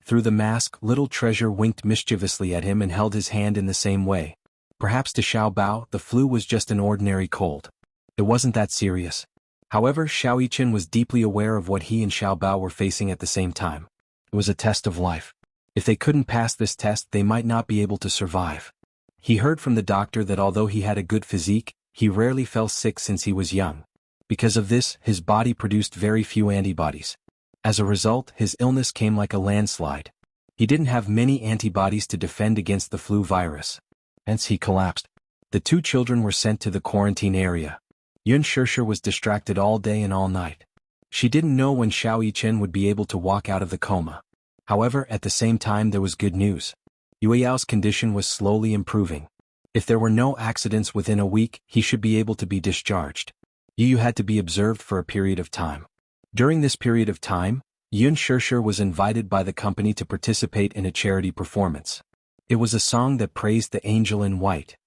S1: Through the mask, little treasure winked mischievously at him and held his hand in the same way. Perhaps to Xiao Bao, the flu was just an ordinary cold. It wasn't that serious. However, Xiao Yichen was deeply aware of what he and Xiao Bao were facing at the same time. It was a test of life. If they couldn't pass this test, they might not be able to survive. He heard from the doctor that although he had a good physique, he rarely fell sick since he was young. Because of this, his body produced very few antibodies. As a result, his illness came like a landslide. He didn't have many antibodies to defend against the flu virus. Hence he collapsed. The two children were sent to the quarantine area. Yun Shirshir was distracted all day and all night. She didn't know when Xiao Yichen would be able to walk out of the coma. However, at the same time there was good news. Yue Yao's condition was slowly improving. If there were no accidents within a week, he should be able to be discharged. Yu had to be observed for a period of time. During this period of time, Yun Shirshir was invited by the company to participate in a charity performance. It was a song that praised the angel in white.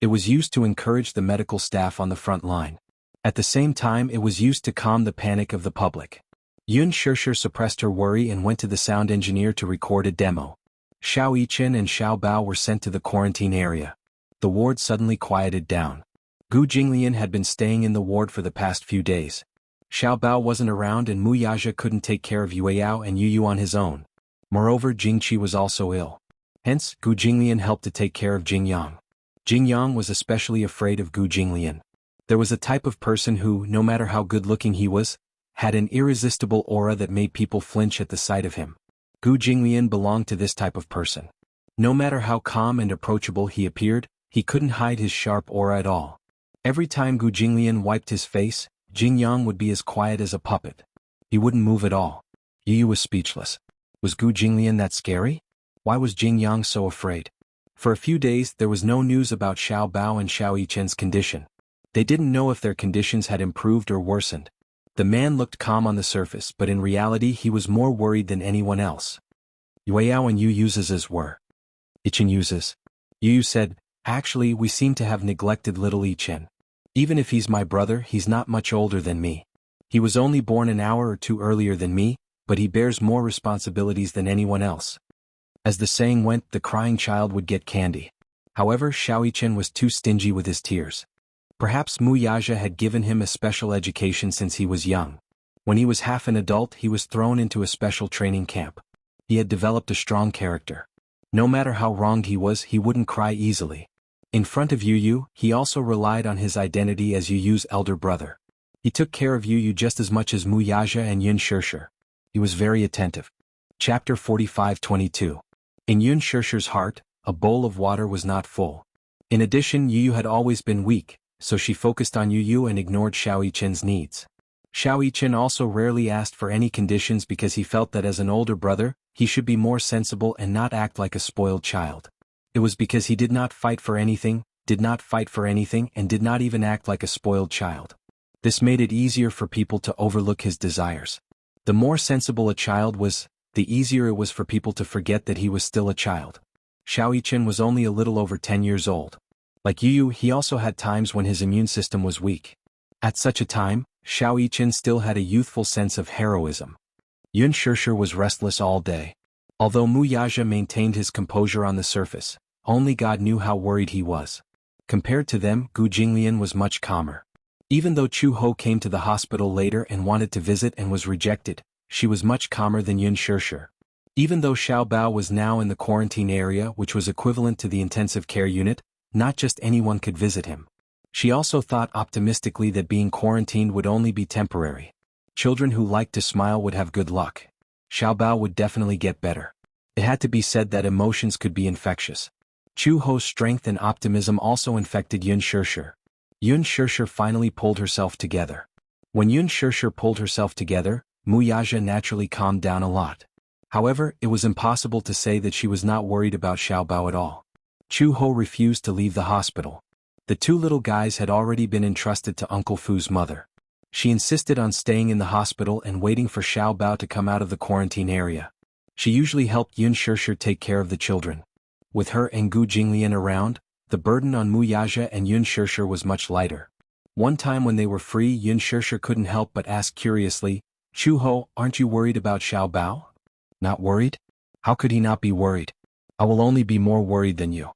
S1: It was used to encourage the medical staff on the front line. At the same time, it was used to calm the panic of the public. Yun Shirshir suppressed her worry and went to the sound engineer to record a demo. Xiao Yichen and Xiao Bao were sent to the quarantine area. The ward suddenly quieted down. Gu Jinglian had been staying in the ward for the past few days. Xiao Bao wasn't around and Mu Yaja couldn't take care of Yue Yao and Yu Yu on his own. Moreover, Jingqi was also ill. Hence, Gu Jinglian helped to take care of Jingyang. Jingyang was especially afraid of Gu Jinglian. There was a type of person who, no matter how good-looking he was, had an irresistible aura that made people flinch at the sight of him. Gu Jinglian belonged to this type of person. No matter how calm and approachable he appeared, he couldn't hide his sharp aura at all. Every time Gu Jinglian wiped his face, Jingyang would be as quiet as a puppet. He wouldn't move at all. Yu Yu was speechless. Was Gu Jinglian that scary? Why was Jingyang so afraid? For a few days there was no news about Xiao Bao and Xiao Yichen's condition. They didn't know if their conditions had improved or worsened. The man looked calm on the surface, but in reality he was more worried than anyone else. Yue Yao and Yu Yu's were. Yichen Yu's. Yu said, "Actually, we seem to have neglected little Yichen. Even if he's my brother, he's not much older than me. He was only born an hour or two earlier than me, but he bears more responsibilities than anyone else." As the saying went, the crying child would get candy. However, Xiao Yichen was too stingy with his tears. Perhaps Mu Yaja had given him a special education since he was young. When he was half an adult, he was thrown into a special training camp. He had developed a strong character. No matter how wronged he was, he wouldn't cry easily. In front of Yu Yu, he also relied on his identity as Yu Yu's elder brother. He took care of Yu Yu just as much as Mu Yaja and Yun Shirshir. He was very attentive. Chapter 45-22. In Yun Shirshir's heart, a bowl of water was not full. In addition, Yu Yu had always been weak, so she focused on Yu Yu and ignored Xiao Yichen's needs. Xiao Yichen also rarely asked for any conditions because he felt that as an older brother, he should be more sensible and not act like a spoiled child. It was because he did not fight for anything, and did not even act like a spoiled child. This made it easier for people to overlook his desires. The more sensible a child was, the easier it was for people to forget that he was still a child. Xiao Yichen was only a little over 10 years old. Like Yu Yu, he also had times when his immune system was weak. At such a time, Xiao Yichen still had a youthful sense of heroism. Yun Shirshir was restless all day. Although Mu Yaja maintained his composure on the surface, only God knew how worried he was. Compared to them, Gu Jinglian was much calmer. Even though Chu Ho came to the hospital later and wanted to visit and was rejected, she was much calmer than Yun Shirshir. Even though Xiao Bao was now in the quarantine area, which was equivalent to the intensive care unit, not just anyone could visit him. She also thought optimistically that being quarantined would only be temporary. Children who liked to smile would have good luck. Xiao Bao would definitely get better. It had to be said that emotions could be infectious. Chu Ho's strength and optimism also infected Yun Shirshir. Yun Shirshir finally pulled herself together. When Yun Shirshir pulled herself together, Mu Yaja naturally calmed down a lot. However, it was impossible to say that she was not worried about Xiao Bao at all. Chu Ho refused to leave the hospital. The two little guys had already been entrusted to Uncle Fu's mother. She insisted on staying in the hospital and waiting for Xiao Bao to come out of the quarantine area. She usually helped Yun Shirshir take care of the children. With her and Gu Jinglian around, the burden on Mu Yaja and Yun Shirshir was much lighter. One time when they were free, Yun Shirshir couldn't help but ask curiously, "Chu Ho, aren't you worried about Xiao Bao?" "Not worried? How could he not be worried? I will only be more worried than you.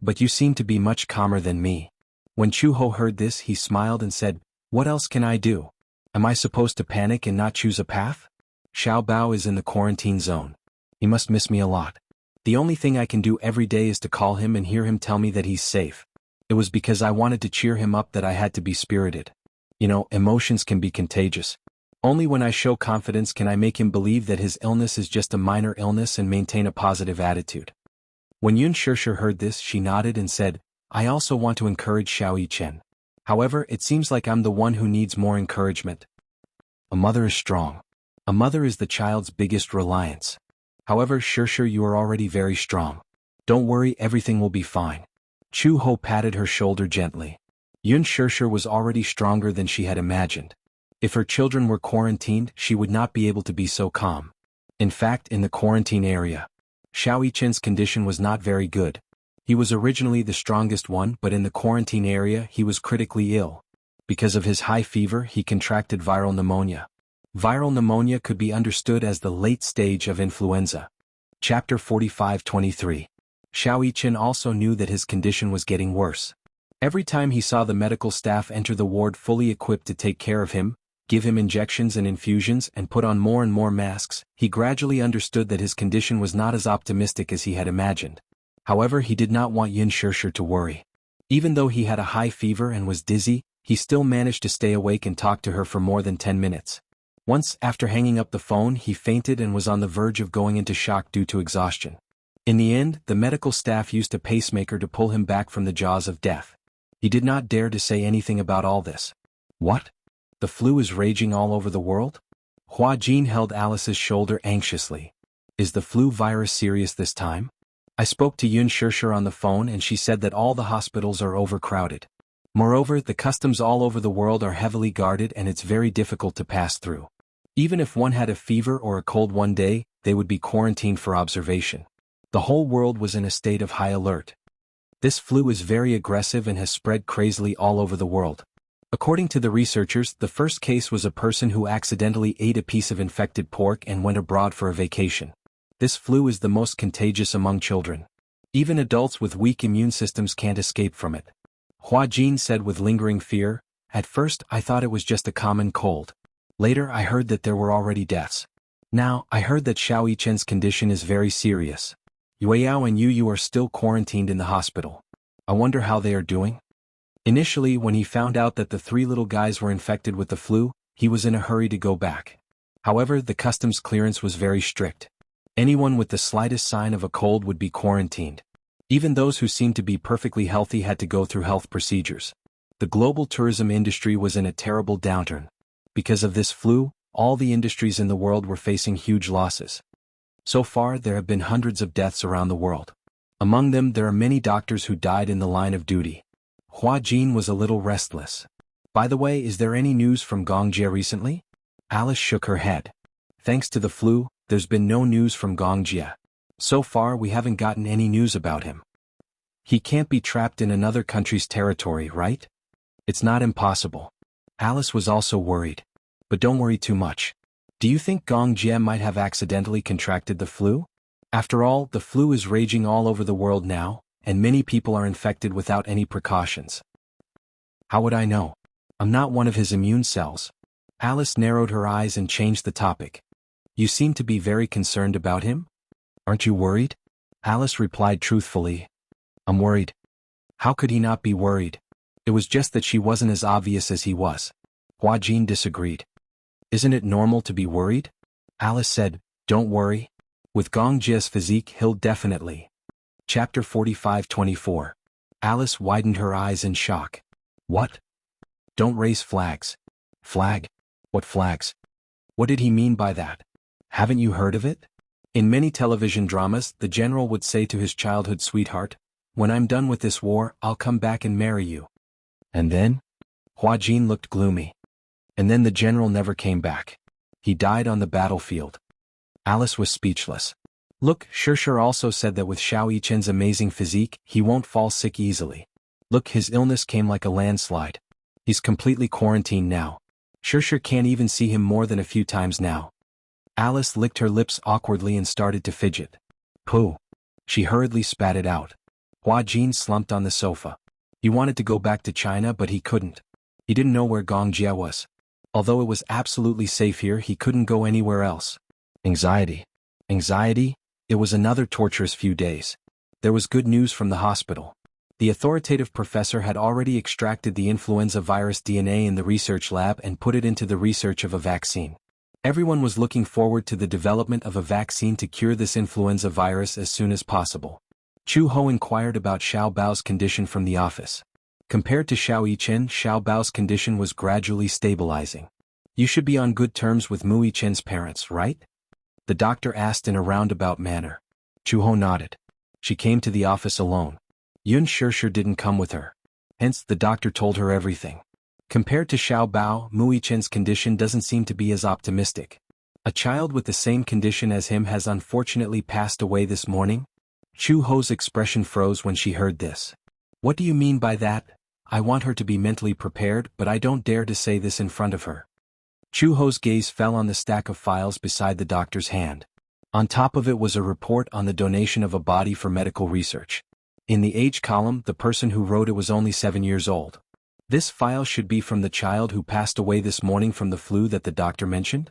S1: But you seem to be much calmer than me." When Chu Ho heard this, he smiled and said, "What else can I do? Am I supposed to panic and not choose a path? Xiao Bao is in the quarantine zone. He must miss me a lot. The only thing I can do every day is to call him and hear him tell me that he's safe. It was because I wanted to cheer him up that I had to be spirited. You know, emotions can be contagious. Only when I show confidence can I make him believe that his illness is just a minor illness and maintain a positive attitude. When Yun Shishir heard this, she nodded and said, I also want to encourage Xiao Yichen. However, it seems like I'm the one who needs more encouragement. A mother is strong. A mother is the child's biggest reliance. However, Shishir, you are already very strong. Don't worry, everything will be fine. Chu Ho patted her shoulder gently. Yun Shishir was already stronger than she had imagined. If her children were quarantined, she would not be able to be so calm. In fact, in the quarantine area, Xiao Yichen's condition was not very good. He was originally the strongest one, but in the quarantine area he was critically ill. Because of his high fever, he contracted viral pneumonia. Viral pneumonia could be understood as the late stage of influenza. Chapter 45-23. Xiao Yichen also knew that his condition was getting worse. Every time he saw the medical staff enter the ward fully equipped to take care of him, give him injections and infusions and put on more and more masks, he gradually understood that his condition was not as optimistic as he had imagined. However, he did not want Yun Shishir to worry. Even though he had a high fever and was dizzy, he still managed to stay awake and talk to her for more than 10 minutes. Once, after hanging up the phone, he fainted and was on the verge of going into shock due to exhaustion. In the end, the medical staff used a pacemaker to pull him back from the jaws of death. He did not dare to say anything about all this. What? The flu is raging all over the world? Hua Jin held Alice's shoulder anxiously. Is the flu virus serious this time? I spoke to Yun Shishir on the phone and she said that all the hospitals are overcrowded. Moreover, the customs all over the world are heavily guarded and it's very difficult to pass through. Even if one had a fever or a cold one day, they would be quarantined for observation. The whole world was in a state of high alert. This flu is very aggressive and has spread crazily all over the world. According to the researchers, the first case was a person who accidentally ate a piece of infected pork and went abroad for a vacation. This flu is the most contagious among children. Even adults with weak immune systems can't escape from it. Hua Jin said with lingering fear, At first I thought it was just a common cold. Later I heard that there were already deaths. Now, I heard that Xiao Yichen's condition is very serious. Yueyao and Yu are still quarantined in the hospital. I wonder how they are doing? Initially, when he found out that the 3 little guys were infected with the flu, he was in a hurry to go back. However, the customs clearance was very strict. Anyone with the slightest sign of a cold would be quarantined. Even those who seemed to be perfectly healthy had to go through health procedures. The global tourism industry was in a terrible downturn. Because of this flu, all the industries in the world were facing huge losses. So far, there have been hundreds of deaths around the world. Among them, there are many doctors who died in the line of duty. Hua Jin was a little restless. By the way, is there any news from Gongjie recently? Alice shook her head. Thanks to the flu, there's been no news from Gongjie. So far, we haven't gotten any news about him. He can't be trapped in another country's territory, right? It's not impossible. Alice was also worried. But don't worry too much. Do you think Gongjie might have accidentally contracted the flu? After all, the flu is raging all over the world now, and many people are infected without any precautions. How would I know? I'm not one of his immune cells. Alice narrowed her eyes and changed the topic. You seem to be very concerned about him? Aren't you worried? Alice replied truthfully. I'm worried. How could he not be worried? It was just that she wasn't as obvious as he was. Hua Jin disagreed. Isn't it normal to be worried? Alice said, Don't worry. With Gongjie's physique, he'll definitely. Chapter 45-24. Alice widened her eyes in shock. What? Don't raise flags. Flag? What flags? What did he mean by that? Haven't you heard of it? In many television dramas, the general would say to his childhood sweetheart, When I'm done with this war, I'll come back and marry you. And then? Hua Jin looked gloomy. And then the general never came back. He died on the battlefield. Alice was speechless. Look, Shishir also said that with Xiao Yichen's amazing physique, he won't fall sick easily. Look, his illness came like a landslide. He's completely quarantined now. Shishir can't even see him more than a few times now. Alice licked her lips awkwardly and started to fidget. Pooh. She hurriedly spat it out. Hua Jin slumped on the sofa. He wanted to go back to China, but he couldn't. He didn't know where Gongjie was. Although it was absolutely safe here, he couldn't go anywhere else. Anxiety. Anxiety? It was another torturous few days. There was good news from the hospital. The authoritative professor had already extracted the influenza virus DNA in the research lab and put it into the research of a vaccine. Everyone was looking forward to the development of a vaccine to cure this influenza virus as soon as possible. Chu Ho inquired about Xiao Bao's condition from the office. Compared to Xiao Yichen, Xiao Bao's condition was gradually stabilizing. You should be on good terms with Mu Yichen's parents, right? The doctor asked in a roundabout manner. Chu Ho nodded. She came to the office alone. Yun Shishir didn't come with her. Hence, the doctor told her everything. Compared to Xiao Bao, Mu Yichen's condition doesn't seem to be as optimistic. A child with the same condition as him has unfortunately passed away this morning. Chu Ho's expression froze when she heard this. What do you mean by that? I want her to be mentally prepared, but I don't dare to say this in front of her. Chu Ho's gaze fell on the stack of files beside the doctor's hand. On top of it was a report on the donation of a body for medical research. In the age column, the person who wrote it was only 7 years old. This file should be from the child who passed away this morning from the flu that the doctor mentioned?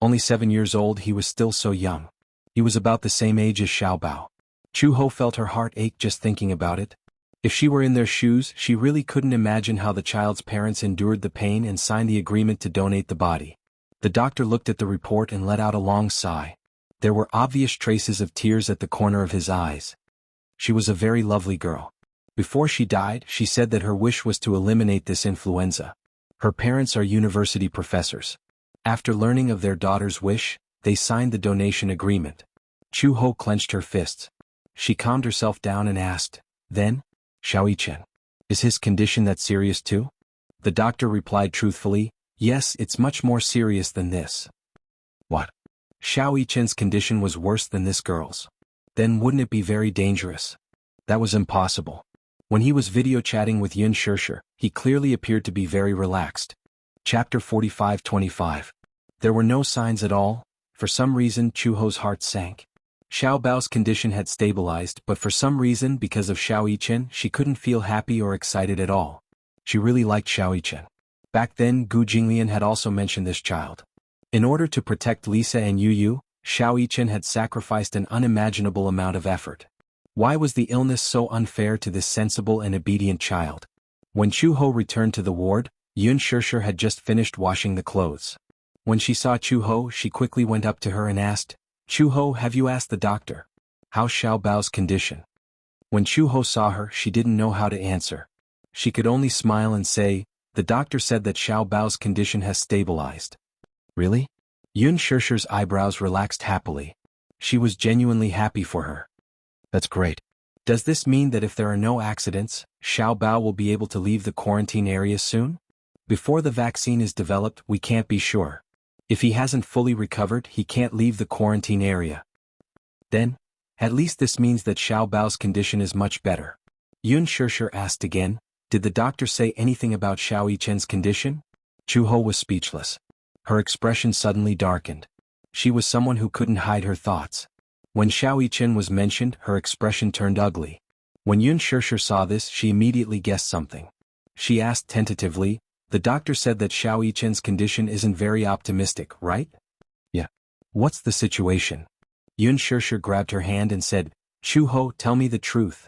S1: Only 7 years old, he was still so young. He was about the same age as Xiao Bao. Chu Ho felt her heart ache just thinking about it. If she were in their shoes, she really couldn't imagine how the child's parents endured the pain and signed the agreement to donate the body. The doctor looked at the report and let out a long sigh. There were obvious traces of tears at the corner of his eyes. She was a very lovely girl. Before she died, she said that her wish was to eliminate this influenza. Her parents are university professors. After learning of their daughter's wish, they signed the donation agreement. Chu Ho clenched her fists. She calmed herself down and asked, "Then, Xiao Yichen, is his condition that serious too?" The doctor replied truthfully, "Yes, it's much more serious than this." What? Xiao Yichen's condition was worse than this girl's. Then wouldn't it be very dangerous? That was impossible. When he was video chatting with Yun Shishir, he clearly appeared to be very relaxed. Chapter 45-25. There were no signs at all. For some reason, Chu Ho's heart sank. Xiao Bao's condition had stabilized, but for some reason, because of Xiao Yichen, she couldn't feel happy or excited at all. She really liked Xiao Yichen. Back then, Gu Jinglian had also mentioned this child. In order to protect Lisa and Yu Yu, Xiao Yichen had sacrificed an unimaginable amount of effort. Why was the illness so unfair to this sensible and obedient child? When Chu Ho returned to the ward, Yun Shishir had just finished washing the clothes. When she saw Chu Ho, she quickly went up to her and asked, "Chu Ho, have you asked the doctor? How's Xiao Bao's condition?" When Chu Ho saw her, she didn't know how to answer. She could only smile and say, "The doctor said that Xiao Bao's condition has stabilized." Really? Yun Shishir's eyebrows relaxed happily. She was genuinely happy for her. That's great. Does this mean that if there are no accidents, Xiao Bao will be able to leave the quarantine area soon? Before the vaccine is developed, we can't be sure. If he hasn't fully recovered, he can't leave the quarantine area. Then, at least this means that Xiao Bao's condition is much better. Yun Shishir asked again, "Did the doctor say anything about Xiao Yichen's condition?" Chu Ho was speechless. Her expression suddenly darkened. She was someone who couldn't hide her thoughts. When Xiao Yichen was mentioned, her expression turned ugly. When Yun Shishir saw this, she immediately guessed something. She asked tentatively, "The doctor said that Xiao Yichen's condition isn't very optimistic, right?" "Yeah. What's the situation?" Yun Shishir grabbed her hand and said, "Chu Ho, tell me the truth."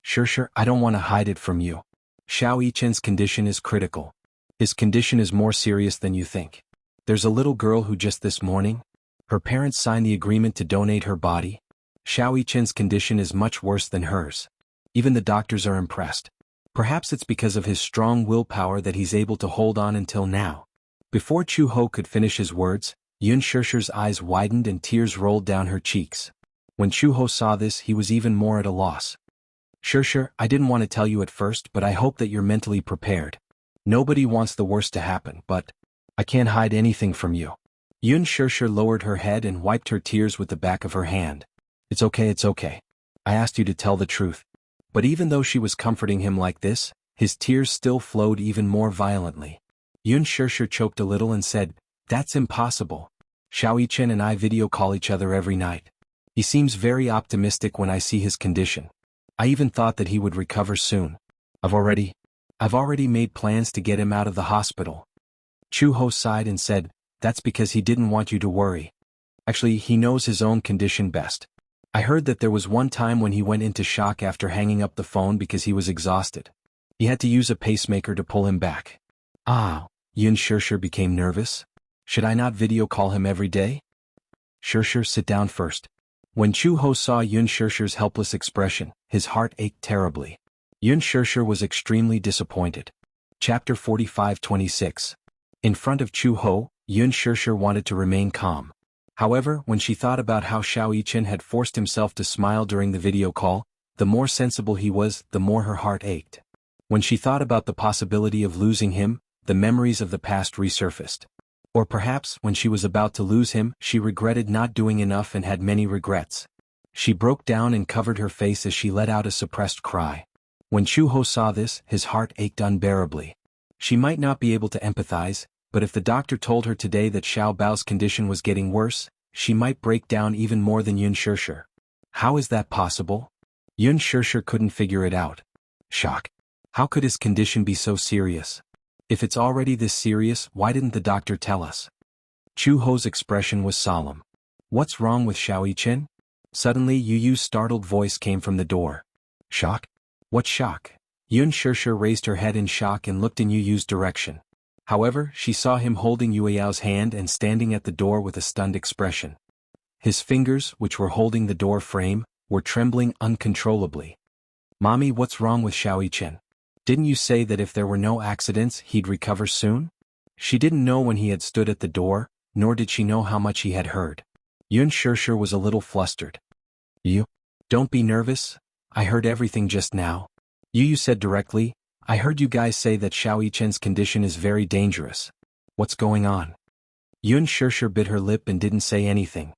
S1: "Shishir, I don't want to hide it from you. Xiao Yichen's condition is critical. His condition is more serious than you think. There's a little girl who just this morning, her parents signed the agreement to donate her body. Xiao Yichen's condition is much worse than hers. Even the doctors are impressed. Perhaps it's because of his strong willpower that he's able to hold on until now." Before Chu Ho could finish his words, Yun Shishir's eyes widened and tears rolled down her cheeks. When Chu Ho saw this, he was even more at a loss. "Shishir, I didn't want to tell you at first, but I hope that you're mentally prepared. Nobody wants the worst to happen, but I can't hide anything from you." Yun Shishir lowered her head and wiped her tears with the back of her hand. It's okay. I asked you to tell the truth." But even though she was comforting him like this, his tears still flowed even more violently. Yun Shishir choked a little and said, "That's impossible. Xiao Yichen and I video call each other every night. He seems very optimistic when I see his condition. I even thought that he would recover soon. I've already made plans to get him out of the hospital." Chu Ho sighed and said, "That's because he didn't want you to worry. Actually, he knows his own condition best. I heard that there was one time when he went into shock after hanging up the phone because he was exhausted. He had to use a pacemaker to pull him back. Ah, Yun Shirshir became nervous. Should I not video call him every day? Shirshir, sit down first. When Chu Ho saw Yun Shirshir's helpless expression, his heart ached terribly. Yun Shirshir was extremely disappointed. Chapter 45-26. In front of Chu Ho, Yun Shirshir wanted to remain calm. However, when she thought about how Xiao Yichen had forced himself to smile during the video call, the more sensible he was, the more her heart ached. When she thought about the possibility of losing him, the memories of the past resurfaced. Or perhaps, when she was about to lose him, she regretted not doing enough and had many regrets. She broke down and covered her face as she let out a suppressed cry. When Chu Ho saw this, his heart ached unbearably. She might not be able to empathize, but if the doctor told her today that Xiao Bao's condition was getting worse, she might break down even more than Yun Shirshir. How is that possible? Yun Shirshir couldn't figure it out. Shock. How could his condition be so serious? If it's already this serious, why didn't the doctor tell us? Chu Ho's expression was solemn. What's wrong with Xiao Yichen? Suddenly Yu Yu's startled voice came from the door. Shock? What shock? Yun Shirshir raised her head in shock and looked in Yu Yu's direction. However, she saw him holding Yue Yao's hand and standing at the door with a stunned expression. His fingers, which were holding the door frame, were trembling uncontrollably. Mommy, what's wrong with Xiao Yichen? Didn't you say that if there were no accidents, he'd recover soon? She didn't know when he had stood at the door, nor did she know how much he had heard. Yun Shirshir was a little flustered. You? Don't be nervous. I heard everything just now. Yu said directly, I heard you guys say that Xiao Yichen's condition is very dangerous. What's going on? Yun Shirshir bit her lip and didn't say anything.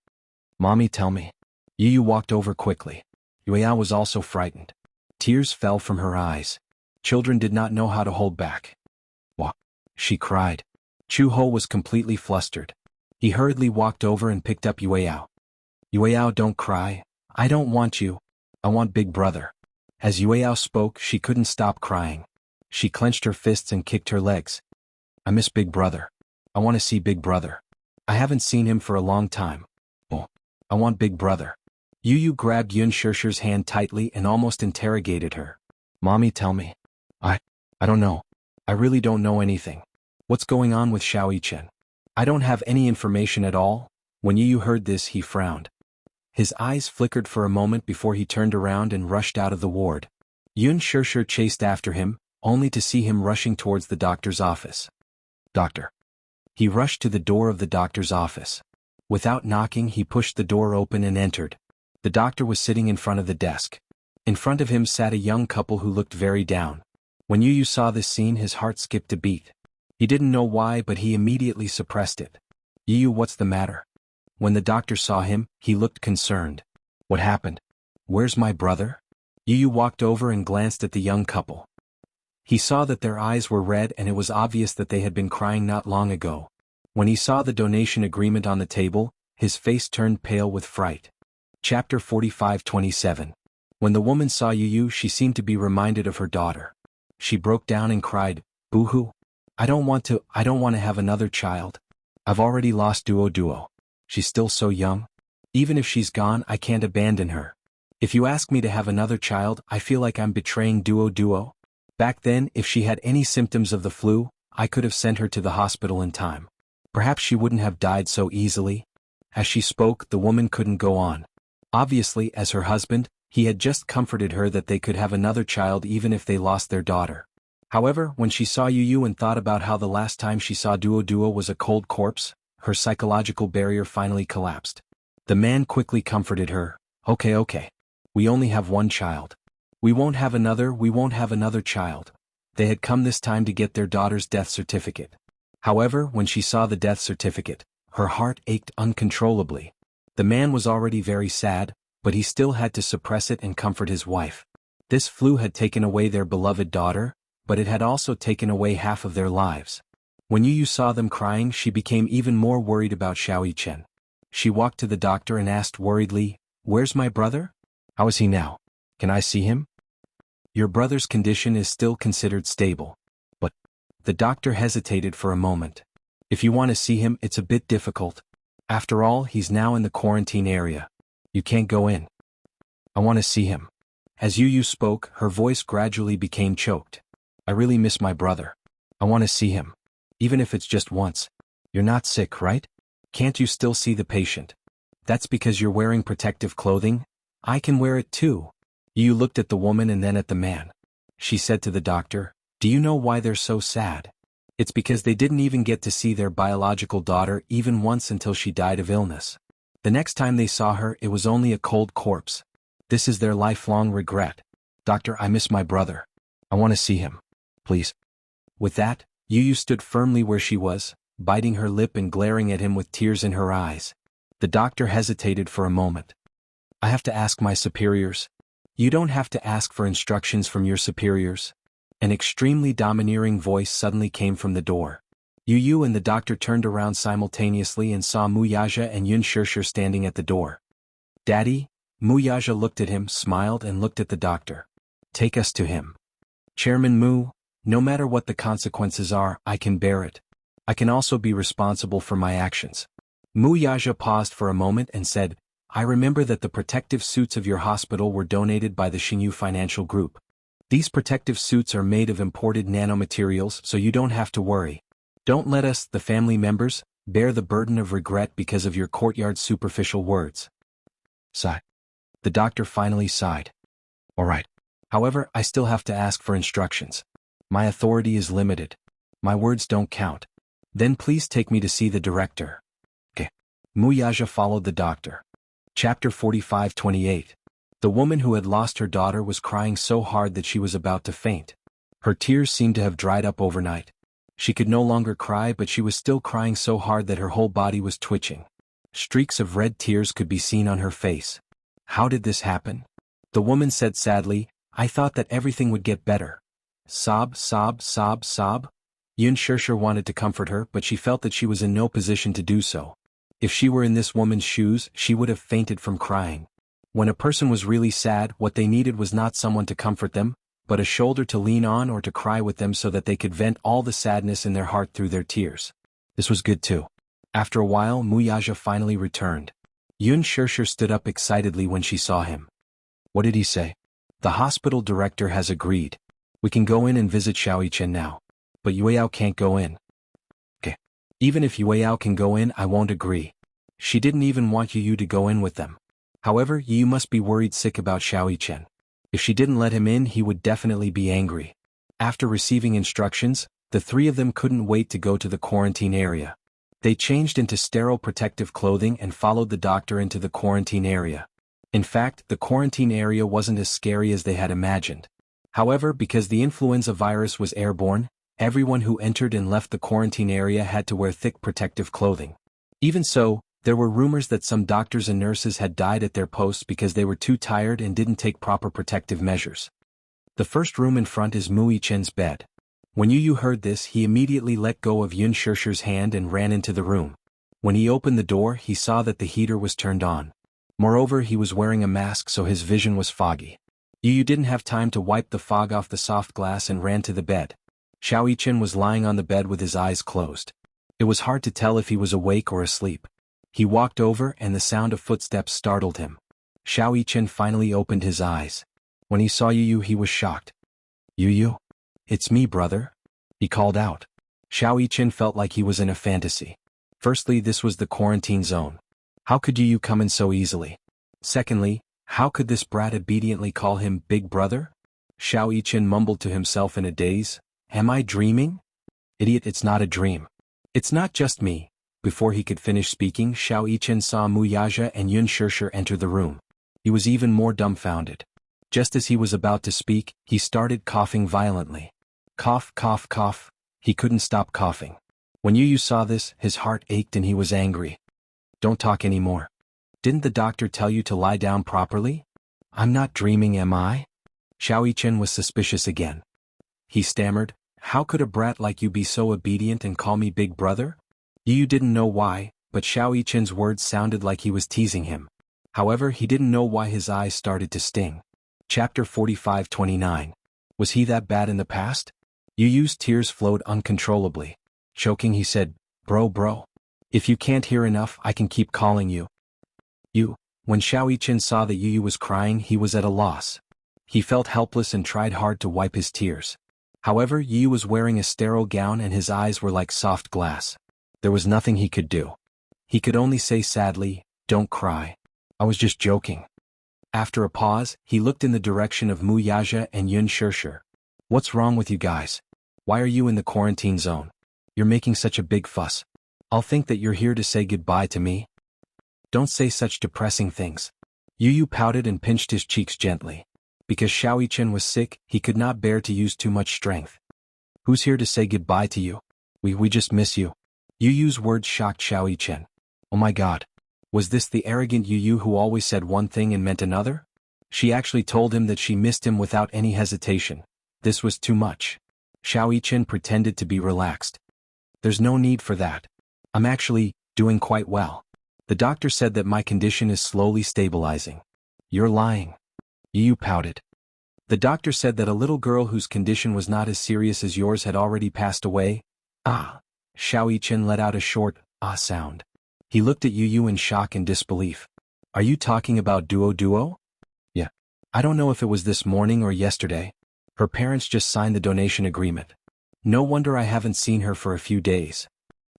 S1: Mommy, tell me. Yu walked over quickly. Yue Yao was also frightened. Tears fell from her eyes. Children did not know how to hold back. What? She cried. Chu Ho was completely flustered. He hurriedly walked over and picked up Yue Yao. Yue Yao, don't cry. I don't want you. I want Big Brother. As Yue Yao spoke, she couldn't stop crying. She clenched her fists and kicked her legs. I miss Big Brother. I want to see Big Brother. I haven't seen him for a long time. Oh, I want Big Brother. Yu grabbed Yun Shirshir's hand tightly and almost interrogated her. Mommy, tell me. I don't know. I really don't know anything. What's going on with Xiao Yichen? I don't have any information at all. When Yu heard this, he frowned. His eyes flickered for a moment before he turned around and rushed out of the ward. Yun Shirshir chased after him, only to see him rushing towards the doctor's office. Doctor. He rushed to the door of the doctor's office. Without knocking, he pushed the door open and entered. The doctor was sitting in front of the desk. In front of him sat a young couple who looked very down. When Yu saw this scene, his heart skipped a beat. He didn't know why, but he immediately suppressed it. Yu, what's the matter? When the doctor saw him, he looked concerned. What happened? Where's my brother? Yu walked over and glanced at the young couple. He saw that their eyes were red and it was obvious that they had been crying not long ago. When he saw the donation agreement on the table, his face turned pale with fright. Chapter 45-27. When the woman saw Yu, she seemed to be reminded of her daughter. She broke down and cried, Boo-hoo. I don't want to have another child. I've already lost Duo. She's still so young. Even if she's gone, I can't abandon her. If you ask me to have another child, I feel like I'm betraying Duo. Back then, if she had any symptoms of the flu, I could have sent her to the hospital in time. Perhaps she wouldn't have died so easily. As she spoke, the woman couldn't go on. Obviously, as her husband, he had just comforted her that they could have another child even if they lost their daughter. However, when she saw Yu and thought about how the last time she saw Duo was a cold corpse, her psychological barrier finally collapsed. The man quickly comforted her. Okay. We only have one child. We won't have another child. They had come this time to get their daughter's death certificate. However, when she saw the death certificate, her heart ached uncontrollably. The man was already very sad, but he still had to suppress it and comfort his wife. This flu had taken away their beloved daughter, but it had also taken away half of their lives. When Yu saw them crying, she became even more worried about Xiao Yichen. She walked to the doctor and asked worriedly, Where's my brother? How is he now? Can I see him? Your brother's condition is still considered stable. But the doctor hesitated for a moment. If you want to see him, it's a bit difficult. After all, he's now in the quarantine area. You can't go in. I want to see him. As Yu spoke, her voice gradually became choked. I really miss my brother. I want to see him. Even if it's just once. You're not sick, right? Can't you still see the patient? That's because you're wearing protective clothing. I can wear it too. Yu looked at the woman and then at the man. She said to the doctor, do you know why they're so sad? It's because they didn't even get to see their biological daughter even once until she died of illness. The next time they saw her, it was only a cold corpse. This is their lifelong regret. Doctor, I miss my brother. I want to see him. Please. With that, Yu stood firmly where she was, biting her lip and glaring at him with tears in her eyes. The doctor hesitated for a moment. I have to ask my superiors. You don't have to ask for instructions from your superiors. An extremely domineering voice suddenly came from the door. Yu and the doctor turned around simultaneously and saw Muyaja and Yun Shirshir standing at the door. Daddy? Muyaja looked at him, smiled and looked at the doctor. Take us to him. Chairman Mu, no matter what the consequences are, I can bear it. I can also be responsible for my actions. Muyaja paused for a moment and said, I remember that the protective suits of your hospital were donated by the Xingyu Financial Group. These protective suits are made of imported nanomaterials, so you don't have to worry. Don't let us, the family members, bear the burden of regret because of your courtyard's superficial words. Sigh. The doctor finally sighed. All right. However, I still have to ask for instructions. My authority is limited. My words don't count. Then please take me to see the director. Okay. Muyaja followed the doctor. Chapter 45-28. The woman who had lost her daughter was crying so hard that she was about to faint. Her tears seemed to have dried up overnight. She could no longer cry, but she was still crying so hard that her whole body was twitching. Streaks of red tears could be seen on her face. How did this happen? The woman said sadly, I thought that everything would get better. Sob, sob, sob, sob. Yun Shirshir wanted to comfort her, but she felt that she was in no position to do so. If she were in this woman's shoes, she would have fainted from crying. When a person was really sad, what they needed was not someone to comfort them, but a shoulder to lean on or to cry with them so that they could vent all the sadness in their heart through their tears. This was good too. After a while, Muyaja finally returned. Yun Shirshir stood up excitedly when she saw him. What did he say? The hospital director has agreed. We can go in and visit Xiaoyichen now. But Yueyao can't go in. Okay. Even if Yueyao can go in, I won't agree. She didn't even want Yu to go in with them. However, Yu must be worried sick about Xiaoyichen. If she didn't let him in, he would definitely be angry. After receiving instructions, the three of them couldn't wait to go to the quarantine area. They changed into sterile protective clothing and followed the doctor into the quarantine area. In fact, the quarantine area wasn't as scary as they had imagined. However, because the influenza virus was airborne, everyone who entered and left the quarantine area had to wear thick protective clothing. Even so, there were rumors that some doctors and nurses had died at their posts because they were too tired and didn't take proper protective measures. The first room in front is Muichen's bed. When Yu heard this, he immediately let go of Yun Shirshir's hand and ran into the room. When he opened the door, he saw that the heater was turned on. Moreover, he was wearing a mask, so his vision was foggy. Yu didn't have time to wipe the fog off the soft glass and ran to the bed. Xiaoyichen was lying on the bed with his eyes closed. It was hard to tell if he was awake or asleep. He walked over and the sound of footsteps startled him. Xiaoyichen finally opened his eyes. When he saw Yu, he was shocked. Yu? It's me, brother. He called out. Xiaoyichen felt like he was in a fantasy. Firstly, this was the quarantine zone. How could Yu come in so easily? Secondly, how could this brat obediently call him big brother? Xiaoyichen mumbled to himself in a daze. Am I dreaming? Idiot, it's not a dream. It's not just me. Before he could finish speaking, Xiaoyichen saw Muyaja and Yun Shirshir enter the room. He was even more dumbfounded. Just as he was about to speak, he started coughing violently. Cough, cough, cough. He couldn't stop coughing. When Yu saw this, his heart ached and he was angry. Don't talk anymore. Didn't the doctor tell you to lie down properly? I'm not dreaming, am I? Xiaoyichen was suspicious again. He stammered, how could a brat like you be so obedient and call me big brother? Yu didn't know why, but Xiaoyichen's words sounded like he was teasing him. However, he didn't know why his eyes started to sting. Chapter 45-29. Was he that bad in the past? Yu's tears flowed uncontrollably. Choking, he said, Bro. If you can't hear enough, I can keep calling you. You. When Xiao Yichen saw that Yu Yu was crying, he was at a loss. He felt helpless and tried hard to wipe his tears. However, Yu Yu was wearing a sterile gown and his eyes were like soft glass. There was nothing he could do. He could only say sadly, "Don't cry. I was just joking." After a pause, he looked in the direction of Mu Yaja and Yun Shirshir. "What's wrong with you guys? Why are you in the quarantine zone? You're making such a big fuss. I'll think that you're here to say goodbye to me. Don't say such depressing things." Yu Yu pouted and pinched his cheeks gently. Because Xiao Yichen was sick, he could not bear to use too much strength. "Who's here to say goodbye to you? We just miss you." Yu Yu's words shocked Xiao Yichen. Oh my god. Was this the arrogant Yu Yu who always said one thing and meant another? She actually told him that she missed him without any hesitation. This was too much. Xiao Yichen pretended to be relaxed. "There's no need for that. I'm actually doing quite well. The doctor said that my condition is slowly stabilizing." "You're lying." Yu Yu pouted. "The doctor said that a little girl whose condition was not as serious as yours had already passed away." "Ah." Xiao Yichen let out a short, "ah" sound. He looked at Yu Yu in shock and disbelief. "Are you talking about Duo? Yeah. I don't know if it was this morning or yesterday. Her parents just signed the donation agreement. No wonder I haven't seen her for a few days."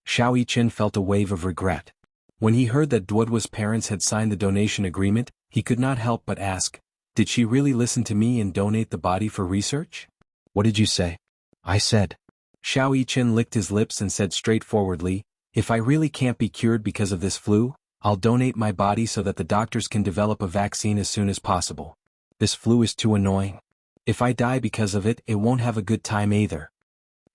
S1: Xiao Yichen felt a wave of regret. When he heard that Duoduo's parents had signed the donation agreement, he could not help but ask, "Did she really listen to me and donate the body for research?" "What did you say?" "I said." Xiao Yichen licked his lips and said straightforwardly, "If I really can't be cured because of this flu, I'll donate my body so that the doctors can develop a vaccine as soon as possible. This flu is too annoying. If I die because of it, it won't have a good time either."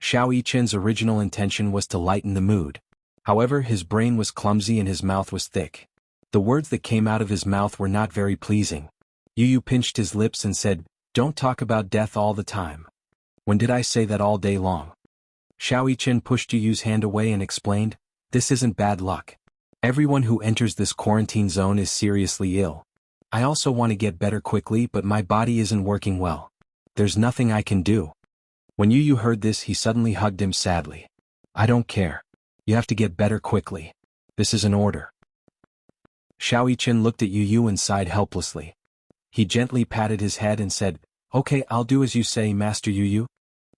S1: Xiao Yichen's original intention was to lighten the mood. However, his brain was clumsy and his mouth was thick. The words that came out of his mouth were not very pleasing. Yu Yu pinched his lips and said, "Don't talk about death all the time. When did I say that all day long?" Xiao Yichen pushed Yu Yu's hand away and explained, "This isn't bad luck. Everyone who enters this quarantine zone is seriously ill. I also want to get better quickly, but my body isn't working well. There's nothing I can do." When Yu Yu heard this, he suddenly hugged him sadly. "I don't care. You have to get better quickly. This is an order." Xiao Yichen looked at Yu Yu and sighed helplessly. He gently patted his head and said, "Okay, I'll do as you say, Master Yu Yu."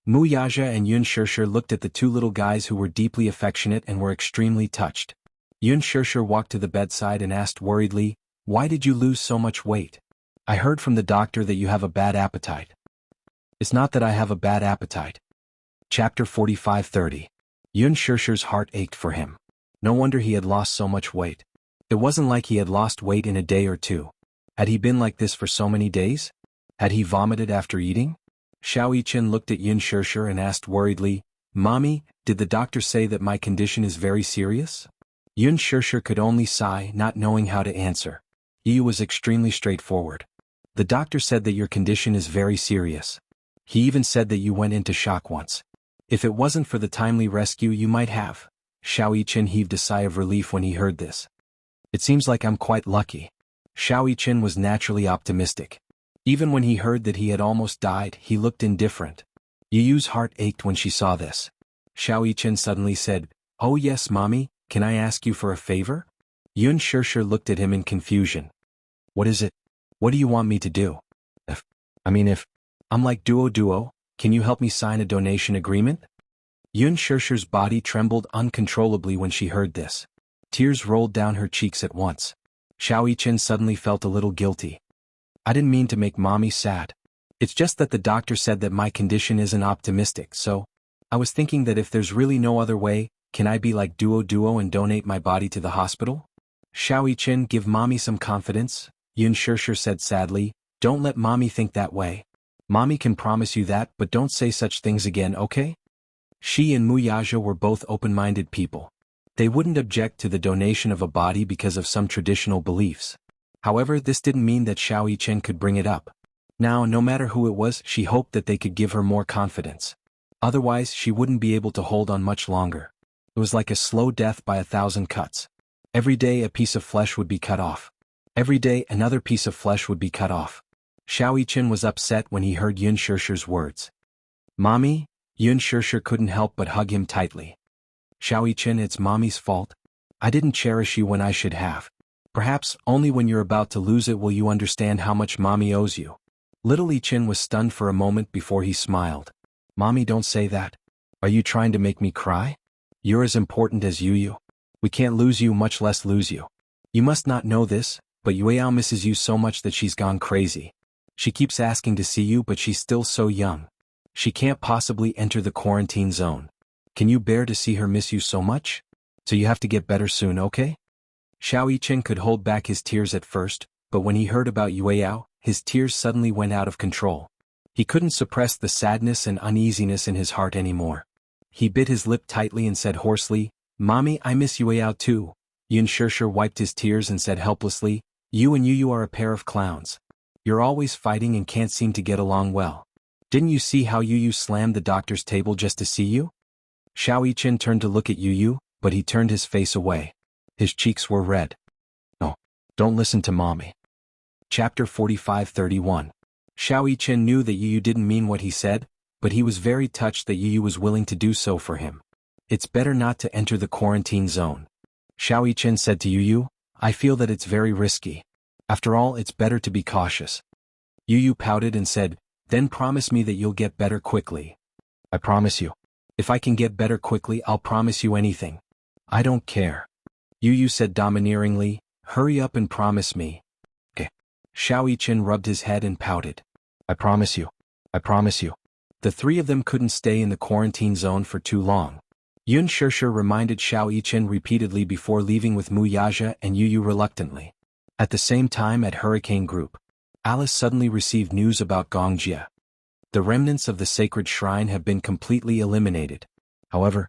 S1: Mu Yaja and Yun Shirshir looked at the two little guys who were deeply affectionate and were extremely touched. Yun Shirshir walked to the bedside and asked worriedly, "Why did you lose so much weight? I heard from the doctor that you have a bad appetite." "It's not that I have a bad appetite." Chapter 45-30. Yun Shirshir's heart ached for him. No wonder he had lost so much weight. It wasn't like he had lost weight in a day or two. Had he been like this for so many days? Had he vomited after eating? Xiao Yichen looked at Yun Shirshir and asked worriedly, "Mommy, did the doctor say that my condition is very serious?" Yun Shirshir could only sigh, not knowing how to answer. Yu Yu was extremely straightforward. "The doctor said that your condition is very serious. He even said that you went into shock once. If it wasn't for the timely rescue you might have." Xiao Yichen heaved a sigh of relief when he heard this. "It seems like I'm quite lucky." Xiao Yichen was naturally optimistic. Even when he heard that he had almost died, he looked indifferent. Yu Yu's heart ached when she saw this. Xiao Yichen suddenly said, "Oh yes, Mommy, can I ask you for a favor?" Yun Shirshir looked at him in confusion. "What is it? What do you want me to do? If I'm like Duo, can you help me sign a donation agreement?" Yun Shirshir's body trembled uncontrollably when she heard this. Tears rolled down her cheeks at once. Xiao Yichen suddenly felt a little guilty. "I didn't mean to make Mommy sad. It's just that the doctor said that my condition isn't optimistic, so I was thinking that if there's really no other way, can I be like Duo and donate my body to the hospital?" "Xiao Yichen, give Mommy some confidence," Yun Shirshir said sadly. "Don't let Mommy think that way. Mommy can promise you that, but don't say such things again, okay?" She and Mu Yaja were both open-minded people. They wouldn't object to the donation of a body because of some traditional beliefs. However, this didn't mean that Xiao Yichen could bring it up. Now, no matter who it was, she hoped that they could give her more confidence. Otherwise, she wouldn't be able to hold on much longer. It was like a slow death by 1,000 cuts. Every day a piece of flesh would be cut off. Every day another piece of flesh would be cut off. Xiao Yichen was upset when he heard Yun Shirshir's words. "Mommy?" Yun Shirshir couldn't help but hug him tightly. "Xiao Yichen, it's Mommy's fault. I didn't cherish you when I should have. Perhaps only when you're about to lose it will you understand how much Mommy owes you. Little Ichin was stunned for a moment before he smiled. Mommy, don't say that. Are you trying to make me cry? You're as important as Yu. We can't lose you, much less lose you. You must not know this, but Yueyao misses you so much that she's gone crazy. She keeps asking to see you, but she's still so young. She can't possibly enter the quarantine zone. Can you bear to see her miss you so much? So you have to get better soon, okay? Xiao Yichen could hold back his tears at first, but when he heard about Yueyao, his tears suddenly went out of control. He couldn't suppress the sadness and uneasiness in his heart anymore. He bit his lip tightly and said hoarsely, Mommy, I miss Yueyao too. Yun Shishir wiped his tears and said helplessly, You and Yu are a pair of clowns. You're always fighting and can't seem to get along well. Didn't you see how Yu slammed the doctor's table just to see you? Xiao Yichen turned to look at Yu, but he turned his face away. His cheeks were red. No, don't listen to Mommy. Chapter 45-31. Xiao Yichen knew that Yu didn't mean what he said, but he was very touched that Yu was willing to do so for him. It's better not to enter the quarantine zone. Xiao Yichen said to Yu, I feel that it's very risky. After all, it's better to be cautious. Yu pouted and said, Then promise me that you'll get better quickly. I promise you. If I can get better quickly, I'll promise you anything. I don't care. Yu said domineeringly, Hurry up and promise me. Okay. Xiao Yichen rubbed his head and pouted. I promise you. I promise you. The three of them couldn't stay in the quarantine zone for too long. Yun Shishir reminded Xiao Yichen repeatedly before leaving with Mu Yaja and Yu reluctantly. At the same time at Hurricane Group, Alice suddenly received news about Gongjia. The remnants of the sacred shrine have been completely eliminated. However,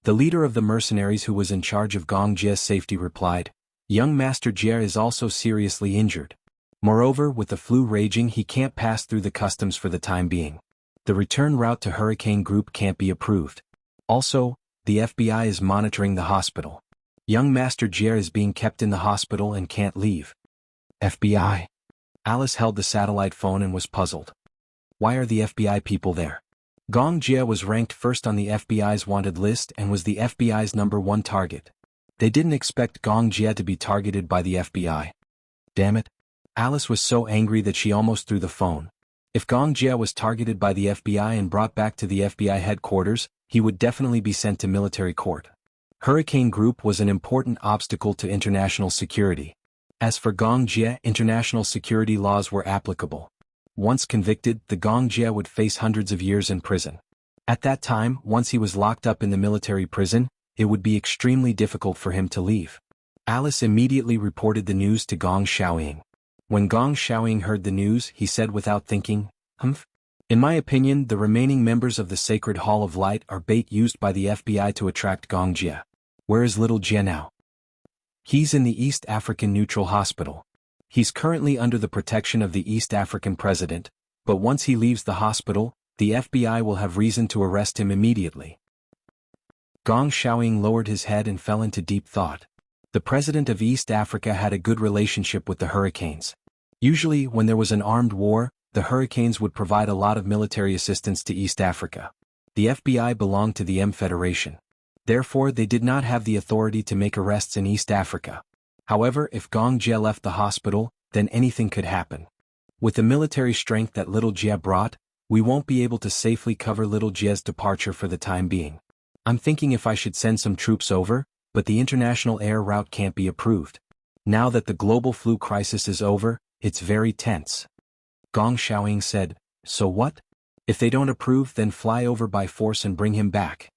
S1: the leader of the mercenaries who was in charge of Gongjia's safety replied, Young Master Jie is also seriously injured. Moreover, with the flu raging, he can't pass through the customs for the time being. The return route to Hurricane Group can't be approved. Also, the FBI is monitoring the hospital. Young Master Jie is being kept in the hospital and can't leave. FBI. Alice held the satellite phone and was puzzled. Why are the FBI people there? Gong Jie was ranked first on the FBI's wanted list and was the FBI's #1 target. They didn't expect Gong Jie to be targeted by the FBI. Damn it. Alice was so angry that she almost threw the phone. If Gong Jie was targeted by the FBI and brought back to the FBI headquarters, he would definitely be sent to military court. Hurricane Group was an important obstacle to international security. As for Gong Jie, international security laws were applicable. Once convicted, the Gong Jie would face hundreds of years in prison. At that time, once he was locked up in the military prison, it would be extremely difficult for him to leave. Alice immediately reported the news to Gong Xiaoying. When Gong Xiaoying heard the news, he said without thinking, Humph. In my opinion, the remaining members of the Sacred Hall of Light are bait used by the FBI to attract Gong Jie. Where is little Jie now? He's in the East African Neutral Hospital. He's currently under the protection of the East African president, but once he leaves the hospital, the FBI will have reason to arrest him immediately. Gong Xiaoying lowered his head and fell into deep thought. The president of East Africa had a good relationship with the Hurricanes. Usually, when there was an armed war, the Hurricanes would provide a lot of military assistance to East Africa. The FBI belonged to the M Federation. Therefore, they did not have the authority to make arrests in East Africa. However, if Gong Jie left the hospital, then anything could happen. With the military strength that little Jie brought, we won't be able to safely cover little Jie's departure for the time being. I'm thinking if I should send some troops over, but the international air route can't be approved. Now that the global flu crisis is over, it's very tense. Gong Xiaoying said, So what? If they don't approve, then fly over by force and bring him back.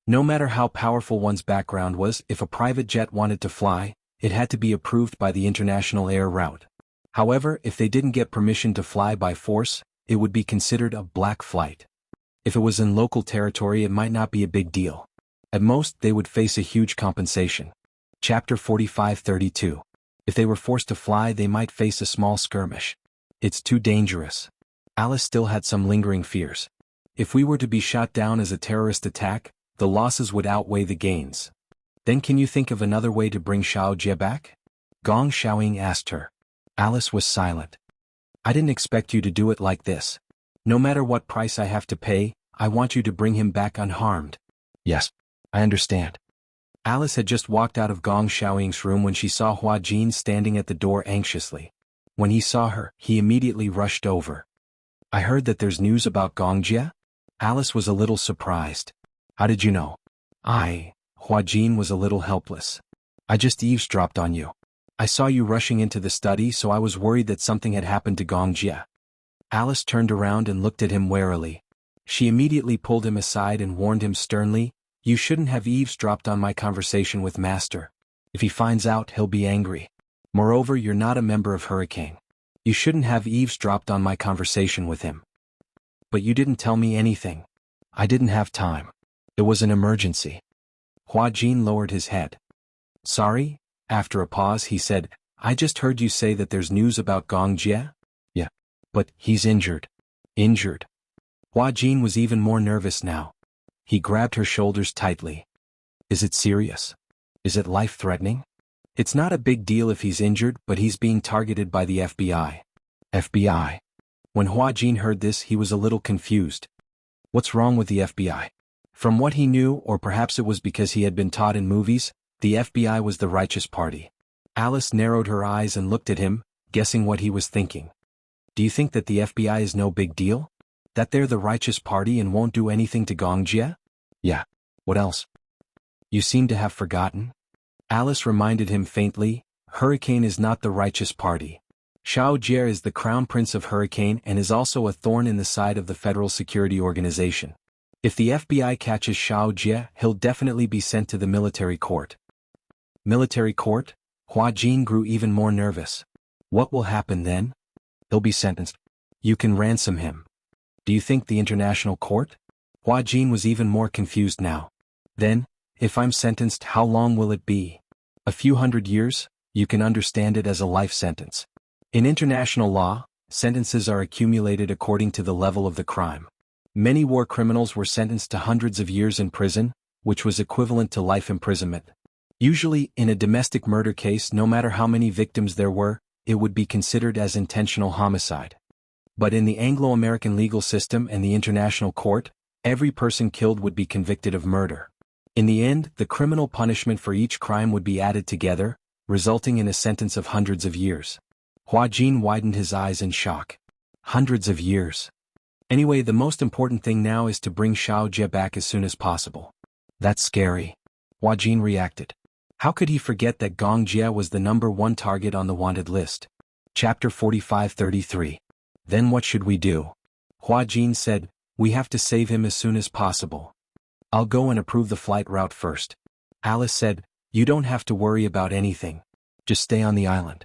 S1: No matter how powerful one's background was, if a private jet wanted to fly, it had to be approved by the international air route. However, if they didn't get permission to fly by force, it would be considered a black flight. If it was in local territory, it might not be a big deal. At most, they would face a huge compensation. Chapter 45-32. If they were forced to fly, they might face a small skirmish. It's too dangerous. Alice still had some lingering fears. If we were to be shot down as a terrorist attack, the losses would outweigh the gains. Then can you think of another way to bring Xiao Jie back? Gong Xiaoying asked her. Alice was silent. I didn't expect you to do it like this. No matter what price I have to pay, I want you to bring him back unharmed. Yes, I understand. Alice had just walked out of Gong Xiaoying's room when she saw Hua Jin standing at the door anxiously. When he saw her, he immediately rushed over. "I heard that there's news about Gongjie?" Alice was a little surprised. "How did you know?" Hua Jin was a little helpless. "I just eavesdropped on you. I saw you rushing into the study, so I was worried that something had happened to Gongjie." Alice turned around and looked at him warily. She immediately pulled him aside and warned him sternly, "You shouldn't have eavesdropped on my conversation with Master. If he finds out, he'll be angry. Moreover, you're not a member of Hurricane. You shouldn't have eavesdropped on my conversation with him." "But you didn't tell me anything." "I didn't have time. It was an emergency." Hua Jin lowered his head. "Sorry?" After a pause he said, "I just heard you say that there's news about Gongjie?" "Yeah. But he's injured." "Injured?" Hua Jin was even more nervous now. He grabbed her shoulders tightly. "Is it serious? Is it life-threatening?" "It's not a big deal if he's injured, but he's being targeted by the FBI." "FBI?" When Hua Jin heard this, he was a little confused. What's wrong with the FBI? From what he knew, or perhaps it was because he had been taught in movies, the FBI was the righteous party. Alice narrowed her eyes and looked at him, guessing what he was thinking. "Do you think that the FBI is no big deal? That they're the righteous party and won't do anything to Gongjie?" "Yeah. What else?" "You seem to have forgotten." Alice reminded him faintly, "Hurricane is not the righteous party. Xiao Jie is the crown prince of Hurricane and is also a thorn in the side of the Federal Security Organization. If the FBI catches Xiao Jie, he'll definitely be sent to the military court." "Military court?" Hua Jin grew even more nervous. "What will happen then?" "He'll be sentenced. You can ransom him." "Do you think the international court?" Hua Jin was even more confused now. "Then, if I'm sentenced, how long will it be?" "A few hundred years. You can understand it as a life sentence. In international law, sentences are accumulated according to the level of the crime. Many war criminals were sentenced to hundreds of years in prison, which was equivalent to life imprisonment. Usually, in a domestic murder case, no matter how many victims there were, it would be considered as intentional homicide. But in the Anglo-American legal system and the international court, every person killed would be convicted of murder. In the end, the criminal punishment for each crime would be added together, resulting in a sentence of hundreds of years. Hua Jin widened his eyes in shock. Hundreds of years. Anyway, the most important thing now is to bring Xiao Jie back as soon as possible. That's scary. Hua Jin reacted. How could he forget that Gongjie was the #1 target on the wanted list? Chapter 45-33. Then what should we do? Hua Jin said, "We have to save him as soon as possible. I'll go and approve the flight route first." Alice said, "You don't have to worry about anything. Just stay on the island."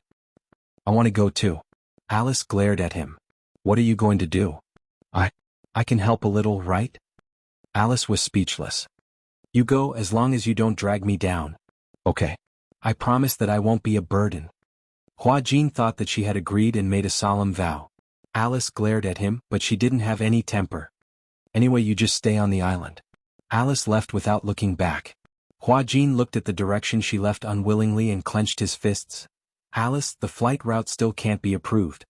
S1: "I want to go too." Alice glared at him. "What are you going to do?" I can help a little, right?" Alice was speechless. "You go as long as you don't drag me down." "Okay. I promise that I won't be a burden." Hua Jin thought that she had agreed and made a solemn vow. Alice glared at him, but she didn't have any temper. "Anyway, you just stay on the island." Alice left without looking back. Hua Jin looked at the direction she left unwillingly and clenched his fists. "Alice, the flight route still can't be approved."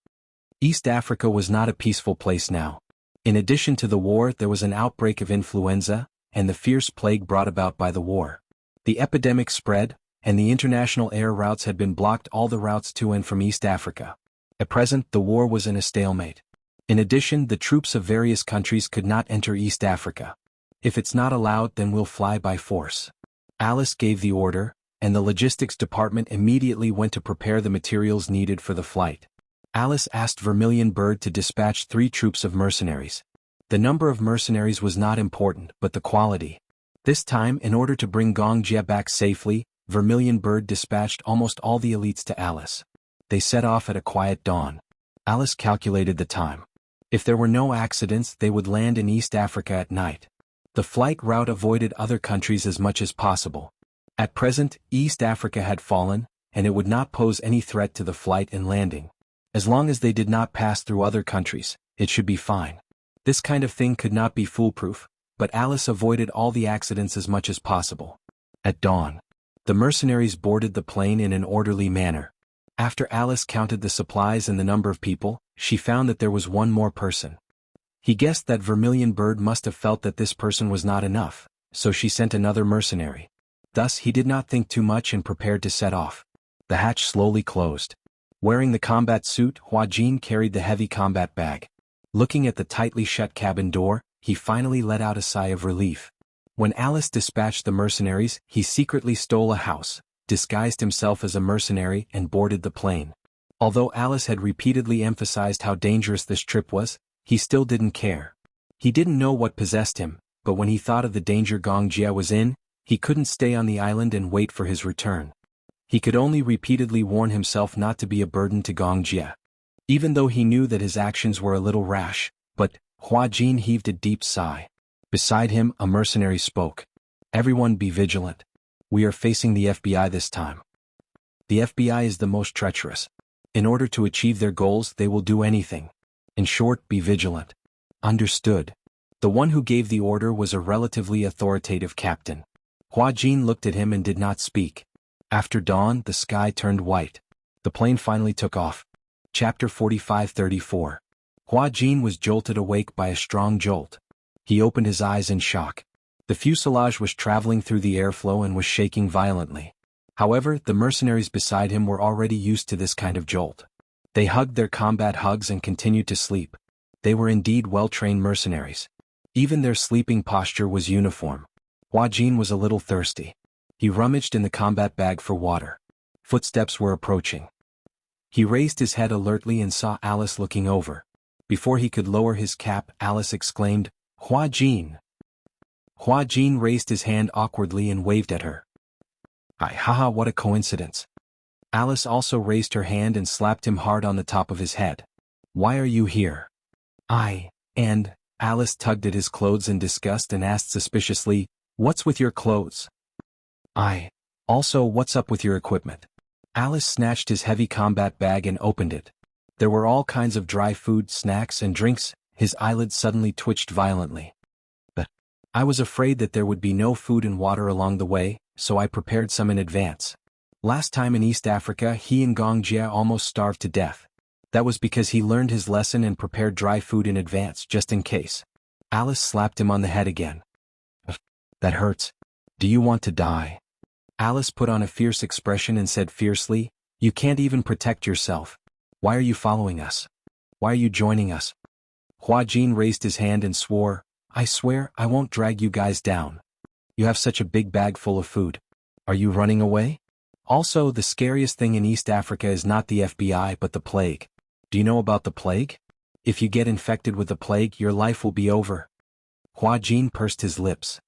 S1: East Africa was not a peaceful place now. In addition to the war, there was an outbreak of influenza, and the fierce plague brought about by the war. The epidemic spread, and the international air routes had been blocked, all the routes to and from East Africa. At present, the war was in a stalemate. In addition, the troops of various countries could not enter East Africa. "If it's not allowed, then we'll fly by force." Alice gave the order, and the logistics department immediately went to prepare the materials needed for the flight. Alice asked Vermilion Bird to dispatch 3 troops of mercenaries. The number of mercenaries was not important, but the quality. This time, in order to bring Gongjie back safely, Vermilion Bird dispatched almost all the elites to Alice. They set off at a quiet dawn. Alice calculated the time. If there were no accidents, they would land in East Africa at night. The flight route avoided other countries as much as possible. At present, East Africa had fallen, and it would not pose any threat to the flight and landing. As long as they did not pass through other countries, it should be fine. This kind of thing could not be foolproof, but Alice avoided all the accidents as much as possible. At dawn, the mercenaries boarded the plane in an orderly manner. After Alice counted the supplies and the number of people, she found that there was one more person. He guessed that Vermilion Bird must have felt that this person was not enough, so she sent another mercenary. Thus he did not think too much and prepared to set off. The hatch slowly closed. Wearing the combat suit, Huajin carried the heavy combat bag. Looking at the tightly shut cabin door, he finally let out a sigh of relief. When Alice dispatched the mercenaries, he secretly stole a house, disguised himself as a mercenary and boarded the plane. Although Alice had repeatedly emphasized how dangerous this trip was, he still didn't care. He didn't know what possessed him, but when he thought of the danger Gongjia was in, he couldn't stay on the island and wait for his return. He could only repeatedly warn himself not to be a burden to Gongjia. Even though he knew that his actions were a little rash, but Huajin heaved a deep sigh. Beside him, a mercenary spoke. "Everyone be vigilant. We are facing the FBI this time. The FBI is the most treacherous. In order to achieve their goals, they will do anything. In short, be vigilant." "Understood." The one who gave the order was a relatively authoritative captain. Huajin looked at him and did not speak. After dawn, the sky turned white. The plane finally took off. Chapter 45-34. Huajin was jolted awake by a strong jolt. He opened his eyes in shock. The fuselage was traveling through the airflow and was shaking violently. However, the mercenaries beside him were already used to this kind of jolt. They hugged their combat hugs and continued to sleep. They were indeed well-trained mercenaries. Even their sleeping posture was uniform. Huajin was a little thirsty. He rummaged in the combat bag for water. Footsteps were approaching. He raised his head alertly and saw Alice looking over. Before he could lower his cap, Alice exclaimed, "Huajin!" Huajin raised his hand awkwardly and waved at her. Haha, what a coincidence. Alice also raised her hand and slapped him hard on the top of his head. "Why are you here?" And Alice tugged at his clothes in disgust and asked suspiciously, "What's with your clothes?" Also, what's up with your equipment?" Alice snatched his heavy combat bag and opened it. There were all kinds of dry food, snacks, and drinks. His eyelids suddenly twitched violently. "But I was afraid that there would be no food and water along the way, so I prepared some in advance. Last time in East Africa, he and Gongjia almost starved to death. That was because he learned his lesson and prepared dry food in advance, just in case." Alice slapped him on the head again. "That hurts. Do you want to die?" Alice put on a fierce expression and said fiercely, "You can't even protect yourself. Why are you following us? Why are you joining us?" Huajin raised his hand and swore, "I swear I won't drag you guys down. You have such a big bag full of food. Are you running away? Also, the scariest thing in East Africa is not the FBI but the plague. Do you know about the plague? If you get infected with the plague, your life will be over." Huajin pursed his lips.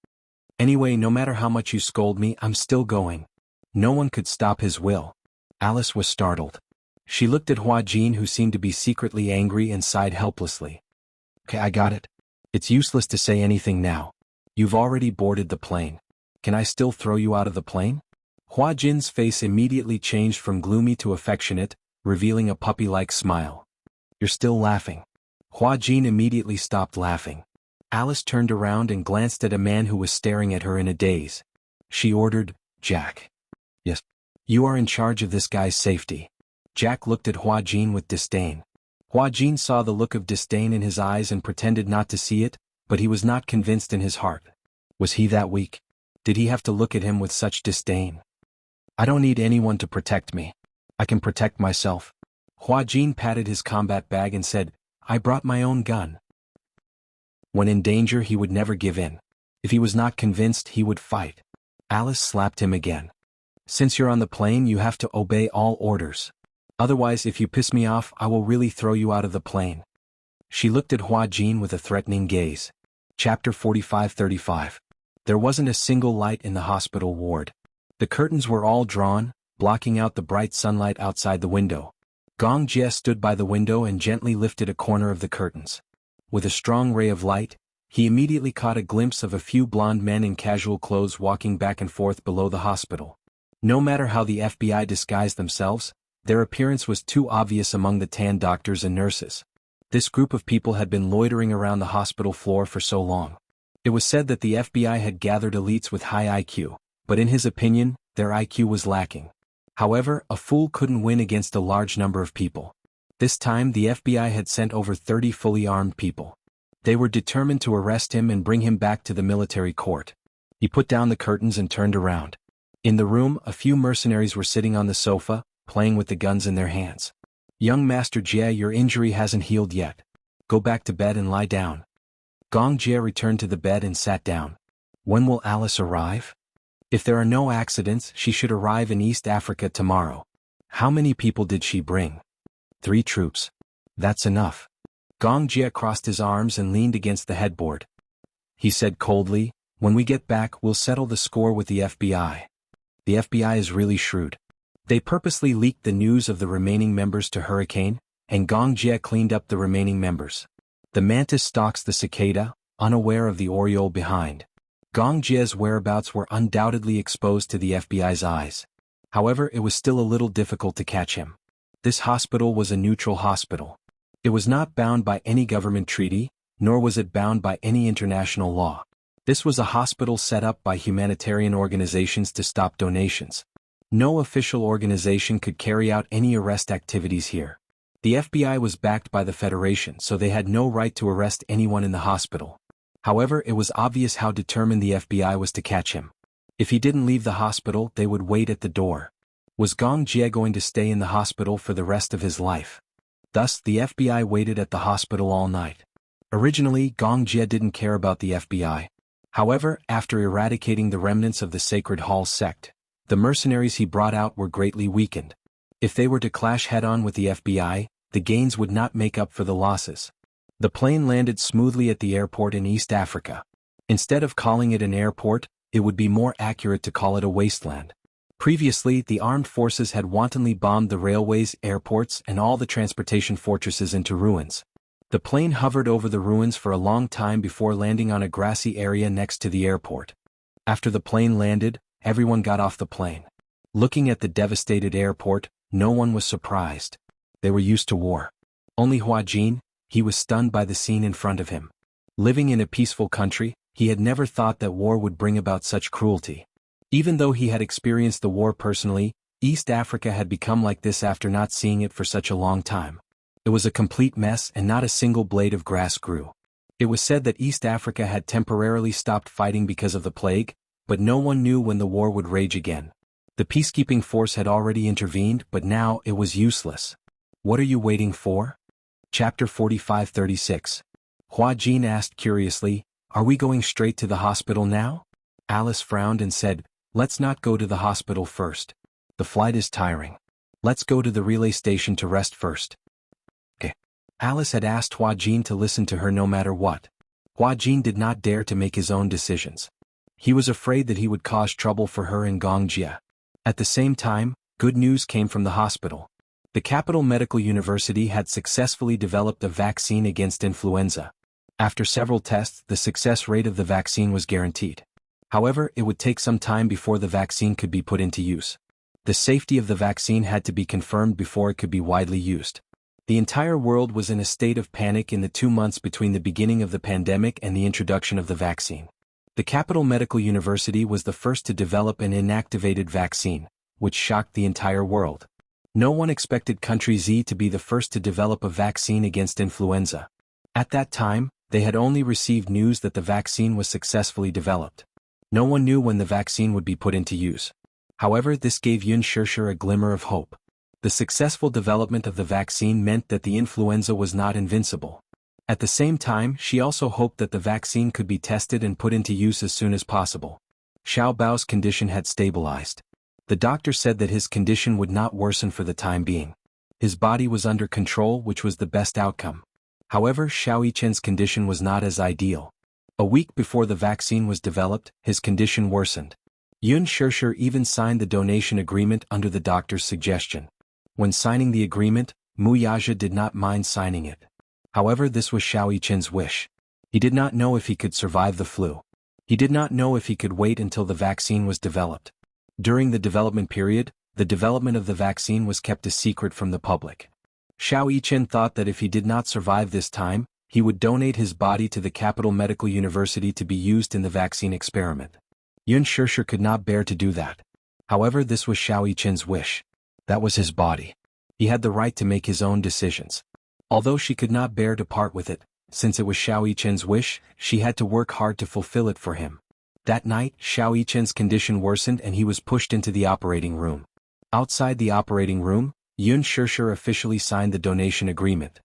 S1: "Anyway, no matter how much you scold me, I'm still going." No one could stop his will. Alice was startled. She looked at Huajin, who seemed to be secretly angry, and sighed helplessly. "Okay, I got it. It's useless to say anything now. You've already boarded the plane. Can I still throw you out of the plane?" Huajin's face immediately changed from gloomy to affectionate, revealing a puppy-like smile. "You're still laughing." Huajin immediately stopped laughing. Alice turned around and glanced at a man who was staring at her in a daze. She ordered, "Jack." "Yes. You are in charge of this guy's safety." Jack looked at Huajin with disdain. Huajin saw the look of disdain in his eyes and pretended not to see it, but he was not convinced in his heart. Was he that weak? Did he have to look at him with such disdain? "I don't need anyone to protect me. I can protect myself." Huajin patted his combat bag and said, "I brought my own gun." When in danger, he would never give in. If he was not convinced, he would fight. Alice slapped him again. "Since you're on the plane, you have to obey all orders. Otherwise, if you piss me off, I will really throw you out of the plane." She looked at Huajin with a threatening gaze. Chapter 45-35. There wasn't a single light in the hospital ward. The curtains were all drawn, blocking out the bright sunlight outside the window. Gongjia stood by the window and gently lifted a corner of the curtains. With a strong ray of light, he immediately caught a glimpse of a few blond men in casual clothes walking back and forth below the hospital. No matter how the FBI disguised themselves, their appearance was too obvious among the tan doctors and nurses. This group of people had been loitering around the hospital floor for so long. It was said that the FBI had gathered elites with high IQ, but in his opinion, their IQ was lacking. However, a fool couldn't win against a large number of people. This time the FBI had sent over 30 fully armed people. They were determined to arrest him and bring him back to the military court. He put down the curtains and turned around. In the room, a few mercenaries were sitting on the sofa, playing with the guns in their hands. Young Master Jie, your injury hasn't healed yet. Go back to bed and lie down. Gong Jie returned to the bed and sat down. When will Alice arrive? If there are no accidents, she should arrive in East Africa tomorrow. How many people did she bring? 3 troops. That's enough. Gong Jie crossed his arms and leaned against the headboard. He said coldly, when we get back, we'll settle the score with the FBI. The FBI is really shrewd. They purposely leaked the news of the remaining members to Hurricane, and Gong Jie cleaned up the remaining members. The mantis stalks the cicada, unaware of the oriole behind. Gong Jie's whereabouts were undoubtedly exposed to the FBI's eyes. However, it was still a little difficult to catch him. This hospital was a neutral hospital. It was not bound by any government treaty, nor was it bound by any international law. This was a hospital set up by humanitarian organizations to stop donations. No official organization could carry out any arrest activities here. The FBI was backed by the Federation, so they had no right to arrest anyone in the hospital. However, it was obvious how determined the FBI was to catch him. If he didn't leave the hospital, they would wait at the door. Was Gong Jie going to stay in the hospital for the rest of his life? Thus, the FBI waited at the hospital all night. Originally, Gong Jie didn't care about the FBI. However, after eradicating the remnants of the Sacred Hall sect, the mercenaries he brought out were greatly weakened. If they were to clash head-on with the FBI, the gains would not make up for the losses. The plane landed smoothly at the airport in East Africa. Instead of calling it an airport, it would be more accurate to call it a wasteland. Previously, the armed forces had wantonly bombed the railways, airports, and all the transportation fortresses into ruins. The plane hovered over the ruins for a long time before landing on a grassy area next to the airport. After the plane landed, everyone got off the plane. Looking at the devastated airport, no one was surprised. They were used to war. Only Hua Jin, he was stunned by the scene in front of him. Living in a peaceful country, he had never thought that war would bring about such cruelty. Even though he had experienced the war personally, East Africa had become like this after not seeing it for such a long time. It was a complete mess and not a single blade of grass grew. It was said that East Africa had temporarily stopped fighting because of the plague, but no one knew when the war would rage again. The peacekeeping force had already intervened, but now it was useless. What are you waiting for? Chapter 45-36. Hua Jin asked curiously, are we going straight to the hospital now? Alice frowned and said, let's not go to the hospital first. The flight is tiring. Let's go to the relay station to rest first. Okay. Alice had asked Hua Jin to listen to her no matter what. Hua Jin did not dare to make his own decisions. He was afraid that he would cause trouble for her and Gong Jie. At the same time, good news came from the hospital. The Capital Medical University had successfully developed a vaccine against influenza. After several tests, the success rate of the vaccine was guaranteed. However, it would take some time before the vaccine could be put into use. The safety of the vaccine had to be confirmed before it could be widely used. The entire world was in a state of panic in the 2 months between the beginning of the pandemic and the introduction of the vaccine. The Capital Medical University was the first to develop an inactivated vaccine, which shocked the entire world. No one expected Country Z to be the first to develop a vaccine against influenza. At that time, they had only received news that the vaccine was successfully developed. No one knew when the vaccine would be put into use. However, this gave Yun Shishir a glimmer of hope. The successful development of the vaccine meant that the influenza was not invincible. At the same time, she also hoped that the vaccine could be tested and put into use as soon as possible. Xiao Bao's condition had stabilized. The doctor said that his condition would not worsen for the time being. His body was under control, which was the best outcome. However, Xiao Yichen's condition was not as ideal. A week before the vaccine was developed, his condition worsened. Yun Shishir even signed the donation agreement under the doctor's suggestion. When signing the agreement, Mu Yaja did not mind signing it. However, this was Xiao Yichen's wish. He did not know if he could survive the flu. He did not know if he could wait until the vaccine was developed. During the development period, the development of the vaccine was kept a secret from the public. Xiao Yichen thought that if he did not survive this time, he would donate his body to the Capital Medical University to be used in the vaccine experiment. Yun Shishir could not bear to do that. However, this was Xiao Yichen's wish. That was his body. He had the right to make his own decisions. Although she could not bear to part with it, since it was Xiao Yichen's wish, she had to work hard to fulfill it for him. That night, Xiao Yichen's condition worsened and he was pushed into the operating room. Outside the operating room, Yun Shishir officially signed the donation agreement.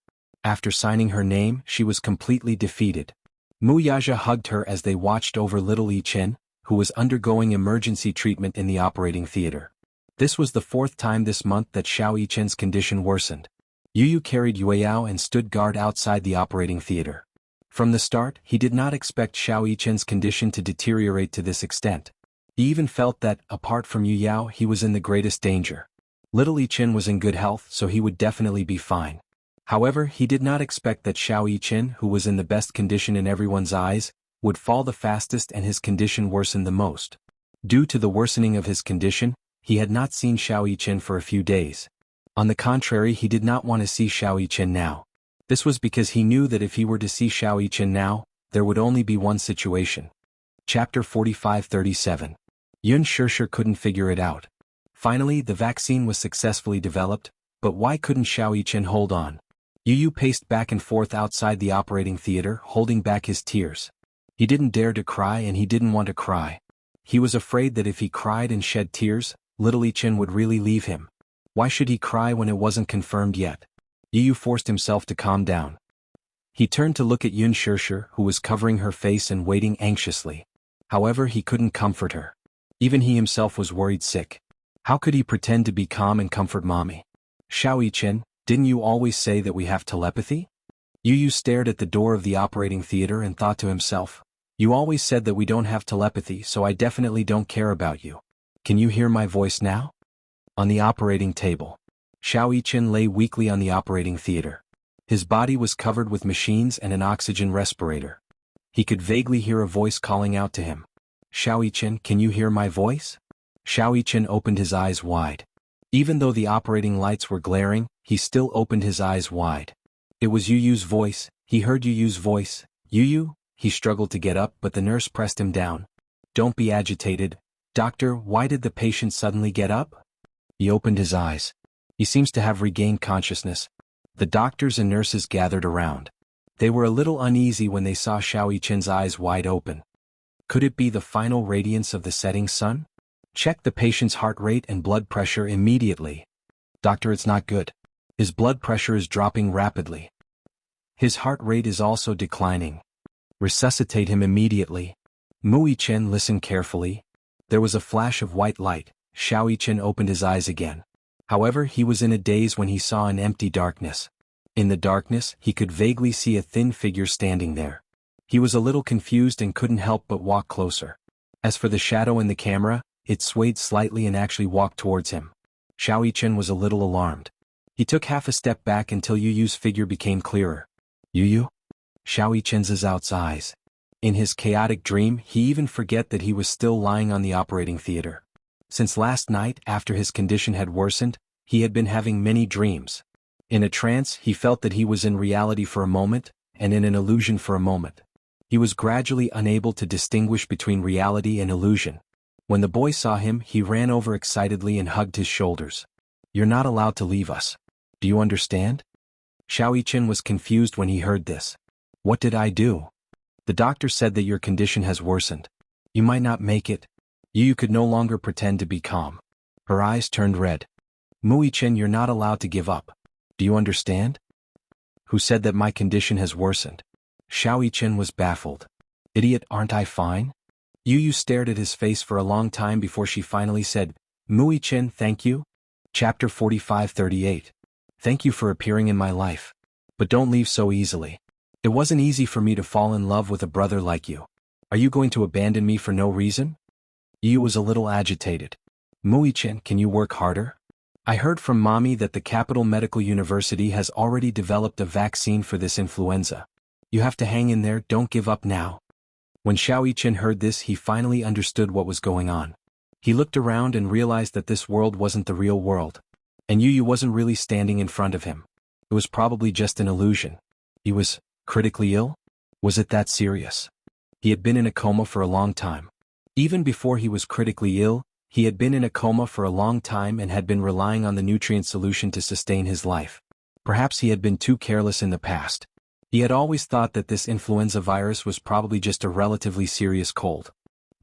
S1: After signing her name, she was completely defeated. Mu Yaja hugged her as they watched over little Yichen, who was undergoing emergency treatment in the operating theater. This was the fourth time this month that Xiao Yichen's condition worsened. Yu carried Yueyao and stood guard outside the operating theater. From the start, he did not expect Xiao Yichen's condition to deteriorate to this extent. He even felt that, apart from Yu Yao, he was in the greatest danger. Little Yichen was in good health, so he would definitely be fine. However, he did not expect that Xiao Yichen, who was in the best condition in everyone's eyes, would fall the fastest and his condition worsen the most. Due to the worsening of his condition, he had not seen Xiao Yichen for a few days. On the contrary, he did not want to see Xiao Yichen now. This was because he knew that if he were to see Xiao Yichen now, there would only be one situation. Chapter 45-37. Yun Shishir couldn't figure it out. Finally, the vaccine was successfully developed, but why couldn't Xiao Yichen hold on? Yu paced back and forth outside the operating theater, holding back his tears. He didn't dare to cry and he didn't want to cry. He was afraid that if he cried and shed tears, little Yichen would really leave him. Why should he cry when it wasn't confirmed yet? Yu forced himself to calm down. He turned to look at Yun Shishir, who was covering her face and waiting anxiously. However, he couldn't comfort her. Even he himself was worried sick. How could he pretend to be calm and comfort mommy? Xiao Yichen, didn't you always say that we have telepathy? Yu stared at the door of the operating theater and thought to himself, you always said that we don't have telepathy, so I definitely don't care about you. Can you hear my voice now? On the operating table. Xiao Yichen lay weakly on the operating theater. His body was covered with machines and an oxygen respirator. He could vaguely hear a voice calling out to him. Xiao Yichen, can you hear my voice? Xiao Yichen opened his eyes wide. Even though the operating lights were glaring, he still opened his eyes wide. It was Yu's voice. He heard Yu's voice. Yu? He struggled to get up, but the nurse pressed him down. Don't be agitated. Doctor, why did the patient suddenly get up? He opened his eyes. He seems to have regained consciousness. The doctors and nurses gathered around. They were a little uneasy when they saw Xiao Yichen's eyes wide open. Could it be the final radiance of the setting sun? Check the patient's heart rate and blood pressure immediately. Doctor, it's not good. His blood pressure is dropping rapidly. His heart rate is also declining. Resuscitate him immediately. Mu Yichen listened carefully. There was a flash of white light. Xiao Yichen opened his eyes again. However, he was in a daze when he saw an empty darkness. In the darkness, he could vaguely see a thin figure standing there. He was a little confused and couldn't help but walk closer. As for the shadow in the camera, it swayed slightly and actually walked towards him. Xiao Yichen was a little alarmed. He took half a step back until Yu's figure became clearer. Yu? Xiao Yichen's eyes. In his chaotic dream, he even forget that he was still lying on the operating theater. Since last night, after his condition had worsened, he had been having many dreams. In a trance, he felt that he was in reality for a moment, and in an illusion for a moment. He was gradually unable to distinguish between reality and illusion. When the boy saw him, he ran over excitedly and hugged his shoulders. You're not allowed to leave us. Do you understand? Xiao Yichen was confused when he heard this. What did I do? The doctor said that your condition has worsened. You might not make it. Yu could no longer pretend to be calm. Her eyes turned red. Mu Yichen, you're not allowed to give up. Do you understand? Who said that my condition has worsened? Xiao Yichen was baffled. Idiot, aren't I fine? Yu stared at his face for a long time before she finally said, Mu Yichen, thank you. Chapter 45-38. Thank you for appearing in my life. But don't leave so easily. It wasn't easy for me to fall in love with a brother like you. Are you going to abandon me for no reason? Yu was a little agitated. Mu Yichen, can you work harder? I heard from mommy that the Capital Medical University has already developed a vaccine for this influenza. You have to hang in there, don't give up now. When Xiao Yichen heard this, he finally understood what was going on. He looked around and realized that this world wasn't the real world. And Yu wasn't really standing in front of him. It was probably just an illusion. He was critically ill? Was it that serious? He had been in a coma for a long time. Even before he was critically ill, he had been in a coma for a long time and had been relying on the nutrient solution to sustain his life. Perhaps he had been too careless in the past. He had always thought that this influenza virus was probably just a relatively serious cold.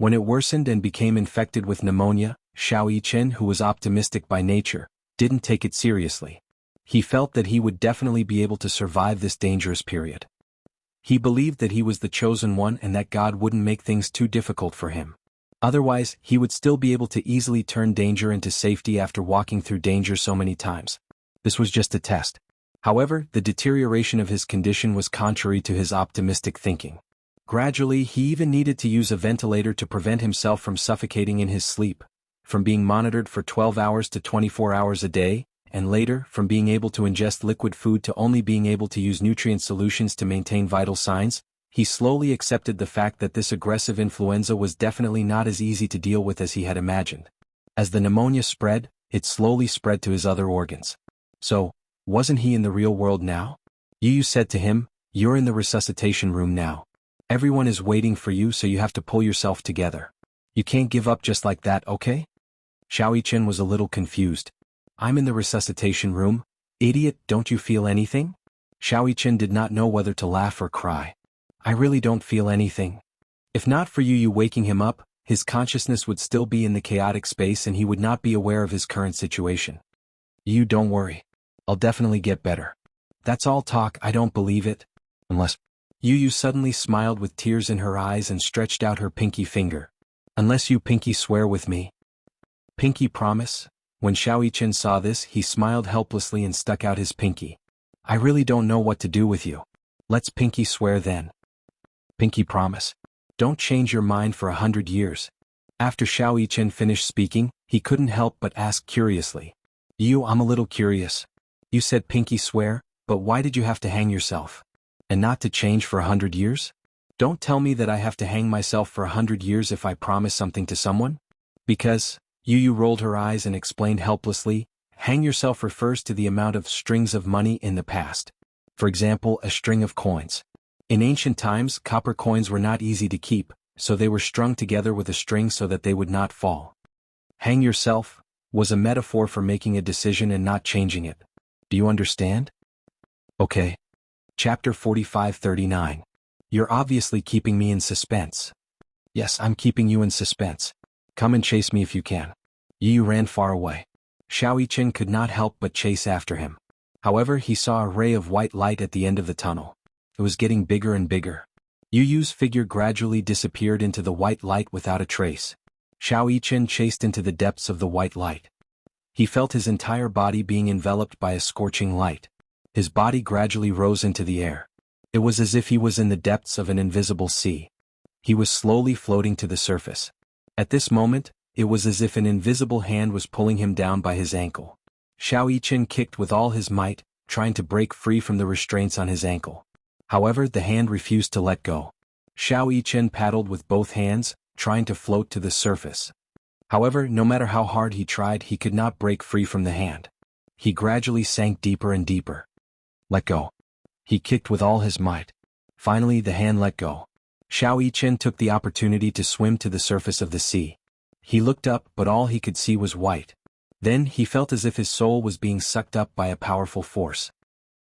S1: When it worsened and became infected with pneumonia, Xiao Yichen, who was optimistic by nature, didn't take it seriously. He felt that he would definitely be able to survive this dangerous period. He believed that he was the chosen one and that God wouldn't make things too difficult for him. Otherwise, he would still be able to easily turn danger into safety after walking through danger so many times. This was just a test. However, the deterioration of his condition was contrary to his optimistic thinking. Gradually, he even needed to use a ventilator to prevent himself from suffocating in his sleep, from being monitored for 12 hours to 24 hours a day, and later, from being able to ingest liquid food to only being able to use nutrient solutions to maintain vital signs. He slowly accepted the fact that this aggressive influenza was definitely not as easy to deal with as he had imagined. As the pneumonia spread, it slowly spread to his other organs. So, wasn't he in the real world now? Yu said to him, "You're in the resuscitation room now. Everyone is waiting for you, so you have to pull yourself together. You can't give up just like that, okay?" Xiao Yichen was a little confused. "I'm in the resuscitation room? Idiot, don't you feel anything?" Xiao Yichen did not know whether to laugh or cry. "I really don't feel anything." If not for Yu waking him up, his consciousness would still be in the chaotic space and he would not be aware of his current situation. "You don't worry. I'll definitely get better." "That's all talk, I don't believe it. Unless..." Yu suddenly smiled with tears in her eyes and stretched out her pinky finger. "Unless you pinky swear with me." "Pinky promise?" When Xiao Yichen saw this, he smiled helplessly and stuck out his pinky. "I really don't know what to do with you. Let's pinky swear then." "Pinky promise. Don't change your mind for 100 years. After Xiao Yichen finished speaking, he couldn't help but ask curiously. "Yu, I'm a little curious. You said pinky swear, but why did you have to hang yourself? And not to change for 100 years? Don't tell me that I have to hang myself for 100 years if I promise something to someone?" "Because," Yu rolled her eyes and explained helplessly, "hang yourself refers to the amount of strings of money in the past. For example, a string of coins. In ancient times, copper coins were not easy to keep, so they were strung together with a string so that they would not fall. Hang yourself was a metaphor for making a decision and not changing it. Do you understand?" "Okay." Chapter 45-39. "You're obviously keeping me in suspense." "Yes, I'm keeping you in suspense. Come and chase me if you can." Yu ran far away. Xiao Yichen could not help but chase after him. However, he saw a ray of white light at the end of the tunnel. It was getting bigger and bigger. Yu's figure gradually disappeared into the white light without a trace. Xiao Yichen chased into the depths of the white light. He felt his entire body being enveloped by a scorching light. His body gradually rose into the air. It was as if he was in the depths of an invisible sea. He was slowly floating to the surface. At this moment, it was as if an invisible hand was pulling him down by his ankle. Xiao Yichen kicked with all his might, trying to break free from the restraints on his ankle. However, the hand refused to let go. Xiao Yichen paddled with both hands, trying to float to the surface. However, no matter how hard he tried, he could not break free from the hand. He gradually sank deeper and deeper. "Let go." He kicked with all his might. Finally, the hand let go. Xiao Yichen took the opportunity to swim to the surface of the sea. He looked up, but all he could see was white. Then, he felt as if his soul was being sucked up by a powerful force.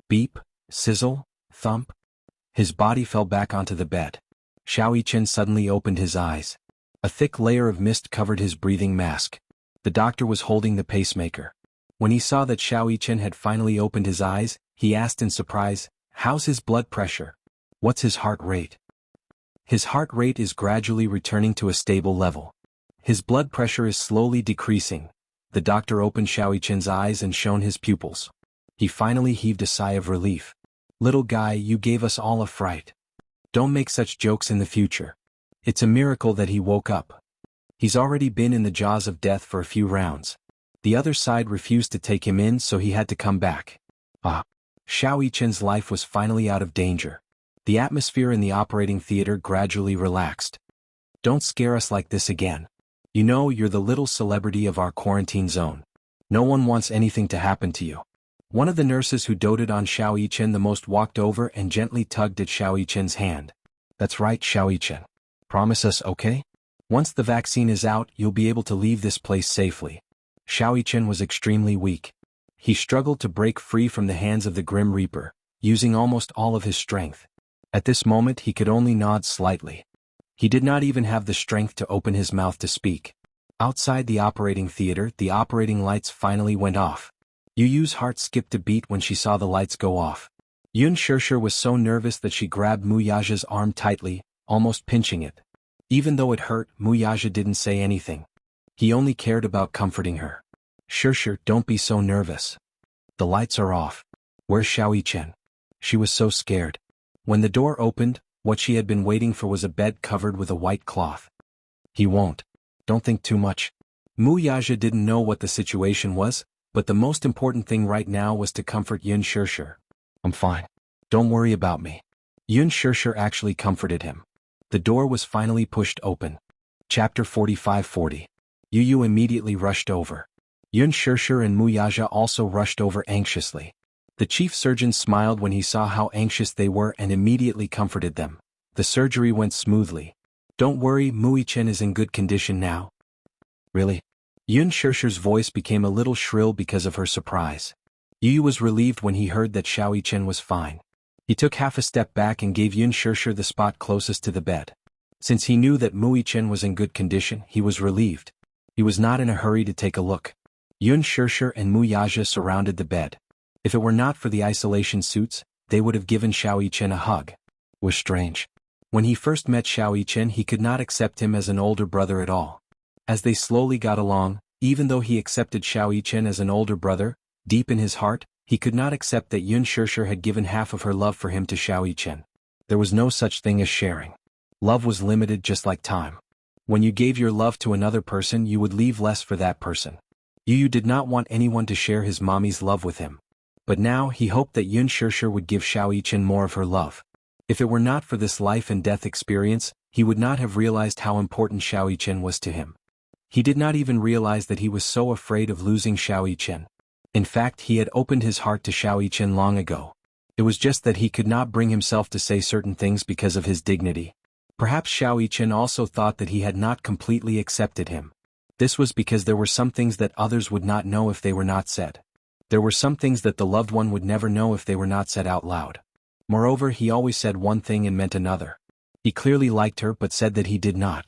S1: Beep, sizzle, thump. His body fell back onto the bed. Xiao Yichen suddenly opened his eyes. A thick layer of mist covered his breathing mask. The doctor was holding the pacemaker. When he saw that Xiao Yichen had finally opened his eyes, he asked in surprise, "How's his blood pressure? What's his heart rate?" "His heart rate is gradually returning to a stable level. His blood pressure is slowly decreasing." The doctor opened Xiao Yichen's eyes and shone his pupils. He finally heaved a sigh of relief. "Little guy, you gave us all a fright. Don't make such jokes in the future. It's a miracle that he woke up. He's already been in the jaws of death for a few rounds. The other side refused to take him in, so he had to come back." Xiao Yichen's life was finally out of danger. The atmosphere in the operating theater gradually relaxed. "Don't scare us like this again. You know, you're the little celebrity of our quarantine zone. No one wants anything to happen to you." One of the nurses who doted on Xiao Yichen the most walked over and gently tugged at Xiao Yichen's hand. "That's right, Xiao Yichen. Promise us, okay? Once the vaccine is out, you'll be able to leave this place safely." Xiao Yichen was extremely weak. He struggled to break free from the hands of the Grim Reaper, using almost all of his strength. At this moment he could only nod slightly. He did not even have the strength to open his mouth to speak. Outside the operating theater, the operating lights finally went off. Yu Yu's heart skipped a beat when she saw the lights go off. Yun Shirshir was so nervous that she grabbed Muyaja's arm tightly, almost pinching it. Even though it hurt, Muyaja didn't say anything. He only cared about comforting her. Shirshir, don't be so nervous. The lights are off. Where's Xiao Yichen? She was so scared. When the door opened, what she had been waiting for was a bed covered with a white cloth. He won't. Don't think too much. Muyaja didn't know what the situation was, but the most important thing right now was to comfort Yun Shirshir. I'm fine. Don't worry about me. Yun Shirshir actually comforted him. The door was finally pushed open. Chapter 45-40. Yu Yu immediately rushed over. Yun Shirshir and Muyaja also rushed over anxiously. The chief surgeon smiled when he saw how anxious they were and immediately comforted them. The surgery went smoothly. Don't worry, Muyichen is in good condition now. Really? Yun Shirshir's voice became a little shrill because of her surprise. Yu Yu was relieved when he heard that Xiao Yichen was fine. He took half a step back and gave Yun Shirshir the spot closest to the bed. Since he knew that Muyichen was in good condition, he was relieved. He was not in a hurry to take a look. Yun Shirshir and Muyaja surrounded the bed. If it were not for the isolation suits, they would have given Xiao Yichen a hug. It was strange. When he first met Xiao Yichen, he could not accept him as an older brother at all. As they slowly got along, even though he accepted Xiao Yichen as an older brother, deep in his heart, he could not accept that Yun Shirshir had given half of her love for him to Xiao Yichen. There was no such thing as sharing. Love was limited just like time. When you gave your love to another person, you would leave less for that person. Yu Yu did not want anyone to share his mommy's love with him. But now he hoped that Yun Shirshir would give Xiao Yichen more of her love. If it were not for this life and death experience, he would not have realized how important Xiao Yichen was to him. He did not even realize that he was so afraid of losing Xiao Yichen. In fact, he had opened his heart to Xiao Yichen long ago. It was just that he could not bring himself to say certain things because of his dignity. Perhaps Xiao Yichen also thought that he had not completely accepted him. This was because there were some things that others would not know if they were not said. There were some things that the loved one would never know if they were not said out loud. Moreover, he always said one thing and meant another. He clearly liked her but said that he did not.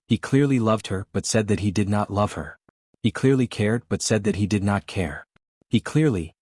S1: He clearly loved her but said that he did not love her. He clearly cared but said that he did not care. He clearly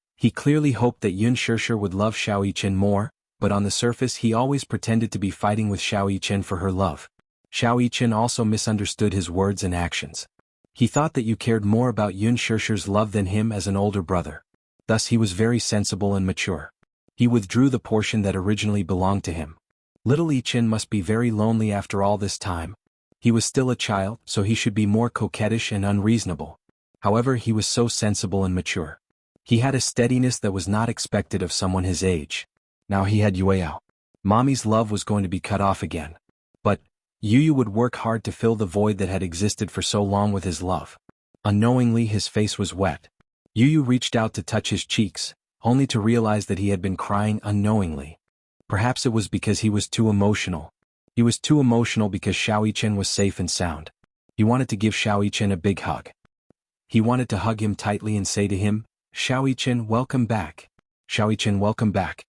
S1: hoped that Yun Shirshir would love Xiao Yichen more, but on the surface he always pretended to be fighting with Xiao Yichen for her love. Xiao Yichen also misunderstood his words and actions. He thought that you cared more about Yun Shirshir's love than him as an older brother. Thus he was very sensible and mature. He withdrew the portion that originally belonged to him. Little Yichen must be very lonely after all this time. He was still a child, so he should be more coquettish and unreasonable. However, he was so sensible and mature. He had a steadiness that was not expected of someone his age. Now he had Yueyao. Mommy's love was going to be cut off again. But Yu Yu would work hard to fill the void that had existed for so long with his love. Unknowingly, his face was wet. Yu Yu reached out to touch his cheeks, only to realize that he had been crying unknowingly. Perhaps it was because he was too emotional. He was too emotional because Xiao Yichen was safe and sound. He wanted to give Xiao Yichen a big hug. He wanted to hug him tightly and say to him, Xiao Yichen, welcome back. Xiao Yichen, welcome back.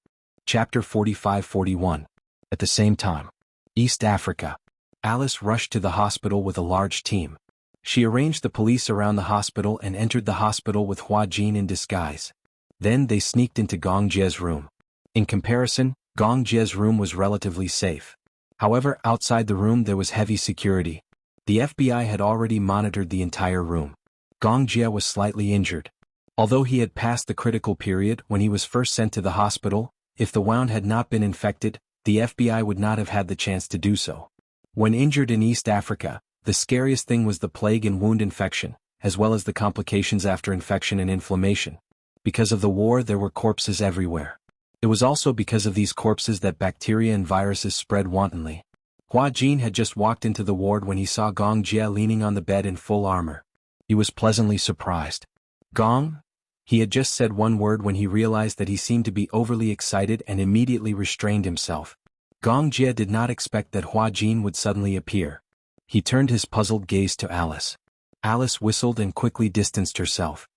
S1: Chapter 45-41. At the same time. East Africa. Alice rushed to the hospital with a large team. She arranged the police around the hospital and entered the hospital with Hua Jin in disguise. Then they sneaked into Gong Jie's room. In comparison, Gong Jie's room was relatively safe. However, outside the room there was heavy security. The FBI had already monitored the entire room. Gong Jie was slightly injured. Although he had passed the critical period when he was first sent to the hospital, if the wound had not been infected, the FBI would not have had the chance to do so. When injured in East Africa, the scariest thing was the plague and wound infection, as well as the complications after infection and inflammation. Because of the war, there were corpses everywhere. It was also because of these corpses that bacteria and viruses spread wantonly. Hua Jin had just walked into the ward when he saw Gong Jie leaning on the bed in full armor. He was pleasantly surprised. Gong? He had just said one word when he realized that he seemed to be overly excited and immediately restrained himself. Gong Jie did not expect that Hua Jin would suddenly appear. He turned his puzzled gaze to Alice. Alice whistled and quickly distanced herself.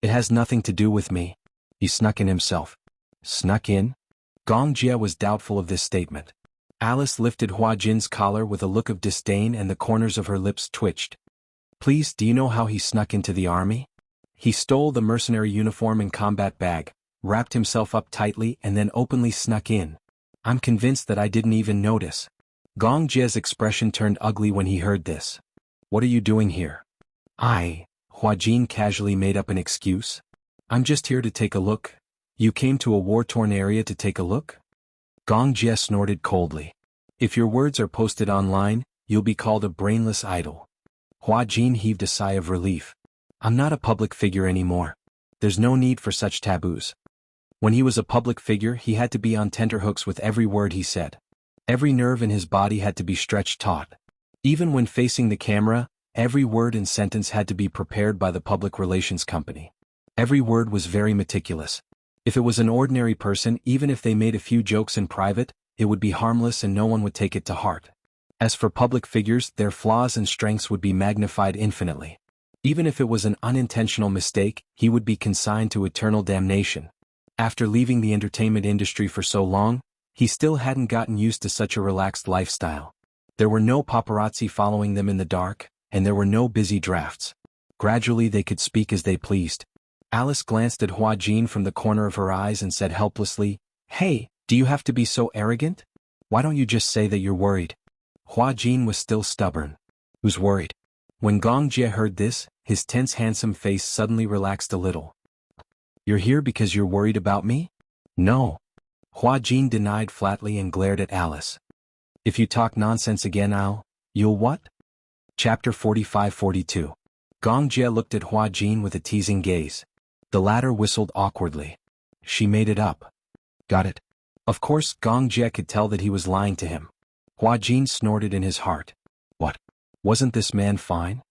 S1: It has nothing to do with me. He snuck in himself. Snuck in? Gong Jie was doubtful of this statement. Alice lifted Hua Jin's collar with a look of disdain and the corners of her lips twitched. Please, do you know how he snuck into the army? He stole the mercenary uniform and combat bag, wrapped himself up tightly and then openly snuck in. I'm convinced that I didn't even notice. Gong Jie's expression turned ugly when he heard this. What are you doing here? Hua Jin casually made up an excuse. I'm just here to take a look. You came to a war-torn area to take a look? Gong Jie snorted coldly. If your words are posted online, you'll be called a brainless idol. Hua Jin heaved a sigh of relief. I'm not a public figure anymore. There's no need for such taboos. When he was a public figure, he had to be on tenterhooks with every word he said. Every nerve in his body had to be stretched taut. Even when facing the camera, every word and sentence had to be prepared by the public relations company. Every word was very meticulous. If it was an ordinary person, even if they made a few jokes in private, it would be harmless and no one would take it to heart. As for public figures, their flaws and strengths would be magnified infinitely. Even if it was an unintentional mistake, he would be consigned to eternal damnation. After leaving the entertainment industry for so long, he still hadn't gotten used to such a relaxed lifestyle. There were no paparazzi following them in the dark, and there were no busy drafts. Gradually they could speak as they pleased. Alice glanced at Hua Jin from the corner of her eyes and said helplessly, Hey, do you have to be so arrogant? Why don't you just say that you're worried? Hua Jin was still stubborn. Who's worried? When Gong Jie heard this, his tense handsome face suddenly relaxed a little. You're here because you're worried about me? No. Hua Jin denied flatly and glared at Alice. If you talk nonsense again you'll what? Chapter 45-42. Gong Jie looked at Hua Jin with a teasing gaze. The latter whistled awkwardly. She made it up. Got it. Of course, Gong Jie could tell that he was lying to him. Hua Jin snorted in his heart. What? Wasn't this man fine?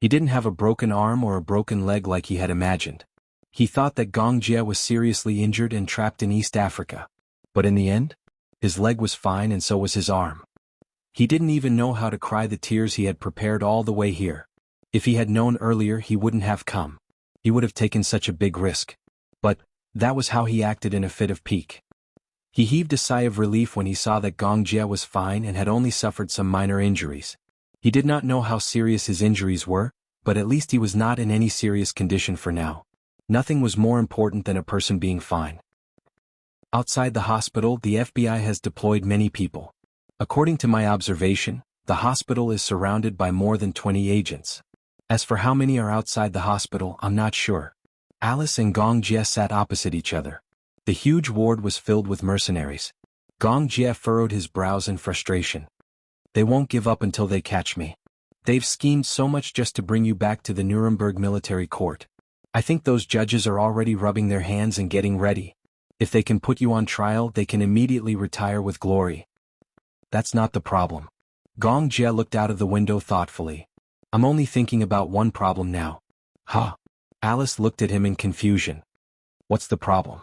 S1: He didn't have a broken arm or a broken leg like he had imagined. He thought that Gong Jie was seriously injured and trapped in East Africa. But in the end, his leg was fine and so was his arm. He didn't even know how to cry the tears he had prepared all the way here. If he had known earlier, he wouldn't have come. He would have taken such a big risk. But that was how he acted in a fit of pique. He heaved a sigh of relief when he saw that Gong Jie was fine and had only suffered some minor injuries. He did not know how serious his injuries were, but at least he was not in any serious condition for now. Nothing was more important than a person being fine. Outside the hospital, the FBI has deployed many people. According to my observation, the hospital is surrounded by more than 20 agents. As for how many are outside the hospital, I'm not sure. Alice and Gong Jie sat opposite each other. The huge ward was filled with mercenaries. Gong Jie furrowed his brows in frustration. They won't give up until they catch me. They've schemed so much just to bring you back to the Nuremberg military court. I think those judges are already rubbing their hands and getting ready. If they can put you on trial, they can immediately retire with glory. That's not the problem. Gong Jie looked out of the window thoughtfully. I'm only thinking about one problem now. Huh? Alice looked at him in confusion. What's the problem?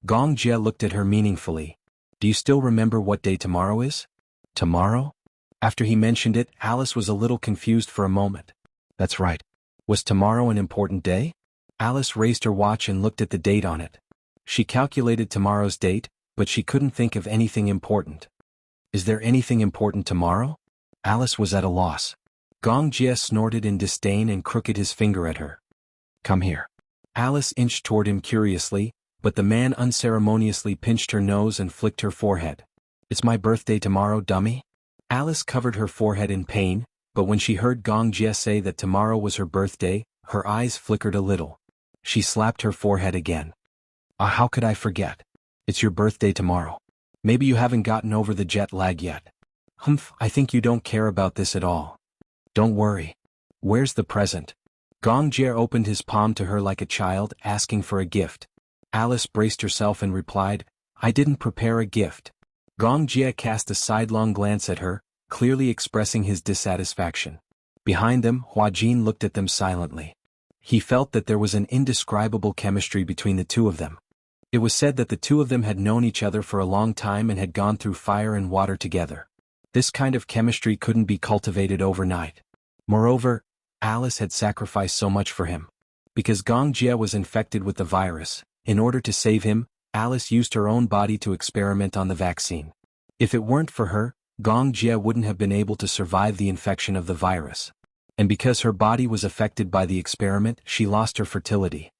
S1: Gong Jie looked at her meaningfully. Do you still remember what day tomorrow is? Tomorrow? After he mentioned it, Alice was a little confused for a moment. That's right. Was tomorrow an important day? Alice raised her watch and looked at the date on it. She calculated tomorrow's date, but she couldn't think of anything important. Is there anything important tomorrow? Alice was at a loss. Gong Jie snorted in disdain and crooked his finger at her. Come here. Alice inched toward him curiously, but the man unceremoniously pinched her nose and flicked her forehead. It's my birthday tomorrow, dummy? Alice covered her forehead in pain, but when she heard Gong Jie say that tomorrow was her birthday, her eyes flickered a little. She slapped her forehead again. How could I forget? It's your birthday tomorrow. Maybe you haven't gotten over the jet lag yet. Humph, I think you don't care about this at all. Don't worry. Where's the present? Gong Jie opened his palm to her like a child asking for a gift. Alice braced herself and replied, I didn't prepare a gift. Gong Jie cast a sidelong glance at her, clearly expressing his dissatisfaction. Behind them, Hua Jin looked at them silently. He felt that there was an indescribable chemistry between the two of them. It was said that the two of them had known each other for a long time and had gone through fire and water together. This kind of chemistry couldn't be cultivated overnight. Moreover, Alice had sacrificed so much for him. Because Gong Jie was infected with the virus, in order to save him, Alice used her own body to experiment on the vaccine. If it weren't for her, Gong Jie wouldn't have been able to survive the infection of the virus. And because her body was affected by the experiment, she lost her fertility.